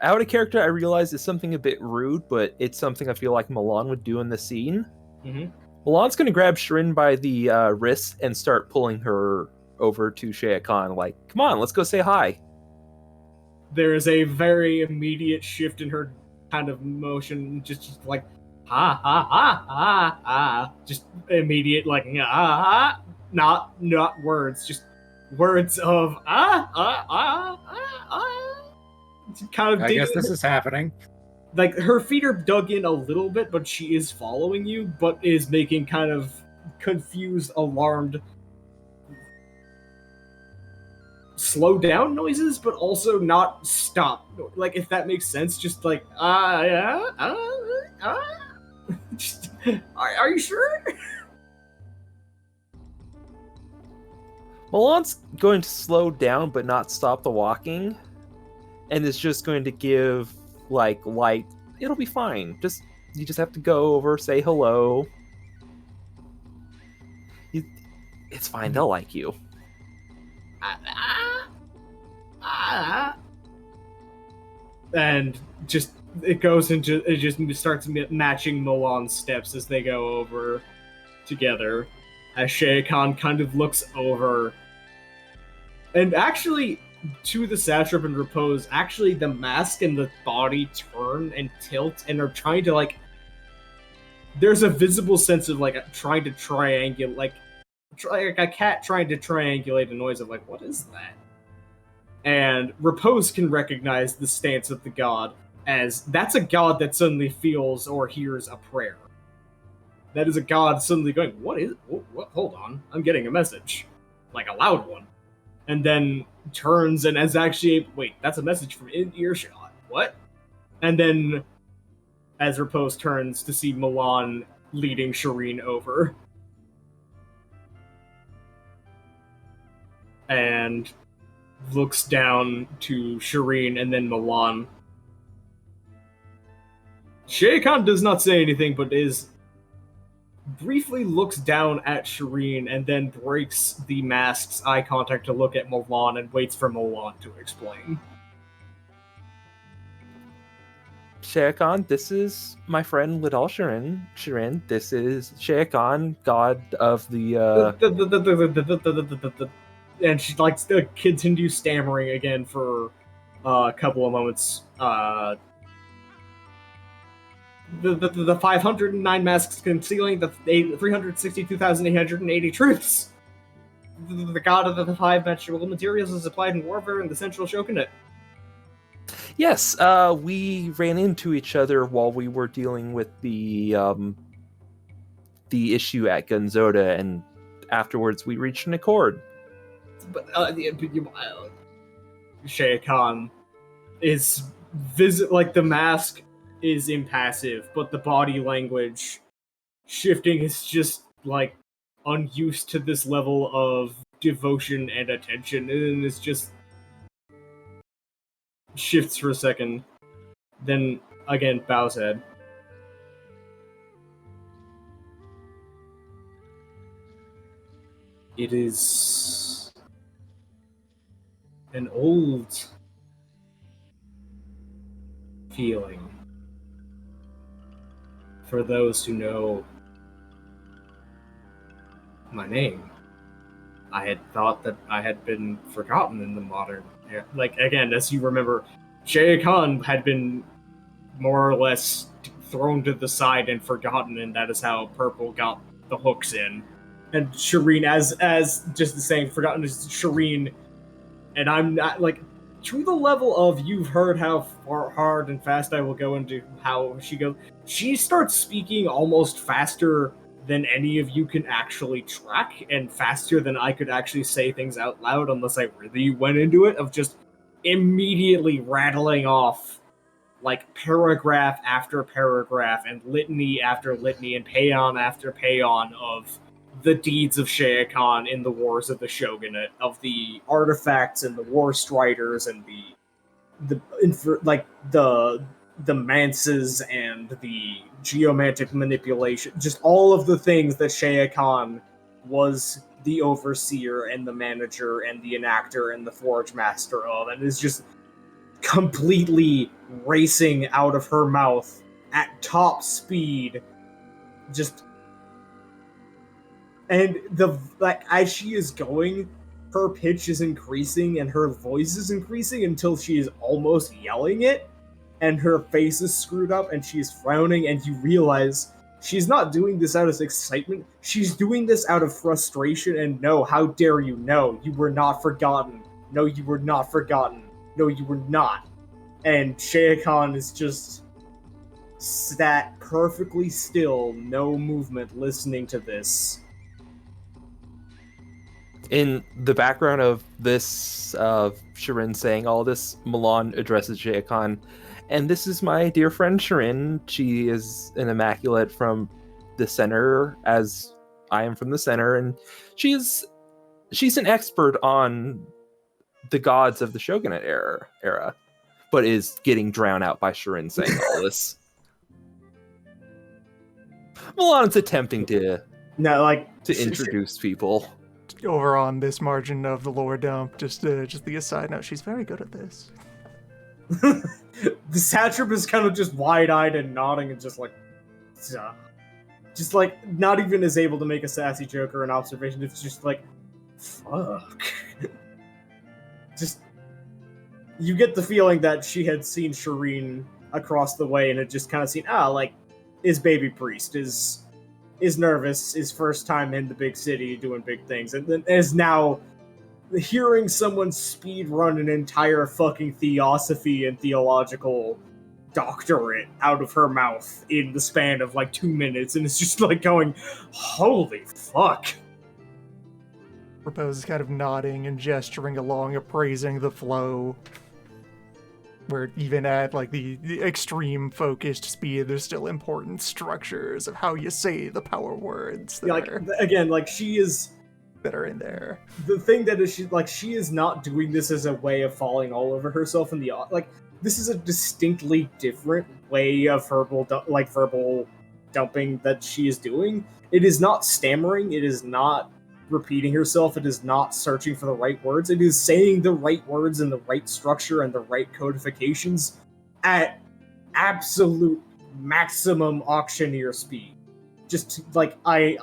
Speaker 3: out of character, I realize is something a bit rude, but it's something I feel like Milan would do in the scene.
Speaker 2: Mm-hmm.
Speaker 3: Milan's going to grab Shirin by the wrist and start pulling her over to Shea Khan, come on, let's go say hi.
Speaker 2: There is a very immediate shift in her kind of motion, just ha ha ha ha ha, just immediate like not words, just words of kind of
Speaker 5: I guess
Speaker 2: digging.
Speaker 5: this is happening.
Speaker 2: Like her feet are dug in a little bit, but she is following you, but is making kind of confused, alarmed, slow down noises, but also not stop. Like if that makes sense, just like just, are you sure?
Speaker 3: Milan's going to slow down but not stop the walking, and is just going to give like light. It'll be fine. You just have to go over, say hello. It's fine. They'll like you.
Speaker 2: And just it goes into it just starts matching Milan's steps as they go over together. As Shay Khan kind of looks over, and actually to the satrap and repose, actually the mask and the body turn and tilt and are trying to like. There's a visible sense of like trying to triangulate, like a cat trying to triangulate a noise of like, what is that? And Repose can recognize the stance of the god as that's a god that suddenly feels or hears a prayer. That is a god suddenly going, what is, what, hold on, I'm getting a message. Like a loud one. And then turns and is actually, wait, that's a message from in earshot. What? And then, as Repose turns to see Milan leading Shireen over. And looks down to Shireen and then Milan. Shay Khan does not say anything, but briefly looks down at Shireen and then breaks the mask's eye contact to look at Milan and waits for Milan to explain.
Speaker 3: Shay Khan, this is my friend Lidal Shirin. Shirin, this is Shay Khan, god of the
Speaker 2: And she likes to continue stammering again for a couple of moments. The 509 masks concealing the 362,880 truths. The god of the five magical materials is applied in warfare in the central shogunate.
Speaker 3: Yes, we ran into each other while we were dealing with the issue at Gunzoda, and afterwards we reached an accord.
Speaker 2: But Shay Khan is like the mask is impassive, but the body language shifting is just like unused to this level of devotion and attention, and it's just shifts for a second, then again bows head. It is an old feeling for those who know my name. I had thought that I had been forgotten in the modern era. Like, again, as you remember, Shay Khan had been more or less thrown to the side and forgotten, and that is how Purple got the hooks in. And Shireen, as just the same, forgotten is Shireen, and I'm not, like, to the level of you've heard how hard and fast I will go into how she goes. She starts speaking almost faster than any of you can actually track, and faster than I could actually say things out loud unless I really went into it, of just immediately rattling off like paragraph after paragraph and litany after litany and paean after paean of the deeds of Shay Khan in the wars of the shogunate, of the artifacts and the war striders and the manses and the geomantic manipulation, just all of the things that Shay Khan was the overseer and the manager and the enactor and the forge master of, and is just completely racing out of her mouth at top speed, just. And as she is going, her pitch is increasing and her voice is increasing until she is almost yelling it. and her face is screwed up, and she's frowning, and you realize she's not doing this out of excitement. She's doing this out of frustration and no, how dare you? No, you were not forgotten. No, you were not forgotten. No, you were not. And Shea Khan is just sat perfectly still, no movement, listening to this.
Speaker 3: In the background of this, Shirin saying all this, Milan addresses Shea Khan, and this is my dear friend Shirin. She is an immaculate from the center, as I am from the center, and she's an expert on the gods of the Shogunate era, but is getting drowned out by Shirin saying all this. Milan's attempting to introduce people.
Speaker 4: Over on this margin of the lower dump, just the aside note, she's very good at this.
Speaker 2: The satrap is kind of just wide-eyed and nodding and just like not even is able to make a sassy joke or an observation. It's just like, fuck. Just, you get the feeling that she had seen Shireen across the way and had just kind of seen, is baby priest, is nervous, is first time in the big city doing big things, and then is now hearing someone speed run an entire fucking theosophy and theological doctorate out of her mouth in the span of like 2 minutes, and it's just like going, holy fuck.
Speaker 4: Propose is kind of nodding and gesturing along, appraising the flow. Where even at like the extreme focused speed, there's still important structures of how you say the power words
Speaker 2: she is
Speaker 4: that are in there.
Speaker 2: The thing that is, she is not doing this as a way of falling all over herself in the this is a distinctly different way of verbal dumping that she is doing. It is not stammering, it is not repeating herself, it is not searching for the right words, it is saying the right words in the right structure and the right codifications at absolute maximum auctioneer speed. Just like I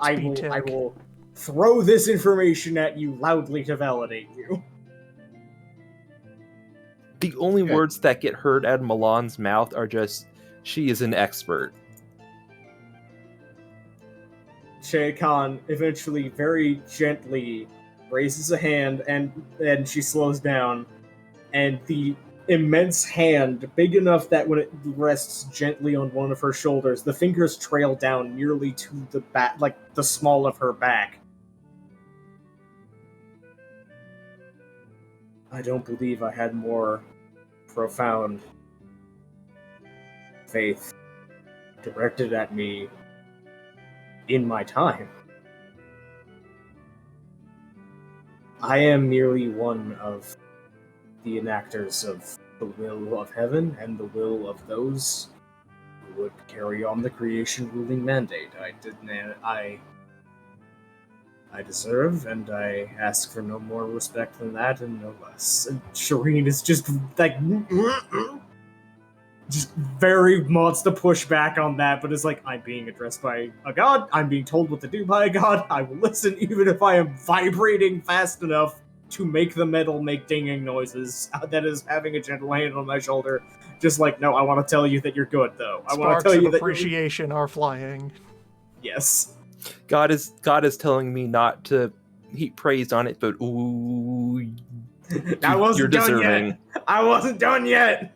Speaker 2: will throw this information at you loudly to validate you.
Speaker 3: The only words that get heard out of Milan's mouth are just, she is an expert.
Speaker 2: Shea Khan eventually very gently raises a hand and she slows down, and the immense hand, big enough that when it rests gently on one of her shoulders, the fingers trail down nearly to the back, like the small of her back. I don't believe I had more profound faith directed at me in my time. I am merely one of the enactors of the will of heaven and the will of those who would carry on the creation ruling mandate. I deserve, and I ask for no more respect than that, and no less. And Shireen is just like, just very wants to push back on that, but it's like, I'm being addressed by a god, I'm being told what to do by a god, I will listen even if I am vibrating fast enough to make the metal make dinging noises. That is having a gentle hand on my shoulder. Just like, no, I want to tell you that you're good, though. I want to tell you that
Speaker 4: appreciation are flying.
Speaker 2: Yes.
Speaker 3: God is telling me not to heap praise on it, but ooh, you're deserving.
Speaker 2: I wasn't done yet.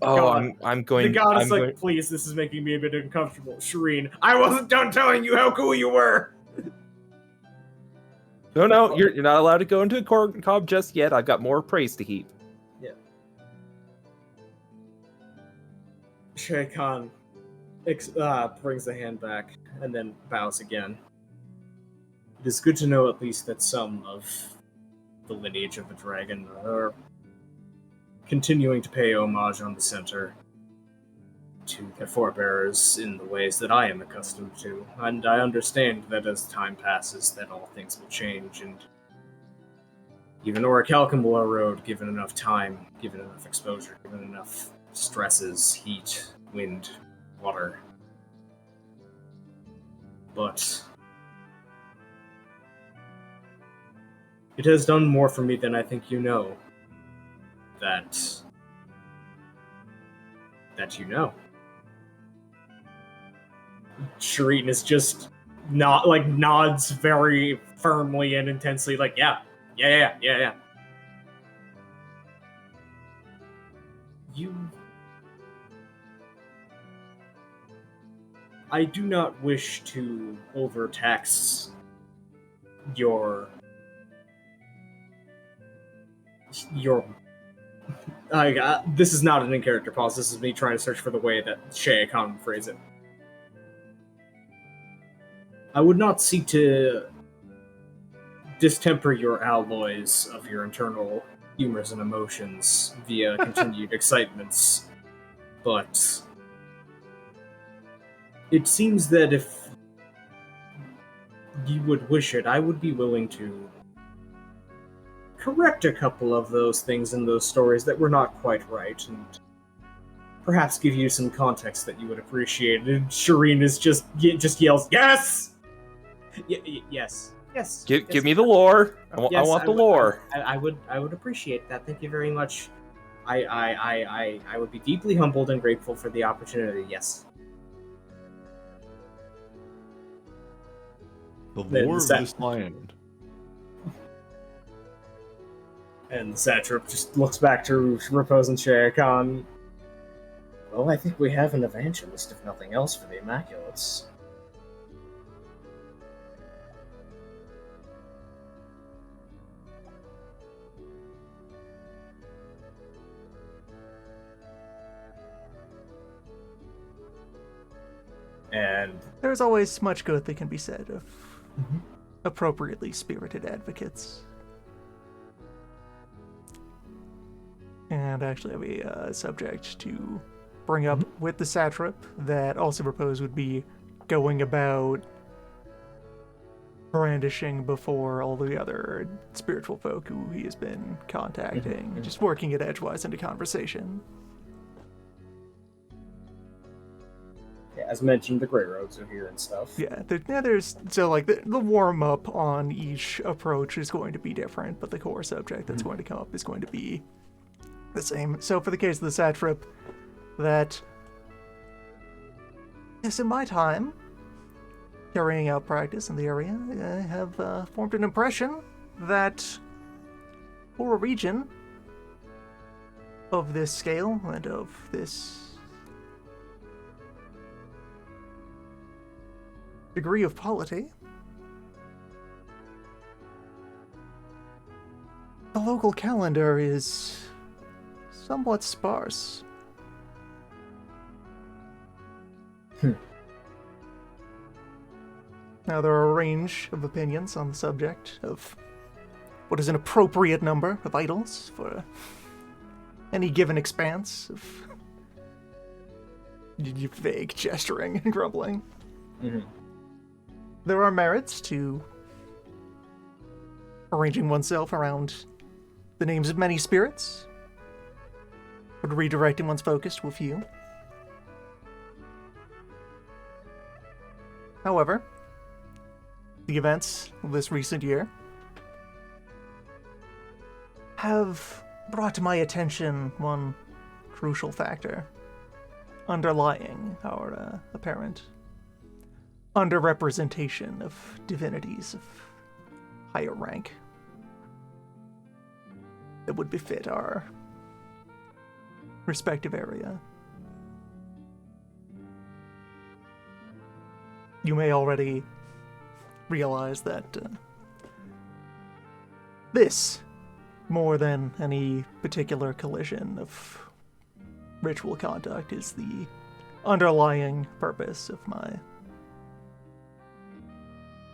Speaker 3: I'm going.
Speaker 2: The god is please, this is making me a bit uncomfortable. Shireen, I wasn't done telling you how cool you were.
Speaker 3: No, you're not allowed to go into a corn cob just yet. I've got more praise to heap.
Speaker 2: Yeah. Shea Khan brings the hand back and then bows again. It is good to know at least that some of the lineage of the dragon are continuing to pay homage on the center to their forebearers in the ways that I am accustomed to. And I understand that as time passes that all things will change, and even Orichalcum will erode given enough time, given enough exposure, given enough stresses, heat, wind, water. But it has done more for me than I think you know. That that you know. Shireen is just not like nods very firmly and intensely, like, yeah. I do not wish to overtax your this is not an in-character pause. This is me trying to search for the way that Shea Khan would phrase it. I would not seek to distemper your alloys of your internal humors and emotions via continued excitements, but it seems that if you would wish it, I would be willing to correct a couple of those things in those stories that were not quite right, and perhaps give you some context that you would appreciate. And Shireen is just yells, "Yes, yes, yes."
Speaker 3: Give me the lore. I want the lore.
Speaker 2: I would appreciate that. Thank you very much. I would be deeply humbled and grateful for the opportunity. Yes.
Speaker 6: The lore of this land.
Speaker 2: And the satrap just looks back to Repose and Shea Khan. Well, I think we have an evangelist, if nothing else, for the Immaculates. And
Speaker 4: There's always much good that can be said of appropriately spirited advocates. And I actually have a subject to bring up with the satrap that also proposed would be going about brandishing before all the other spiritual folk who he has been contacting, just working it edgewise into conversation.
Speaker 2: yeah, as mentioned, the Grey Roads are here and stuff.
Speaker 4: Yeah, there's so like the warm up on each approach is going to be different, but the core subject that's going to come up is going to be the same. So for the case of the satrap, that yes, in my time carrying out practice in the area, I have formed an impression that for a region of this scale and of this degree of polity, the local calendar is somewhat sparse. Now, there are a range of opinions on the subject of what is an appropriate number of idols for any given expanse of vague gesturing and grumbling. There are merits to arranging oneself around the names of many spirits, but redirecting one's focus to a few. However, the events of this recent year have brought to my attention one crucial factor underlying our apparent underrepresentation of divinities of higher rank that would befit our respective area. You may already realize that this, more than any particular collision of ritual conduct, is the underlying purpose of my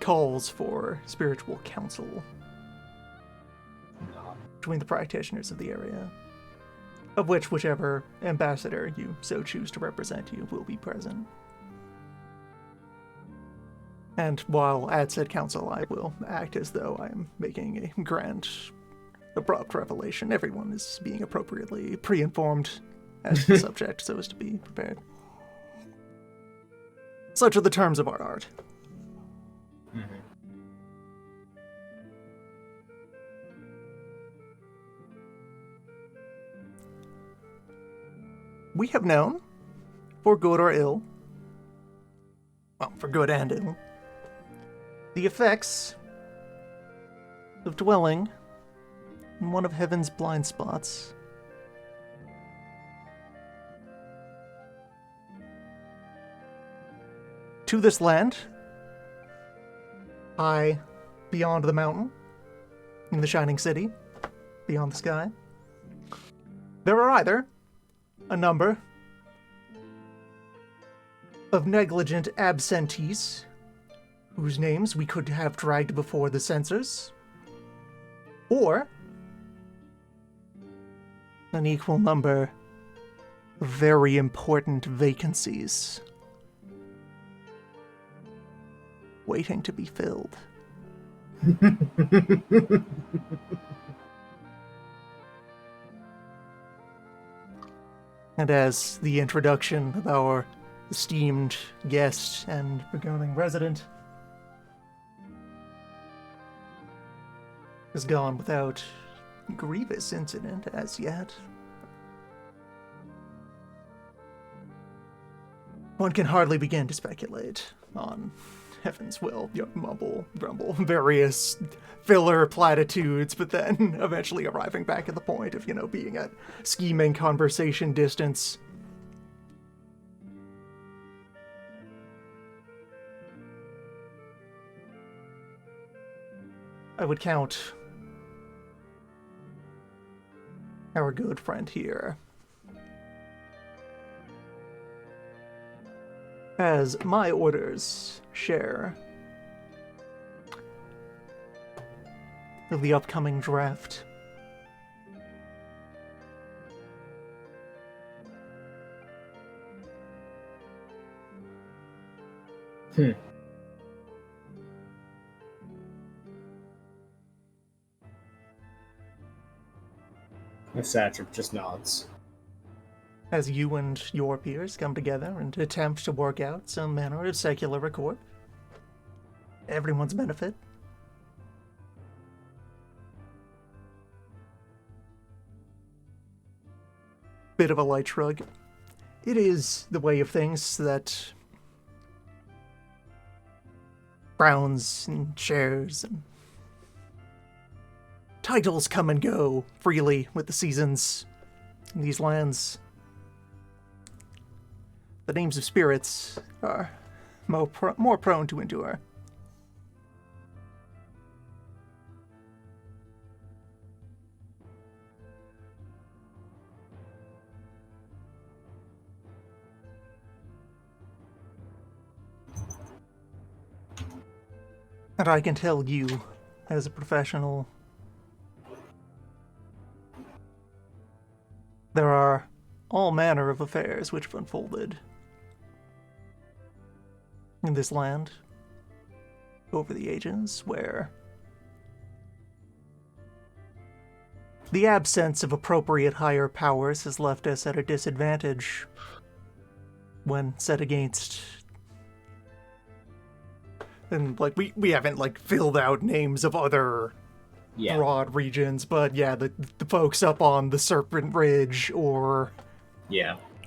Speaker 4: calls for spiritual counsel between the practitioners of the area, of which whichever ambassador you so choose to represent you will be present. And while at said council, I will act as though I am making a grand, abrupt revelation. Everyone is being appropriately pre-informed as to the subject so as to be prepared. Such are the terms of our art. We have known for good or ill, well, for good and ill, the effects of dwelling in one of heaven's blind spots. To this land, high beyond the mountain, in the shining city, beyond the sky, there are either a number of negligent absentees whose names we could have dragged before the censors, or an equal number of very important vacancies waiting to be filled. And as the introduction of our esteemed guest and becoming resident has gone without grievous incident as yet, one can hardly begin to speculate on heaven's will, mumble, grumble, various filler platitudes, but then eventually arriving back at the point of, being at scheming conversation distance. I would count our good friend here as my orders share of the upcoming draft.
Speaker 2: The satrap just nods.
Speaker 4: As you and your peers come together and attempt to work out some manner of secular accord, everyone's benefit. Bit of a light shrug. It is the way of things that crowns and shares and titles come and go freely with the seasons in these lands. The names of spirits are more prone to endure. And I can tell you, as a professional, there are all manner of affairs which have unfolded in this land over the ages where the absence of appropriate higher powers has left us at a disadvantage when set against. And we haven't filled out names of other broad regions, but the folks up on the Serpent Ridge or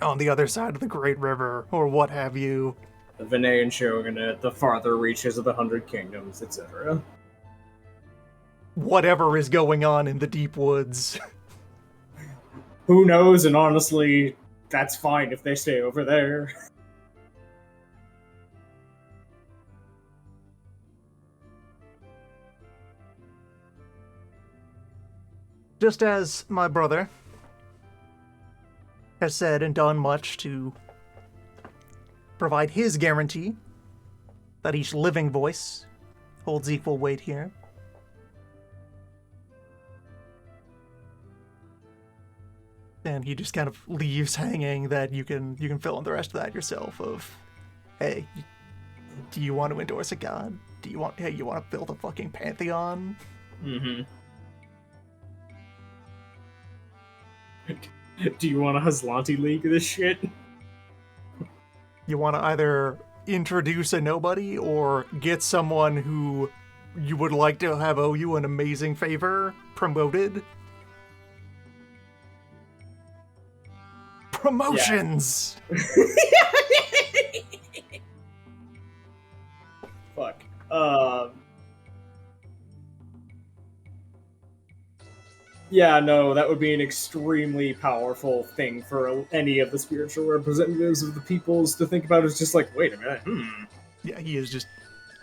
Speaker 4: on the other side of the Great River or what have you.
Speaker 2: The Venean Shogunate, the farther reaches of the 100 Kingdoms, etc.
Speaker 4: Whatever is going on in the deep woods.
Speaker 2: Who knows, and honestly, that's fine if they stay over there.
Speaker 4: Just as my brother has said and done much to provide his guarantee that each living voice holds equal weight here. And he just kind of leaves hanging that you can fill in the rest of that yourself of, hey, do you want to endorse a god? You want to build a fucking pantheon?
Speaker 2: Mm-hmm. Do you want a Hazlanti League of this shit?
Speaker 4: You want to either introduce a nobody or get someone who you would like to have owe you an amazing favor promoted? Promotions!
Speaker 2: Fuck. Yeah, no, that would be an extremely powerful thing for any of the spiritual representatives of the peoples to think about. Is just like, wait a minute,
Speaker 4: Yeah, he is just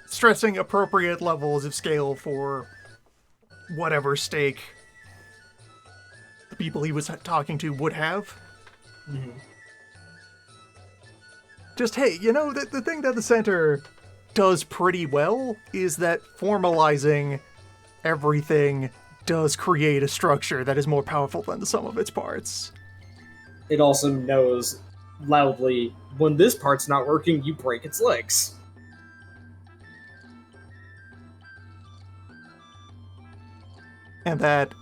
Speaker 4: stressing appropriate levels of scale for whatever stake the people he was talking to would have. Just, hey, you know, the thing that the center does pretty well is that formalizing everything does create a structure that is more powerful than the sum of its parts.
Speaker 2: It also knows loudly, when this part's not working, you break its legs.
Speaker 4: And that,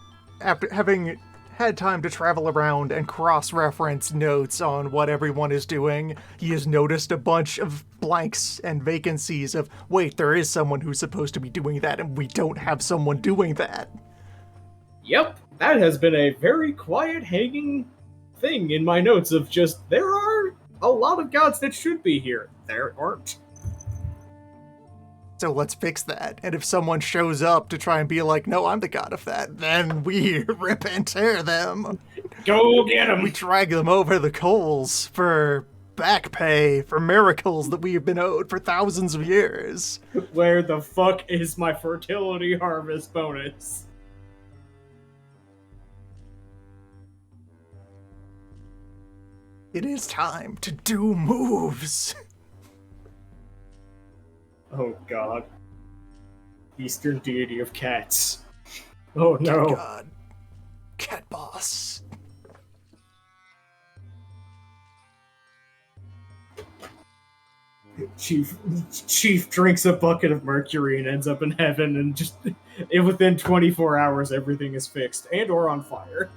Speaker 4: after having had time to travel around and cross-reference notes on what everyone is doing, he has noticed a bunch of blanks and vacancies of, wait, there is someone who's supposed to be doing that, and we don't have someone doing that.
Speaker 2: Yep, that has been a very quiet hanging thing in my notes of just, there are a lot of gods that should be here. There aren't.
Speaker 4: So let's fix that. And if someone shows up to try and be like, no, I'm the god of that, then we rip and tear them.
Speaker 2: Go get them!
Speaker 4: We drag them over the coals for back pay for miracles that we have been owed for thousands of years.
Speaker 2: Where the fuck is my fertility harvest bonus?
Speaker 4: It is time to do moves.
Speaker 2: Oh god. Eastern deity of cats. Oh no.
Speaker 4: Cat god. Cat boss.
Speaker 2: Chief drinks a bucket of mercury and ends up in heaven, and just within 24 hours everything is fixed and or on fire.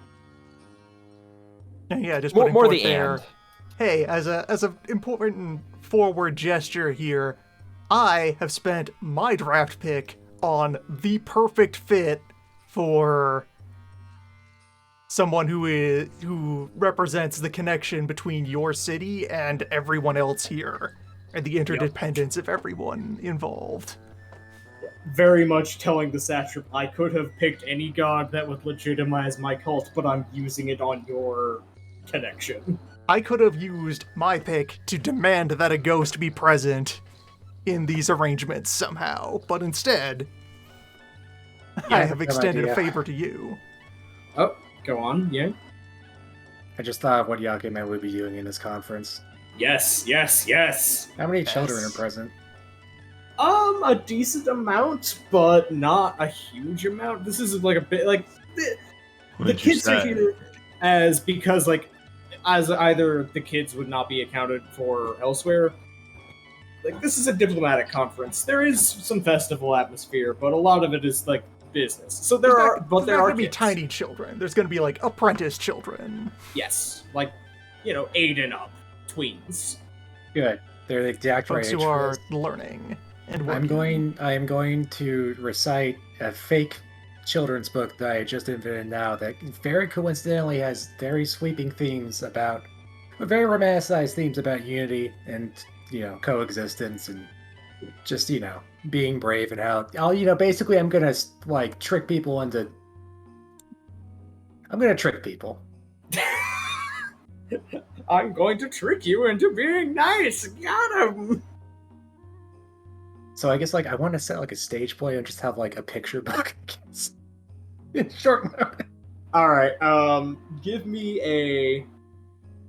Speaker 4: Yeah, just
Speaker 3: More,
Speaker 4: putting
Speaker 3: more
Speaker 4: forth
Speaker 3: the
Speaker 4: there.
Speaker 3: and.
Speaker 4: Hey, as a important forward gesture here, I have spent my draft pick on the perfect fit for someone who represents the connection between your city and everyone else here, and the interdependence of everyone involved.
Speaker 2: Very much telling the satrap, I could have picked any god that would legitimize my cult, but I'm using it on your connection.
Speaker 4: I could have used my pick to demand that a ghost be present in these arrangements somehow, but instead, I have extended a favor to you.
Speaker 2: Oh, go on, yeah.
Speaker 5: I just thought of what Yakume would be doing in this conference.
Speaker 2: Yes, yes, yes!
Speaker 5: How many children are
Speaker 4: Yes.
Speaker 5: present?
Speaker 2: A decent amount, but not a huge amount. This is like a bit, like, the
Speaker 6: What'd you
Speaker 2: kids are
Speaker 6: say?
Speaker 2: here because, like, as either the kids would not be accounted for elsewhere. Like, this is a diplomatic conference. There is some festival atmosphere, but a lot of it is, like, business. So there are
Speaker 4: There's not
Speaker 2: are
Speaker 4: gonna be
Speaker 2: kids.
Speaker 4: tiny children. There's gonna be like apprentice children.
Speaker 2: Yes, like, 8 and up, tweens.
Speaker 5: Good. They're the exact right
Speaker 4: Folks
Speaker 5: age
Speaker 4: who
Speaker 5: for
Speaker 4: are
Speaker 5: this.
Speaker 4: learning and
Speaker 5: I
Speaker 4: working.
Speaker 5: am going to recite a fake children's book that I just invented now that very coincidentally has very sweeping themes about very romanticized themes about unity and coexistence and just being brave and how basically I'm gonna like trick people into trick people.
Speaker 2: I'm going to trick you into being nice. Got him.
Speaker 5: So I guess like I want to set like a stage play and just have like a picture book in short note.
Speaker 2: All right. Give me a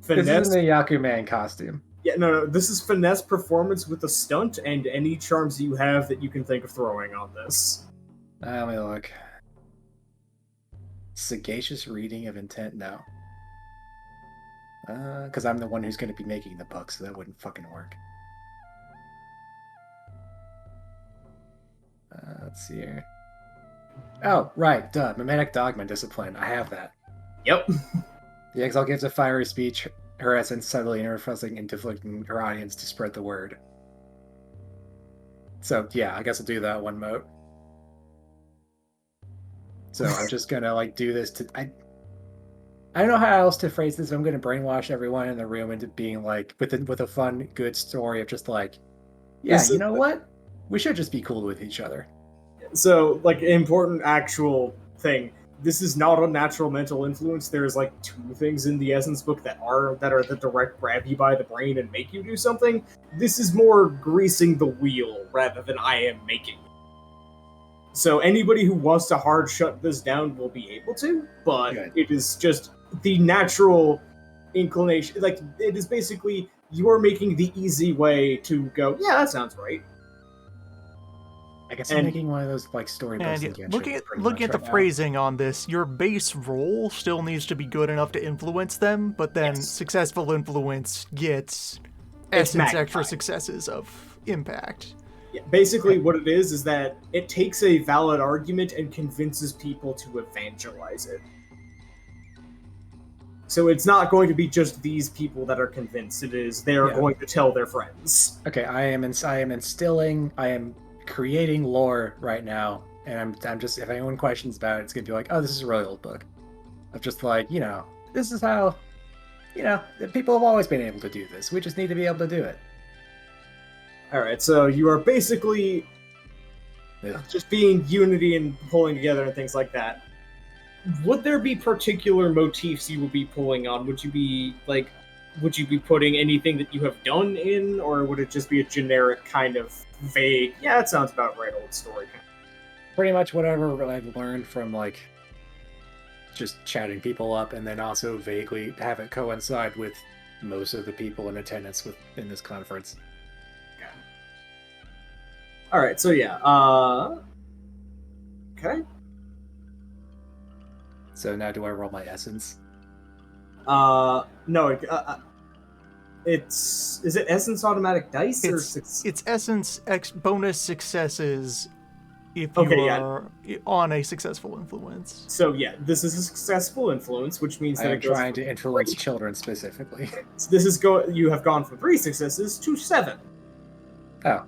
Speaker 2: finesse.
Speaker 5: This isn't a Yakuman costume.
Speaker 2: Yeah, no. This is finesse performance with a stunt and any charms you have that you can think of throwing on this.
Speaker 5: Let me look. Sagacious reading of intent? No. Because I'm the one who's going to be making the book, so that wouldn't fucking work. Let's see here. Oh, right, duh. Mimetic Dogma Discipline. I have that.
Speaker 2: Yep.
Speaker 5: The exile gives a fiery speech, her essence subtly interfusing and deflecting her audience to spread the word. So, yeah, I guess I'll do that one mode. So I'm just gonna, like, do this to... I don't know how else to phrase this. I'm going to brainwash everyone in the room into being like with a fun, good story of just like, yeah,
Speaker 2: This
Speaker 5: you
Speaker 2: is-
Speaker 5: know what? We should just be cool with each other.
Speaker 2: So, like, important actual thing. This is not a natural mental influence. There's like 2 things in the Essence book that are the direct grab you by the brain and make you do something. This is more greasing the wheel rather than I am making. So anybody who wants to hard shut this down will be able to, but
Speaker 5: Good.
Speaker 2: it is just the natural inclination. Like, it is basically you are making the easy way to go, yeah, that sounds right.
Speaker 5: I guess I'm
Speaker 2: And-
Speaker 5: making one of those like storybooks
Speaker 4: And
Speaker 5: in Genshin.
Speaker 4: looking at
Speaker 5: pretty
Speaker 4: looking
Speaker 5: much
Speaker 4: at the
Speaker 5: right now.
Speaker 4: phrasing on this, your base roll still needs to be good enough to influence them, but then
Speaker 2: Yes.
Speaker 4: successful influence gets
Speaker 2: It's
Speaker 4: essence extra
Speaker 2: magnified.
Speaker 4: successes of impact.
Speaker 2: Yeah, basically, what it is that it takes a valid argument and convinces people to evangelize it. So it's not going to be just these people that are convinced. It is they are
Speaker 5: Yeah.
Speaker 2: going to tell their friends.
Speaker 5: Okay, I am creating lore right now, and I'm just, if anyone questions about it, it's gonna be like, oh, this is a really old book. Of just like, this is how, people have always been able to do this. We just need to be able to do it.
Speaker 2: All right, so you are basically
Speaker 5: Yeah.
Speaker 2: just being unity and pulling together and things like that. Would there be particular motifs you would be pulling on? Would you be putting anything that you have done in, or would it just be a generic kind of vague, yeah, that sounds about right, old story?
Speaker 5: Pretty much whatever I've learned from like just chatting people up, and then also vaguely have it coincide with most of the people in attendance in this conference.
Speaker 2: All right, so yeah, okay.
Speaker 5: So now do I roll my essence?
Speaker 2: No, is it essence automatic dice or
Speaker 4: It's essence bonus successes if you
Speaker 2: Okay, yeah.
Speaker 4: are on a successful influence.
Speaker 2: So yeah, this is a successful influence, which means
Speaker 5: I
Speaker 2: that
Speaker 5: am
Speaker 2: it goes
Speaker 5: trying
Speaker 2: from
Speaker 5: to influence
Speaker 2: 3.
Speaker 5: children specifically.
Speaker 2: So you have gone from 3 successes to 7.
Speaker 5: Oh.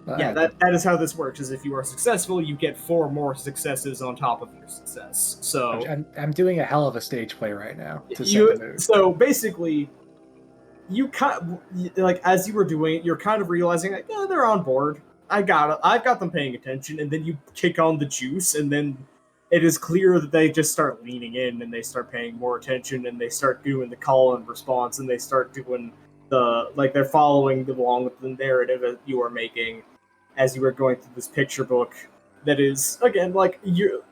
Speaker 5: Well,
Speaker 2: Yeah,
Speaker 5: alright.
Speaker 2: that is how this works. Is if you are successful, you get 4 more successes on top of your success. So
Speaker 5: I'm doing a hell of a stage play right now to set the mood.
Speaker 2: so basically, you like as you were doing it, you're kind of realizing like, yeah, they're on board. I've got them paying attention, and then you kick on the juice, and then it is clear that they just start leaning in and they start paying more attention, and they start doing the call and response, and they start doing they're following along with the narrative that you are making as you were going through this picture book that is, again, like, you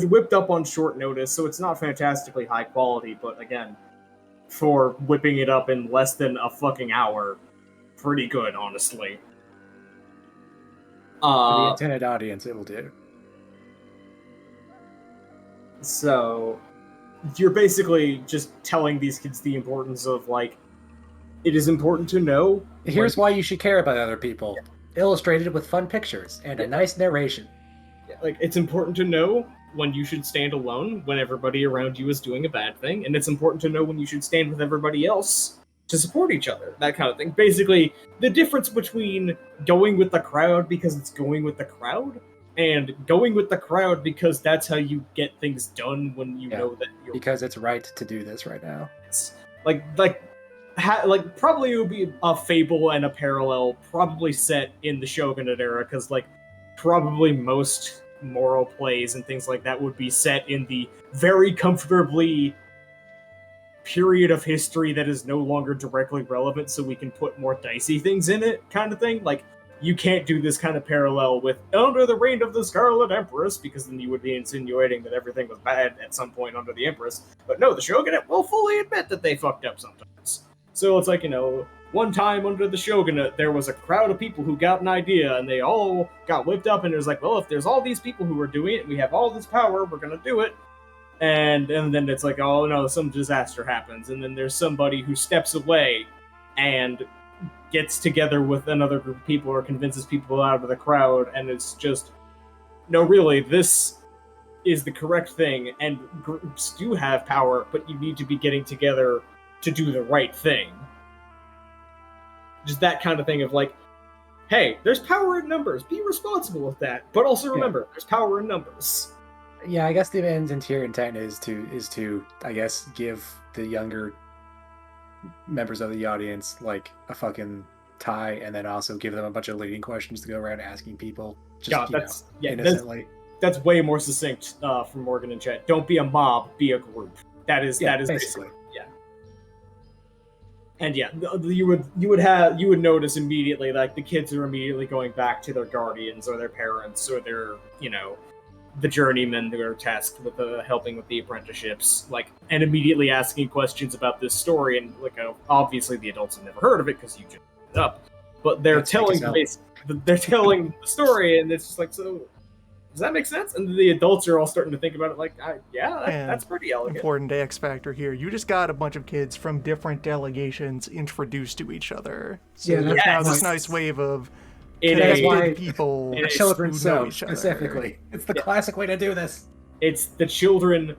Speaker 2: whipped up on short notice, so it's not fantastically high quality, but again, for whipping it up in less than a fucking hour, pretty good, honestly.
Speaker 5: For the intended audience, it will do.
Speaker 2: So you're basically just telling these kids the importance of, like, it is important to know.
Speaker 5: Here's why you should care about other people. Illustrated with fun pictures and a nice narration.
Speaker 2: Like, it's important to know when you should stand alone when everybody around you is doing a bad thing, and it's important to know when you should stand with everybody else to support each other, that kind of thing. Basically, the difference between going with the crowd because it's going with the crowd and going with the crowd because that's how you get things done when you know that you're
Speaker 5: Because it's right to do this right now.
Speaker 2: like probably it would be a fable and a parallel probably set in the Shogunate era, because like probably most moral plays and things like that would be set in the very comfortably period of history that is no longer directly relevant, so we can put more dicey things in it, kind of thing. Like, you can't do this kind of parallel with under the reign of the Scarlet Empress, because then you would be insinuating that everything was bad at some point under the Empress. But no, the Shogunate will fully admit that they fucked up sometimes. So it's like, one time under the Shogunate, there was a crowd of people who got an idea, and they all got whipped up, and it was like, well, if there's all these people who are doing it, and we have all this power, we're gonna do it. And then it's like, oh no, some disaster happens, and then there's somebody who steps away and gets together with another group of people or convinces people out of the crowd, and it's just, no, really, this is the correct thing, and groups do have power, but you need to be getting together to do the right thing. Just that kind of thing of like, hey, there's power in numbers, be responsible with that, but also remember, there's power in numbers.
Speaker 5: Yeah, I guess the interior intent is to I guess give the younger members of the audience like a fucking tie, and then also give them a bunch of leading questions to go around asking people just
Speaker 2: God, that's
Speaker 5: innocently.
Speaker 2: that's way more succinct from Morgan and Chet. Don't be a mob, be a group. That is
Speaker 5: basically.
Speaker 2: yeah. And yeah, you would notice immediately, like the kids are immediately going back to their guardians or their parents or their the journeymen who are tasked with helping with the apprenticeships, like, and immediately asking questions about this story. And like, obviously the adults have never heard of it because you just made it up, but they're telling the story, and it's just like, so does that make sense? And the adults are all starting to think about it, like, that's pretty elegant.
Speaker 4: Important X factor here. You just got a bunch of kids from different delegations introduced to each other. So
Speaker 5: Yeah,
Speaker 4: there's now
Speaker 5: that's
Speaker 4: this nice wave of
Speaker 5: that's why
Speaker 4: people
Speaker 5: children's
Speaker 4: who know
Speaker 5: so
Speaker 4: each other.
Speaker 5: specifically. It's the classic way to do this.
Speaker 2: It's the children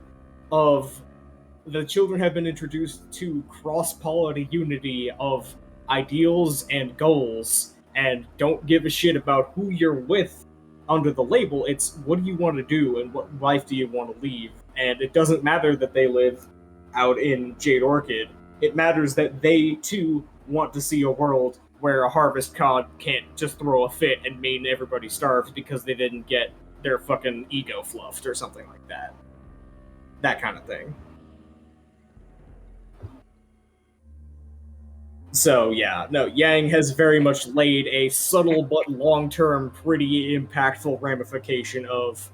Speaker 2: have been introduced to cross-polity unity of ideals and goals, and don't give a shit about who you're with under the label. It's what do you want to do and what life do you want to lead. And it doesn't matter that they live out in Jade Orchid. It matters that they too want to see a world where a harvest god can't just throw a fit and mean everybody starves because they didn't get their fucking ego fluffed or something like that. That kind of thing. So yeah, no, Yang has very much laid a subtle but long-term, pretty impactful ramification of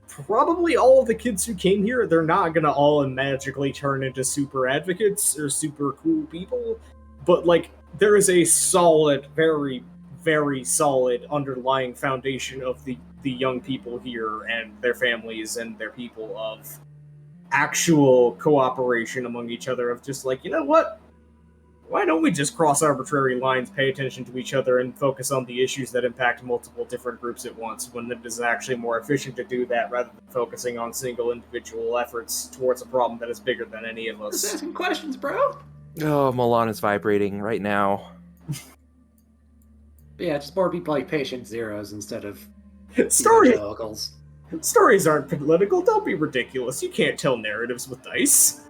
Speaker 2: probably all of the kids who came here. They're not gonna all magically turn into super advocates or super cool people, but like there is a solid, very, very solid underlying foundation of the young people here and their families and their people of actual cooperation among each other, of just like, you know what? Why don't we just cross arbitrary lines, pay attention to each other, and focus on the issues that impact multiple different groups at once, when it is actually more efficient to do that rather than focusing on single individual efforts towards a problem that is bigger than any of us.
Speaker 5: Just asking questions, bro.
Speaker 3: Oh, Milan is vibrating right now.
Speaker 5: But yeah, just more people like patient zeros instead of
Speaker 2: Stories aren't political. Don't be ridiculous. You can't tell narratives with dice.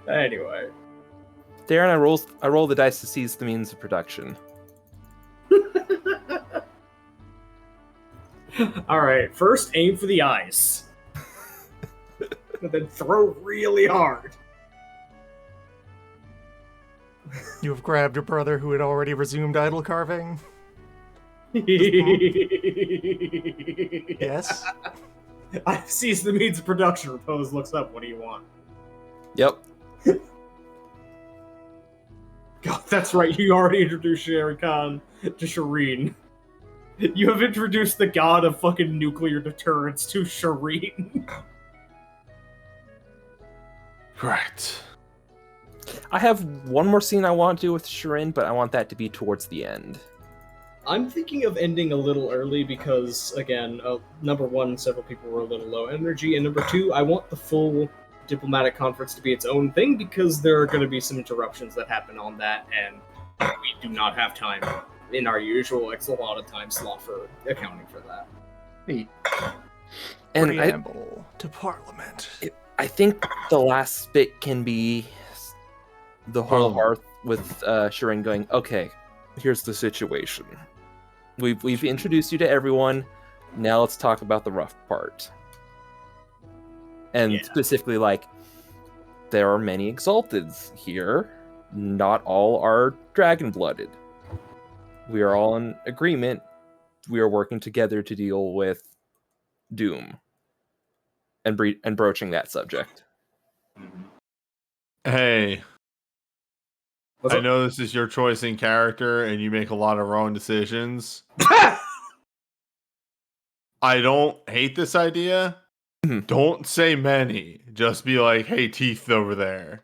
Speaker 2: Anyway.
Speaker 3: Darren, I roll the dice to seize the means of production.
Speaker 2: Alright, first aim for the eyes. And then throw really hard.
Speaker 4: You have grabbed your brother who had already resumed idol carving? Yes?
Speaker 2: I've seized the means of production. Repose looks up. What do you want?
Speaker 3: Yep.
Speaker 2: God, that's right. You already introduced Shere Khan to Shireen. You have introduced the god of fucking nuclear deterrence to Shireen.
Speaker 6: Right.
Speaker 3: I have one more scene I want to do with Shirin, but I want that to be towards the end.
Speaker 2: I'm thinking of ending a little early because, again, number one, several people were a little low energy, and number two, I want the full diplomatic conference to be its own thing because there are going to be some interruptions that happen on that, and we do not have time in our usual allotted time slot for accounting for that.
Speaker 3: And
Speaker 4: Preamble to Parliament.
Speaker 3: I think the last bit can be the whole hearth with Shirin going, okay, here's the situation. We've introduced you to everyone. Now let's talk about the rough part. And specifically, like, there are many Exalteds here. Not all are dragon-blooded. We are all in agreement. We are working together to deal with Doom. And broaching that subject.
Speaker 6: Hey. I know this is your choice in character, and you make a lot of wrong decisions. I don't hate this idea. Don't say many. Just be like, hey, teeth over there.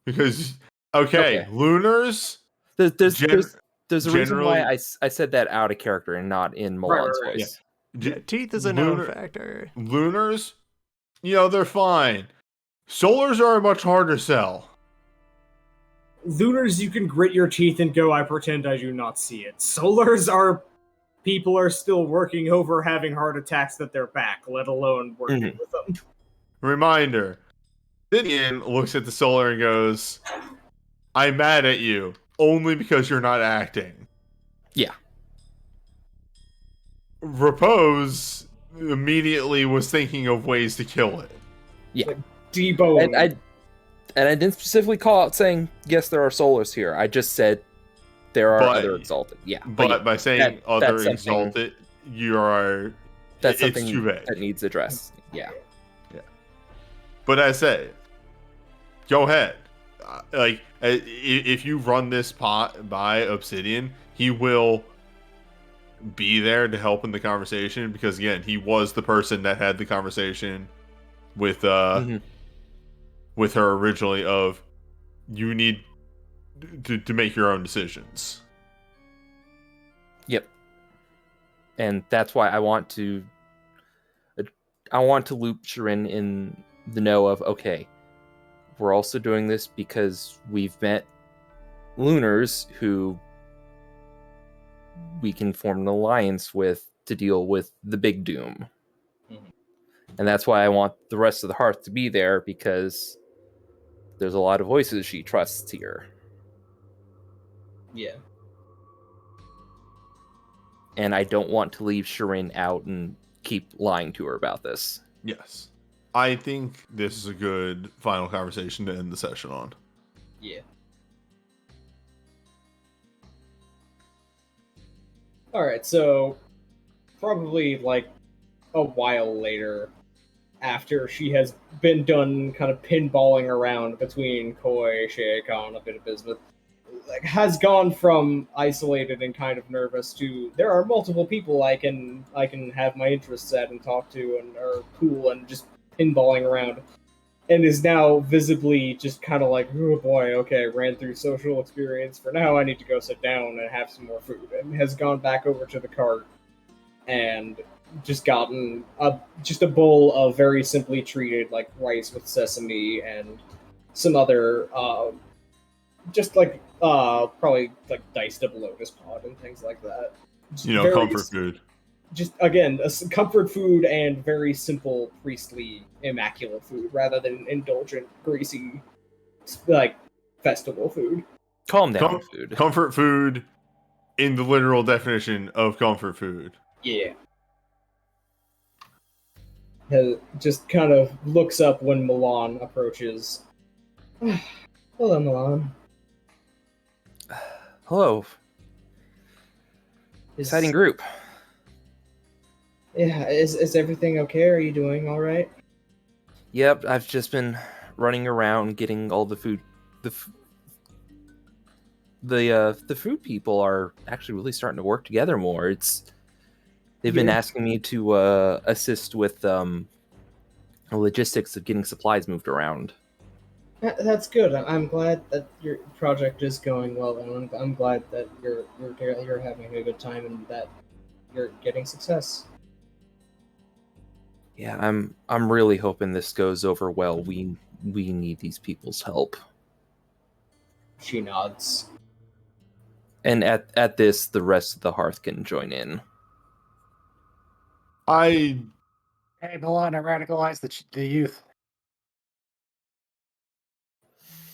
Speaker 6: Because, okay. Lunars...
Speaker 3: There's a reason why I said that out of character and not in Milan's voice.
Speaker 4: Yeah, teeth is a known factor.
Speaker 6: Lunars, they're fine. Solars are a much harder sell.
Speaker 2: Lunars, you can grit your teeth and go, I pretend I do not see it. Solars are people are still working over having heart attacks at their back, let alone working with them.
Speaker 6: Reminder. Obsidian looks at the solar and goes, I'm mad at you, only because you're not acting.
Speaker 3: Yeah.
Speaker 6: Repose immediately was thinking of ways to kill it.
Speaker 3: Yeah.
Speaker 2: Debone.
Speaker 3: And I didn't specifically call out saying, yes, there are solars here. I just said there are other Exalted. Yeah.
Speaker 6: But by saying other
Speaker 3: that's
Speaker 6: Exalted, you are...
Speaker 3: That's
Speaker 6: it's
Speaker 3: something
Speaker 6: too vague.
Speaker 3: that needs addressed. Yeah.
Speaker 6: But I say, go ahead. Like, if you run this pot by Obsidian, he will be there to help in the conversation, because again, he was the person that had the conversation with with her originally of, you need to make your own decisions.
Speaker 3: Yep. And that's why I want to loop Shirin in the know of, okay, we're also doing this because we've met Lunars who we can form an alliance with to deal with the big doom. And that's why I want the rest of the Hearth to be there, because there's a lot of voices she trusts here.
Speaker 2: Yeah.
Speaker 3: And I don't want to leave Shirin out and keep lying to her about this.
Speaker 6: Yes. I think this is a good final conversation to end the session on.
Speaker 2: Yeah. Alright, so probably like a while later, after she has been done kind of pinballing around between Koi, Sheikah, a bit of Bismuth, like has gone from isolated and kind of nervous to, there are multiple people I can have my interests at and talk to and are cool and just pinballing around, and is now visibly just kind of like, oh boy, okay, ran through social experience. For now, I need to go sit down and have some more food, and has gone back over to the cart and just gotten just a bowl of very simply treated like rice with sesame and some other just like probably like diced up lotus pod and things like that. Just
Speaker 6: Comfort food.
Speaker 2: Just again, comfort food and very simple priestly immaculate food rather than indulgent greasy like festival food.
Speaker 3: Calm down, food.
Speaker 6: Comfort food in the literal definition of comfort food.
Speaker 2: Yeah. Just kind of looks up when Milan approaches. Hello, Milan.
Speaker 3: Hello. Exciting group.
Speaker 2: Yeah, is everything okay? Are you doing all right?
Speaker 3: Yep, I've just been running around getting all the food. The food people are actually really starting to work together more. They've been asking me to assist with the logistics of getting supplies moved around.
Speaker 2: That's good. I'm glad that your project is going well, and I'm glad that you're having a good time and that you're getting success.
Speaker 3: Yeah, I'm really hoping this goes over well. We need these people's help.
Speaker 2: She nods.
Speaker 3: And at this, the rest of the Hearth can join in.
Speaker 5: Hey, Milan, I radicalized the youth.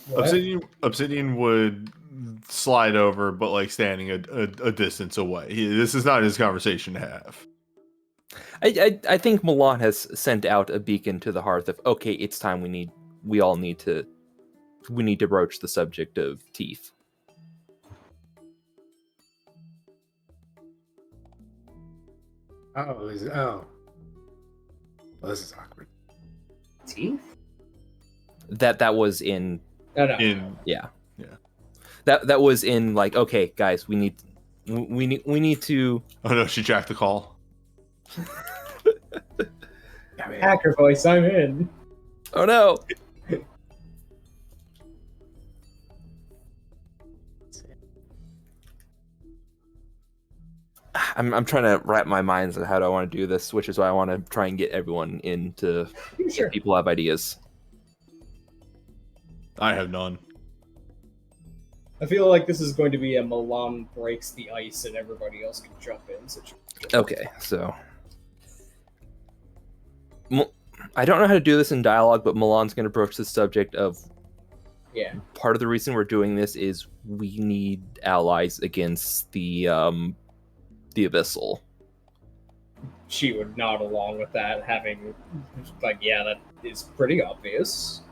Speaker 2: What?
Speaker 6: Obsidian would slide over, but like standing a distance away. This is not his conversation to have.
Speaker 3: I think Milan has sent out a beacon to the Hearth of, okay, it's time we need to broach the subject of teeth.
Speaker 5: Well, this is awkward.
Speaker 2: Teeth?
Speaker 3: That was in
Speaker 2: No.
Speaker 3: yeah. That was in like, okay, guys, we need to.
Speaker 6: Oh no, she jacked the call.
Speaker 2: Hacker voice, I'm in.
Speaker 3: Oh no. I'm trying to wrap my minds on how do I want to do this, which is why I want to try and get everyone in to
Speaker 2: Sure.
Speaker 3: people have ideas.
Speaker 6: I have none.
Speaker 2: I feel like this is going to be a Milan breaks the ice and everybody else can jump in situation.
Speaker 3: Okay, so I don't know how to do this in dialogue, but Milan's going to broach the subject of
Speaker 2: Yeah.
Speaker 3: part of the reason we're doing this is we need allies against the Abyssal.
Speaker 2: She would nod along with that, having, like, yeah, that is pretty obvious.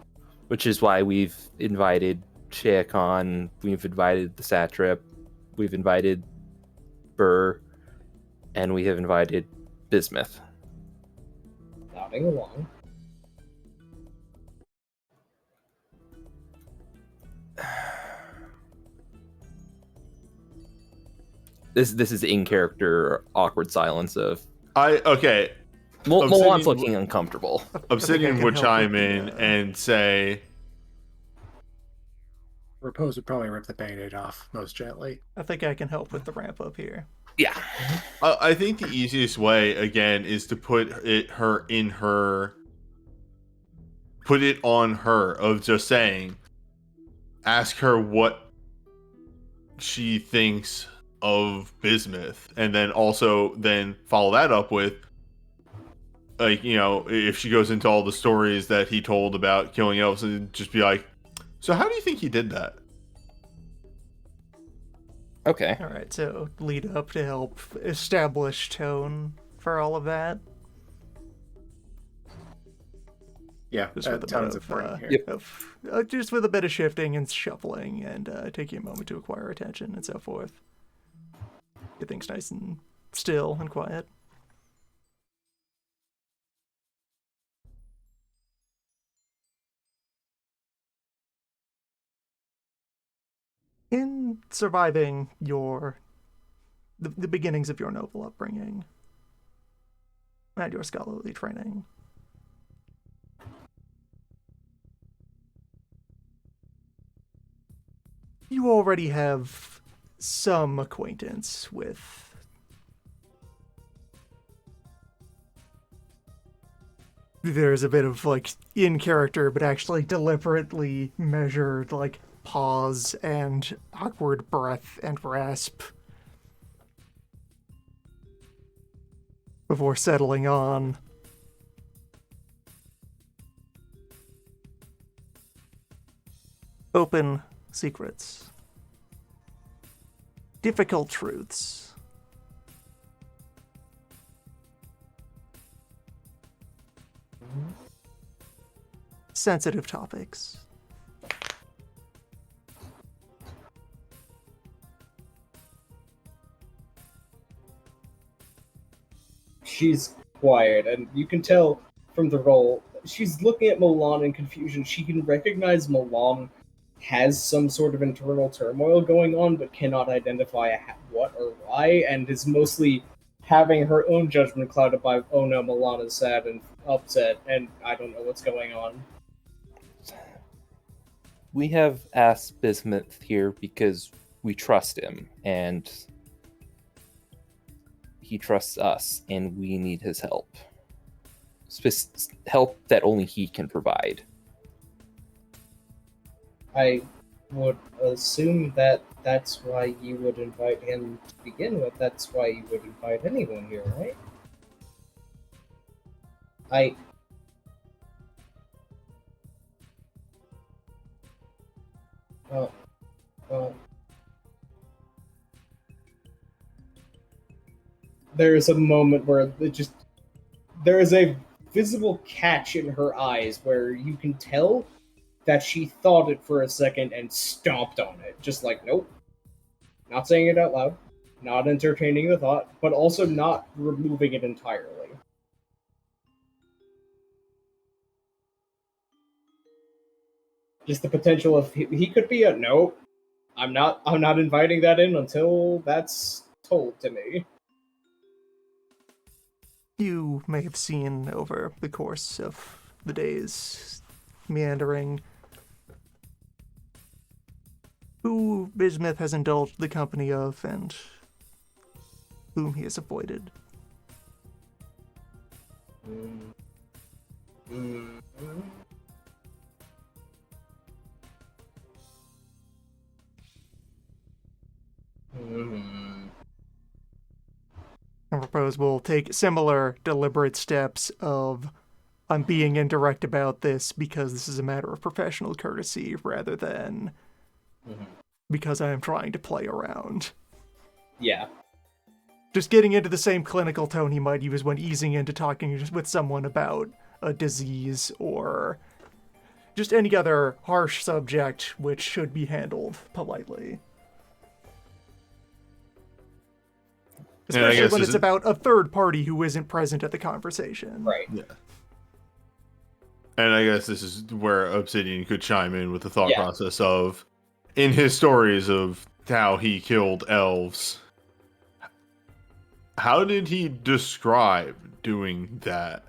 Speaker 3: Which is why we've invited Sheikon, we've invited the Satrap, we've invited Burr, and we have invited Bismuth.
Speaker 2: Nodding along.
Speaker 3: This is in character awkward silence of
Speaker 6: Okay.
Speaker 3: Milan's looking uncomfortable.
Speaker 6: Obsidian would
Speaker 4: help
Speaker 6: chime
Speaker 4: with
Speaker 6: in
Speaker 4: the,
Speaker 6: and say,
Speaker 5: Repose would probably rip the band-aid off most gently.
Speaker 4: I think I can help with the ramp up here.
Speaker 3: Yeah.
Speaker 6: I think the easiest way, again, is to put it on her, of just saying, ask her what she thinks of Bismuth, and then also then follow that up with, like, you know, if she goes into all the stories that he told about killing elves, and just be like, so how do you think he did that?
Speaker 3: Okay.
Speaker 4: All right, so lead up to help establish tone for all of that.
Speaker 5: Yeah,
Speaker 4: Just with a
Speaker 5: tons
Speaker 4: bit
Speaker 5: of brain here.
Speaker 3: Yep.
Speaker 4: just with a bit of shifting and shuffling, and taking a moment to acquire attention and so forth. Get things nice and still and quiet. In surviving the beginnings of your noble upbringing and your scholarly training, you already have some acquaintance with there's a bit of like in character but actually deliberately measured like pause and awkward breath and rasp before settling on. Open secrets. Difficult truths. Sensitive topics.
Speaker 2: She's quiet, and you can tell from the role, she's looking at Milan in confusion. She can recognize Milan has some sort of internal turmoil going on, but cannot identify what or why, and is mostly having her own judgment clouded by, oh no, Milan is sad and upset, and I don't know what's going on.
Speaker 3: We have asked Bismuth here because we trust him, and he trusts us, and we need his help. Help that only he can provide.
Speaker 2: I would assume that that's why you would invite him to begin with. That's why you would invite anyone here, right? There is a moment where there is a visible catch in her eyes where you can tell that she thought it for a second and stomped on it. Just like, nope. Not saying it out loud, not entertaining the thought, but also not removing it entirely. Just the potential of he could be a no. I'm not inviting that in until that's told to me.
Speaker 4: You may have seen over the course of the days meandering who Bismuth has indulged the company of and whom he has avoided. propose we'll take similar deliberate steps of I'm being indirect about this because this is a matter of professional courtesy rather than because I am trying to play around.
Speaker 2: Yeah.
Speaker 4: Just getting into the same clinical tone he might use when easing into talking with someone about a disease or just any other harsh subject which should be handled politely. Especially when it's about a third party who isn't present at the conversation.
Speaker 2: Right.
Speaker 6: Yeah. And I guess this is where Obsidian could chime in with the thought process of, in his stories of how he killed elves, how did he describe doing that?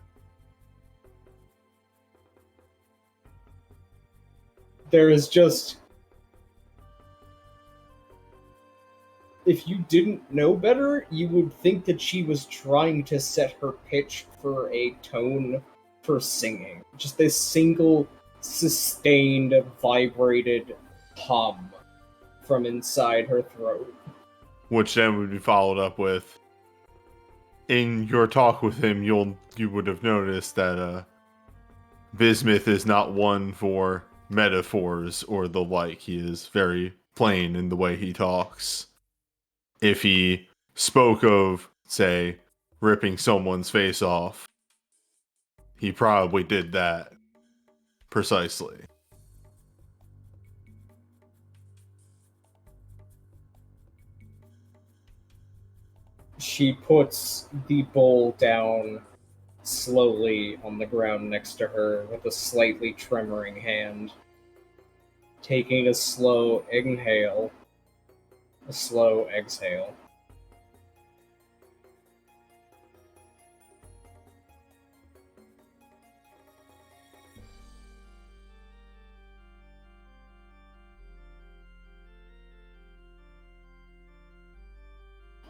Speaker 2: There is just... If you didn't know better, you would think that she was trying to set her pitch for a tone for singing. Just this single, sustained, vibrated hum from inside her throat.
Speaker 6: Which then would be followed up with, in your talk with him, you would have noticed that Bismuth is not one for metaphors or the like. He is very plain in the way he talks. If he spoke of, say, ripping someone's face off, he probably did that precisely.
Speaker 2: She puts the bowl down slowly on the ground next to her with a slightly tremoring hand, taking a slow inhale, a slow exhale.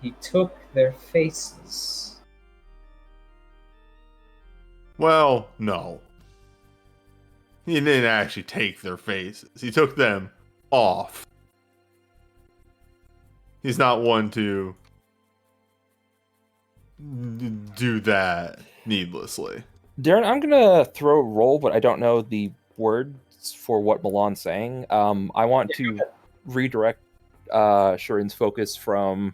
Speaker 2: He took their faces.
Speaker 6: Well, no. He didn't actually take their faces. He took them off. He's not one to do that needlessly.
Speaker 3: Darren, I'm gonna throw a roll, but I don't know the words for what Milan's saying. I want to redirect Shirin's focus from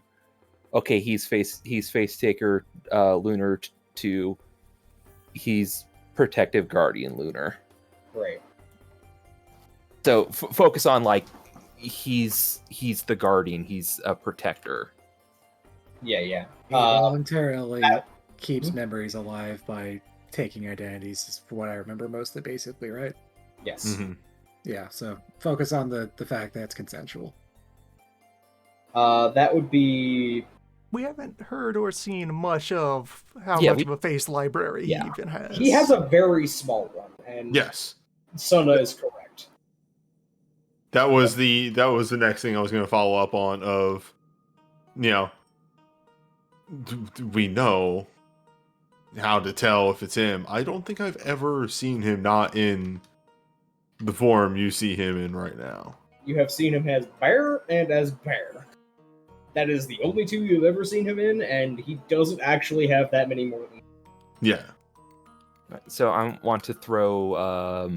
Speaker 3: he's face taker Lunar to he's protective guardian Lunar.
Speaker 2: Right.
Speaker 3: So focus on like he's the guardian, he's a protector.
Speaker 2: Yeah.
Speaker 5: He voluntarily keeps memories alive by taking identities, is what I remember mostly, basically, right?
Speaker 2: Yes.
Speaker 6: Mm-hmm.
Speaker 5: Yeah, so focus on the fact that it's consensual.
Speaker 2: That would be...
Speaker 4: We haven't heard or seen much of how much of a face library he even has.
Speaker 2: He has a very small one, and
Speaker 6: yes,
Speaker 2: Sona is correct.
Speaker 6: That was the next thing I was going to follow up on. Of, do we know how to tell if it's him? I don't think I've ever seen him not in the form you see him in right now.
Speaker 2: You have seen him as Bear and as Bear. That is the only two you've ever seen him in, and he doesn't actually have that many more than...
Speaker 6: Yeah.
Speaker 3: So I want to throw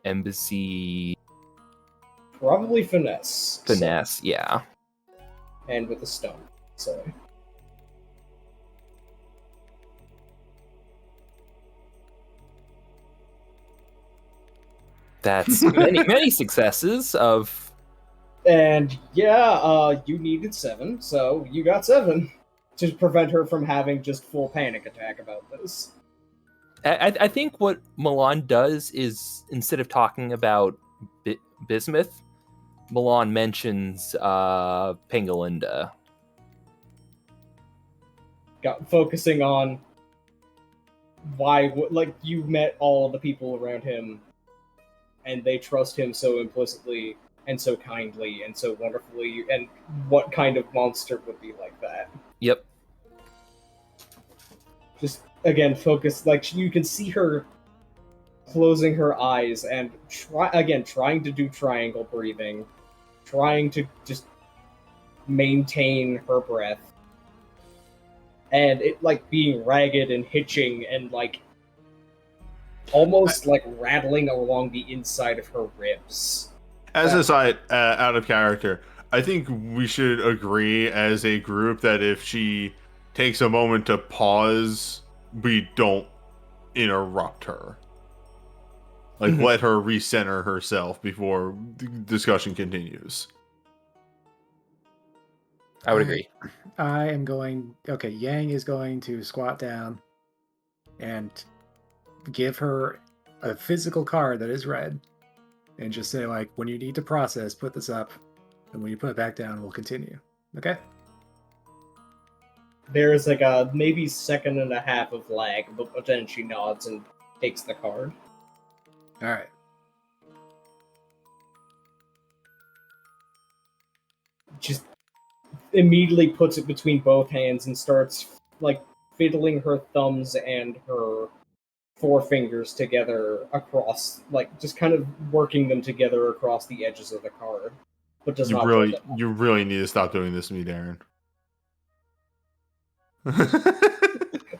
Speaker 3: Embassy...
Speaker 2: Probably Finesse.
Speaker 3: Finesse, so. Yeah.
Speaker 2: And with a stone. Sorry.
Speaker 3: That's many successes of...
Speaker 2: And you needed 7, so you got 7 to prevent her from having just full panic attack about this.
Speaker 3: I think what Milan does is, instead of talking about Bismuth, Milan mentions Pangalinda.
Speaker 2: Focusing on why, like, you met all of the people around him, and they trust him so implicitly and so kindly and so wonderfully, and what kind of monster would be like that?
Speaker 3: Yep.
Speaker 2: Just, again, focus, like, you can see her closing her eyes and trying to do triangle breathing, trying to just maintain her breath, and it like being ragged and hitching and like almost like rattling along the inside of her ribs.
Speaker 6: As a side, out of character, I think we should agree as a group that if she takes a moment to pause, we don't interrupt her. Like, let her recenter herself before the discussion continues.
Speaker 3: I would agree.
Speaker 5: I am going. Okay, Yang is going to squat down and give her a physical card that is red, and just say like, when you need to process, put this up, and when you put it back down, we'll continue. Okay.
Speaker 2: There's like a maybe second and a half of lag, but then she nods and takes the card.
Speaker 5: All right.
Speaker 2: Just immediately puts it between both hands and starts like fiddling her thumbs and her forefingers together across, like just kind of working them together across the edges of the card, but does not hold it.
Speaker 6: You really need to stop doing this to me, Darren.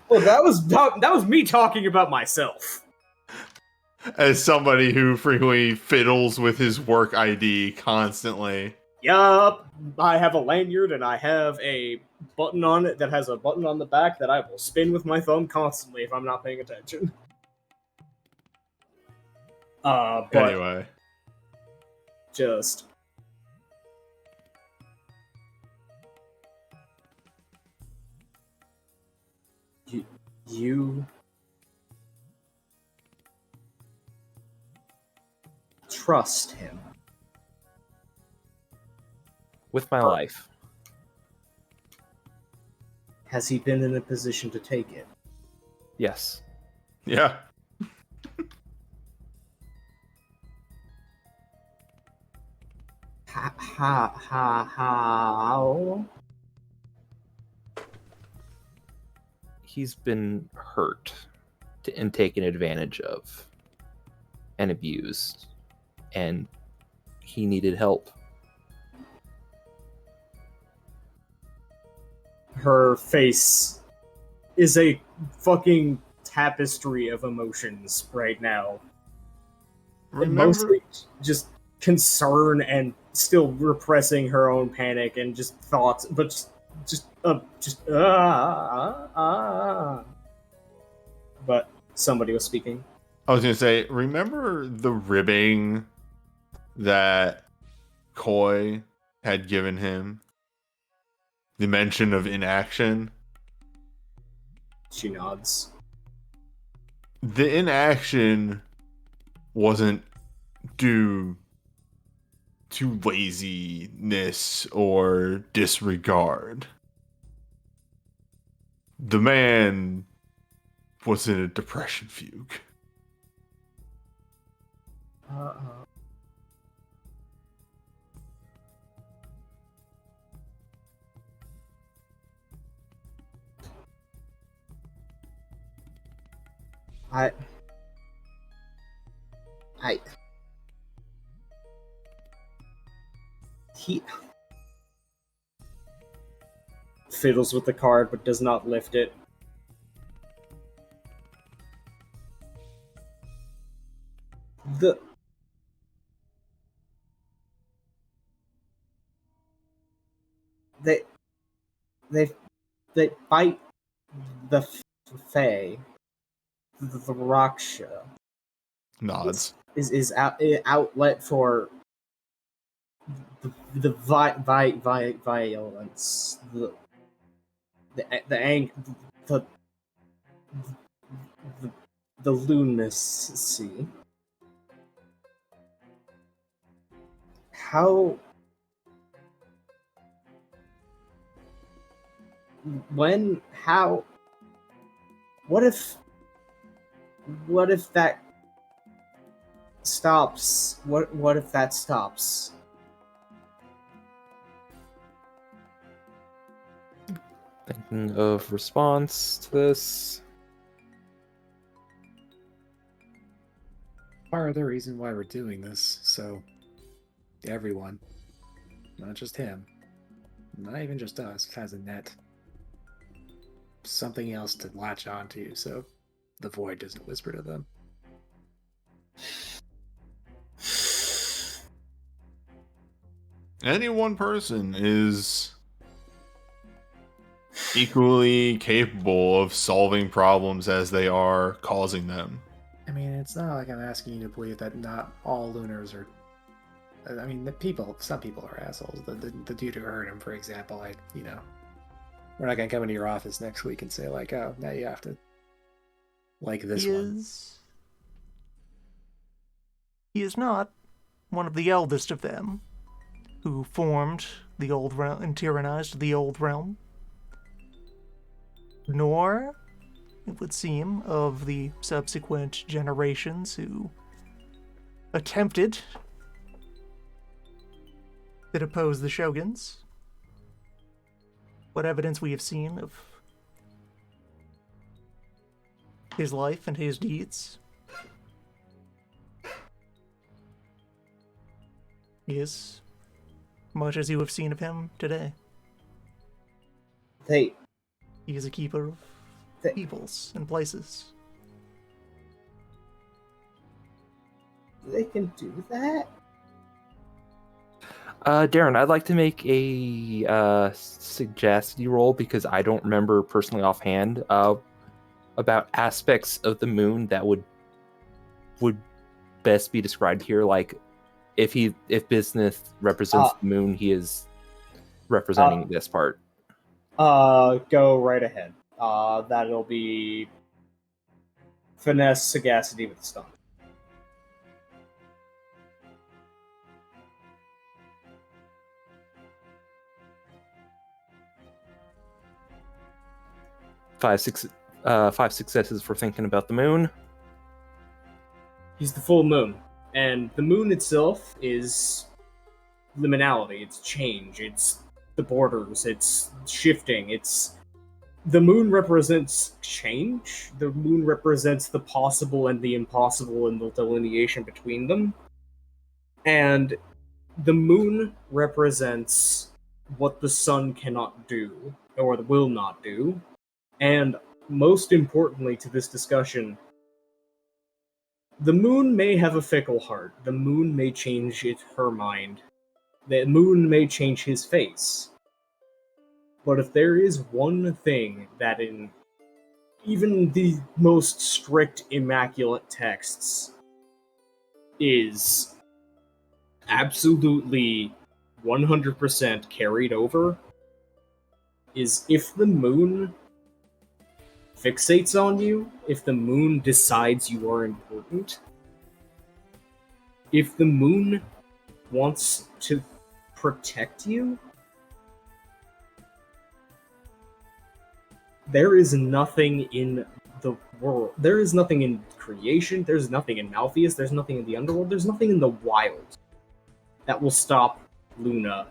Speaker 2: Well, that was me talking about myself.
Speaker 6: As somebody who frequently fiddles with his work ID constantly.
Speaker 2: Yup, I have a lanyard and I have a button on it that has a button on the back that I will spin with my thumb constantly if I'm not paying attention. But
Speaker 6: Anyway.
Speaker 2: just you trust him.
Speaker 3: With my life.
Speaker 2: Has he been in a position to take it?
Speaker 3: Yes.
Speaker 6: Yeah.
Speaker 2: How?
Speaker 3: He's been hurt and taken advantage of and abused, and he needed help.
Speaker 2: Her face is a fucking tapestry of emotions right now. Mostly just concern and still repressing her own panic and just thoughts, but But somebody was speaking.
Speaker 6: I was gonna say, remember the ribbing that Koi had given him? The mention of inaction?
Speaker 2: She nods.
Speaker 6: The inaction wasn't due to laziness or disregard. The man was in a depression fugue.
Speaker 2: He fiddles with the card but does not lift it. They fight the Fae, the Raksha.
Speaker 6: Nods.
Speaker 2: Is outlet for the violence, the anger, the lunacy. How? When? How? What if that stops? What if that stops?
Speaker 3: Thinking of response to this.
Speaker 5: Part of the reason why we're doing this, so everyone, not just him, not even just us, has a net. something else to latch onto, so the void doesn't whisper to them.
Speaker 6: Any one person is equally capable of solving problems as they are causing them.
Speaker 5: I mean, it's not like I'm asking you to believe that not all Lunars are. I mean, some people are assholes. The dude who hurt him, for example, we're not gonna come into your office next week and say like, oh, now you have to like this one.
Speaker 4: He is not one of the eldest of them, who formed the old realm and tyrannized the old realm, nor, it would seem, of the subsequent generations who attempted to depose the shoguns. What evidence we have seen of his life and his deeds is much as you have seen of him today.
Speaker 2: They
Speaker 4: He is a keeper of peoples and places.
Speaker 2: can do that?
Speaker 3: Darren, I'd like to make a sagacity roll because I don't remember personally offhand about aspects of the moon that would best be described here. Like if Bismuth represents the moon, he is representing this part.
Speaker 2: Go right ahead. That'll be finesse sagacity with the stun.
Speaker 3: Five successes for thinking about the moon.
Speaker 2: He's the full moon, and the moon itself is liminality. It's change. It's the borders. It's shifting. The moon represents change. The moon represents the possible and the impossible and the delineation between them. And the moon represents what the sun cannot do, or will not do. And most importantly to this discussion, the moon may have a fickle heart. The moon may change her mind. The moon may change his face. But if there is one thing that in even the most strict, immaculate texts is absolutely 100% carried over, is if the moon fixates on you, if the moon decides you are important, if the moon wants to protect you, there is nothing in the world. There is nothing in creation. There's nothing in Malpheus. There's nothing in the underworld. There's nothing in the wild that will stop Luna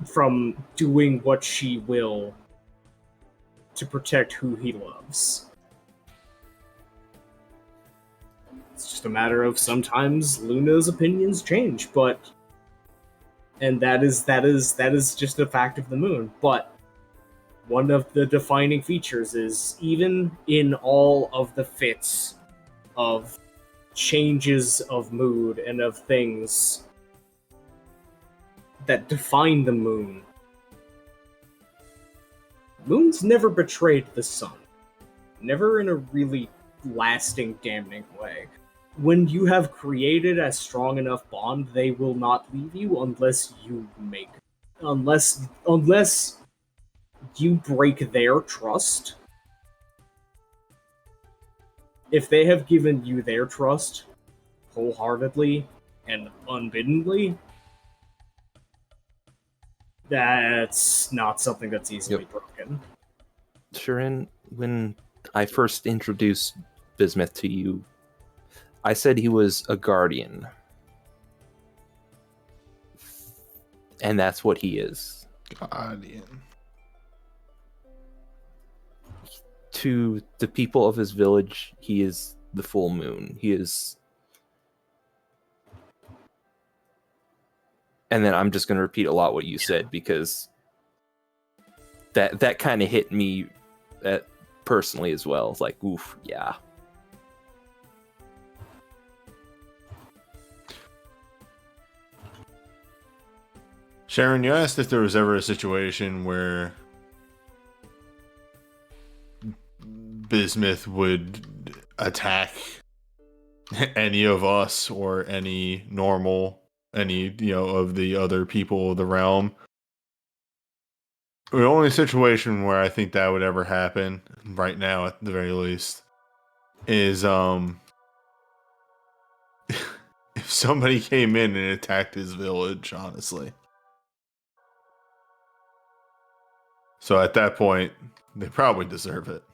Speaker 2: from doing what she will to protect who he loves. It's just a matter of sometimes Luna's opinions change, and that is just a fact of the moon. But one of the defining features is even in all of the fits of changes of mood and of things that define the moon, moon's never betrayed the sun. Never in a really lasting, damning way. When you have created a strong enough bond, they will not leave you unless you you break their trust. If they have given you their trust wholeheartedly and unbiddenly, that's not something that's easily broken.
Speaker 3: Sharon, when I first introduced Bismuth to you, I said he was a guardian. And that's what he is.
Speaker 6: Guardian.
Speaker 3: To the people of his village, he is the full moon. He is... And then I'm just going to repeat a lot what you said, because that kind of hit me personally as well. It's like, oof, yeah.
Speaker 6: Sharon, you asked if there was ever a situation where Bismuth would attack any of us or any of the other people of the realm. The only situation where I think that would ever happen, right now at the very least, is if somebody came in and attacked his village, honestly. So at that point, they probably deserve it.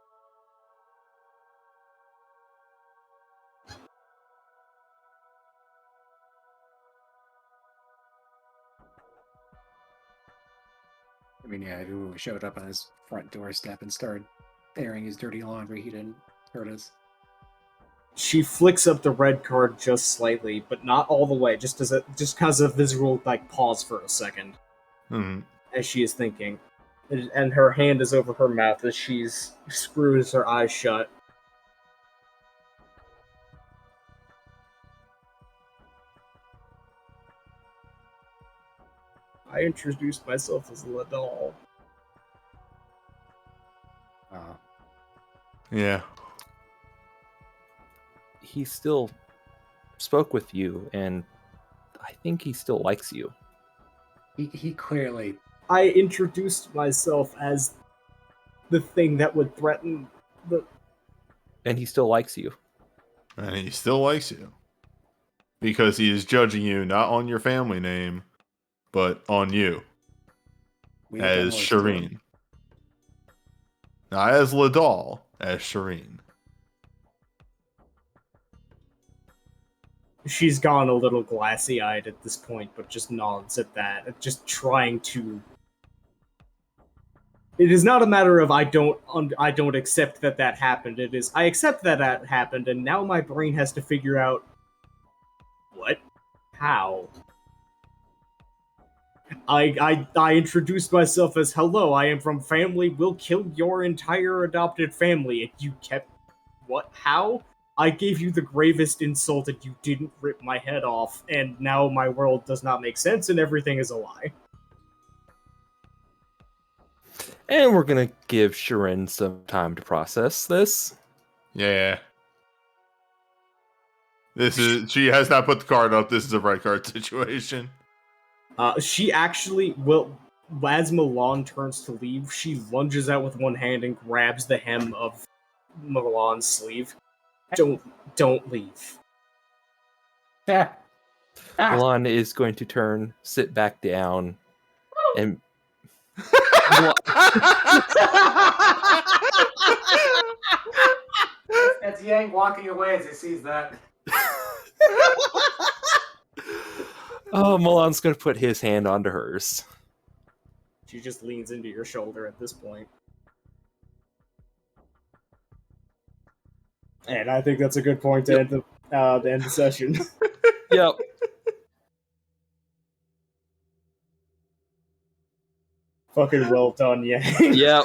Speaker 5: I mean, yeah, if we showed up on his front doorstep and started airing his dirty laundry, he didn't hurt us.
Speaker 2: She flicks up the red card just slightly, but not all the way, just because of visual pause for a second.
Speaker 6: Mm-hmm.
Speaker 2: As she is thinking. And her hand is over her mouth as she's screws her eyes shut. I introduced myself as Ladal.
Speaker 6: Yeah.
Speaker 3: He still spoke with you, and I think he still likes you.
Speaker 5: He clearly...
Speaker 2: I introduced myself as the thing that would threaten the...
Speaker 3: And he still likes you.
Speaker 6: And he still likes you. Because he is judging you not on your family name, but on you. As Shireen. Not as Ladal, as Shireen.
Speaker 2: She's gone a little glassy-eyed at this point, but just nods at that, just trying to... It is not a matter of I don't accept that happened. It is I accept that happened, and now my brain has to figure out what, how. I introduced myself as hello. I am from family. Will kill your entire adopted family. And you kept what? How? I gave you the gravest insult, and you didn't rip my head off. And now my world does not make sense, and everything is a lie.
Speaker 3: And we're going to give Shirin some time to process this.
Speaker 6: Yeah. She has not put the card up. This is a red card situation.
Speaker 2: She actually will, as Milan turns to leave, she lunges out with one hand and grabs the hem of Milan's sleeve. Don't leave.
Speaker 5: Yeah.
Speaker 3: Milan is going to sit back down, and
Speaker 5: That's Yang walking away as he sees that.
Speaker 3: oh, Milan's going to put his hand onto hers.
Speaker 2: She just leans into your shoulder at this point. And I think that's a good point to end the session.
Speaker 3: Yep.
Speaker 2: Fucking well done, Yang.
Speaker 3: Yep.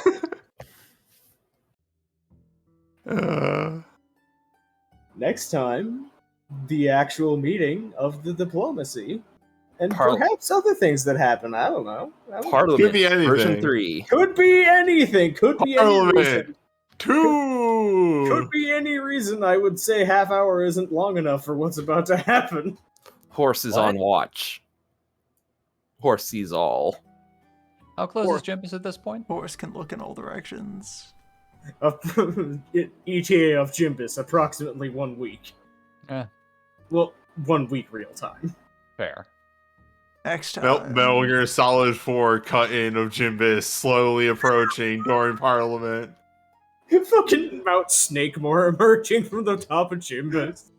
Speaker 2: Next time, the actual meeting of the diplomacy. And
Speaker 3: Parliament.
Speaker 2: Perhaps other things that happen. I don't know.
Speaker 3: Parliament.
Speaker 6: Could be anything.
Speaker 3: Version 3.
Speaker 2: Could be anything. Could be any reason.
Speaker 6: Parliament 2!
Speaker 2: Could be any reason. I would say half hour isn't long enough for what's about to happen.
Speaker 3: Horse is on watch. Horse sees all.
Speaker 1: How close is Jimpus at this point?
Speaker 4: Horse can look in all directions.
Speaker 2: ETA of Jimbus, approximately 1 week. Well, 1 week real time.
Speaker 1: Fair.
Speaker 4: Next time.
Speaker 6: Metal Gear Solid 4 cut-in of Jimbus slowly approaching during Parliament.
Speaker 2: Fucking Mount Snakemore emerging from the top of Jimbus.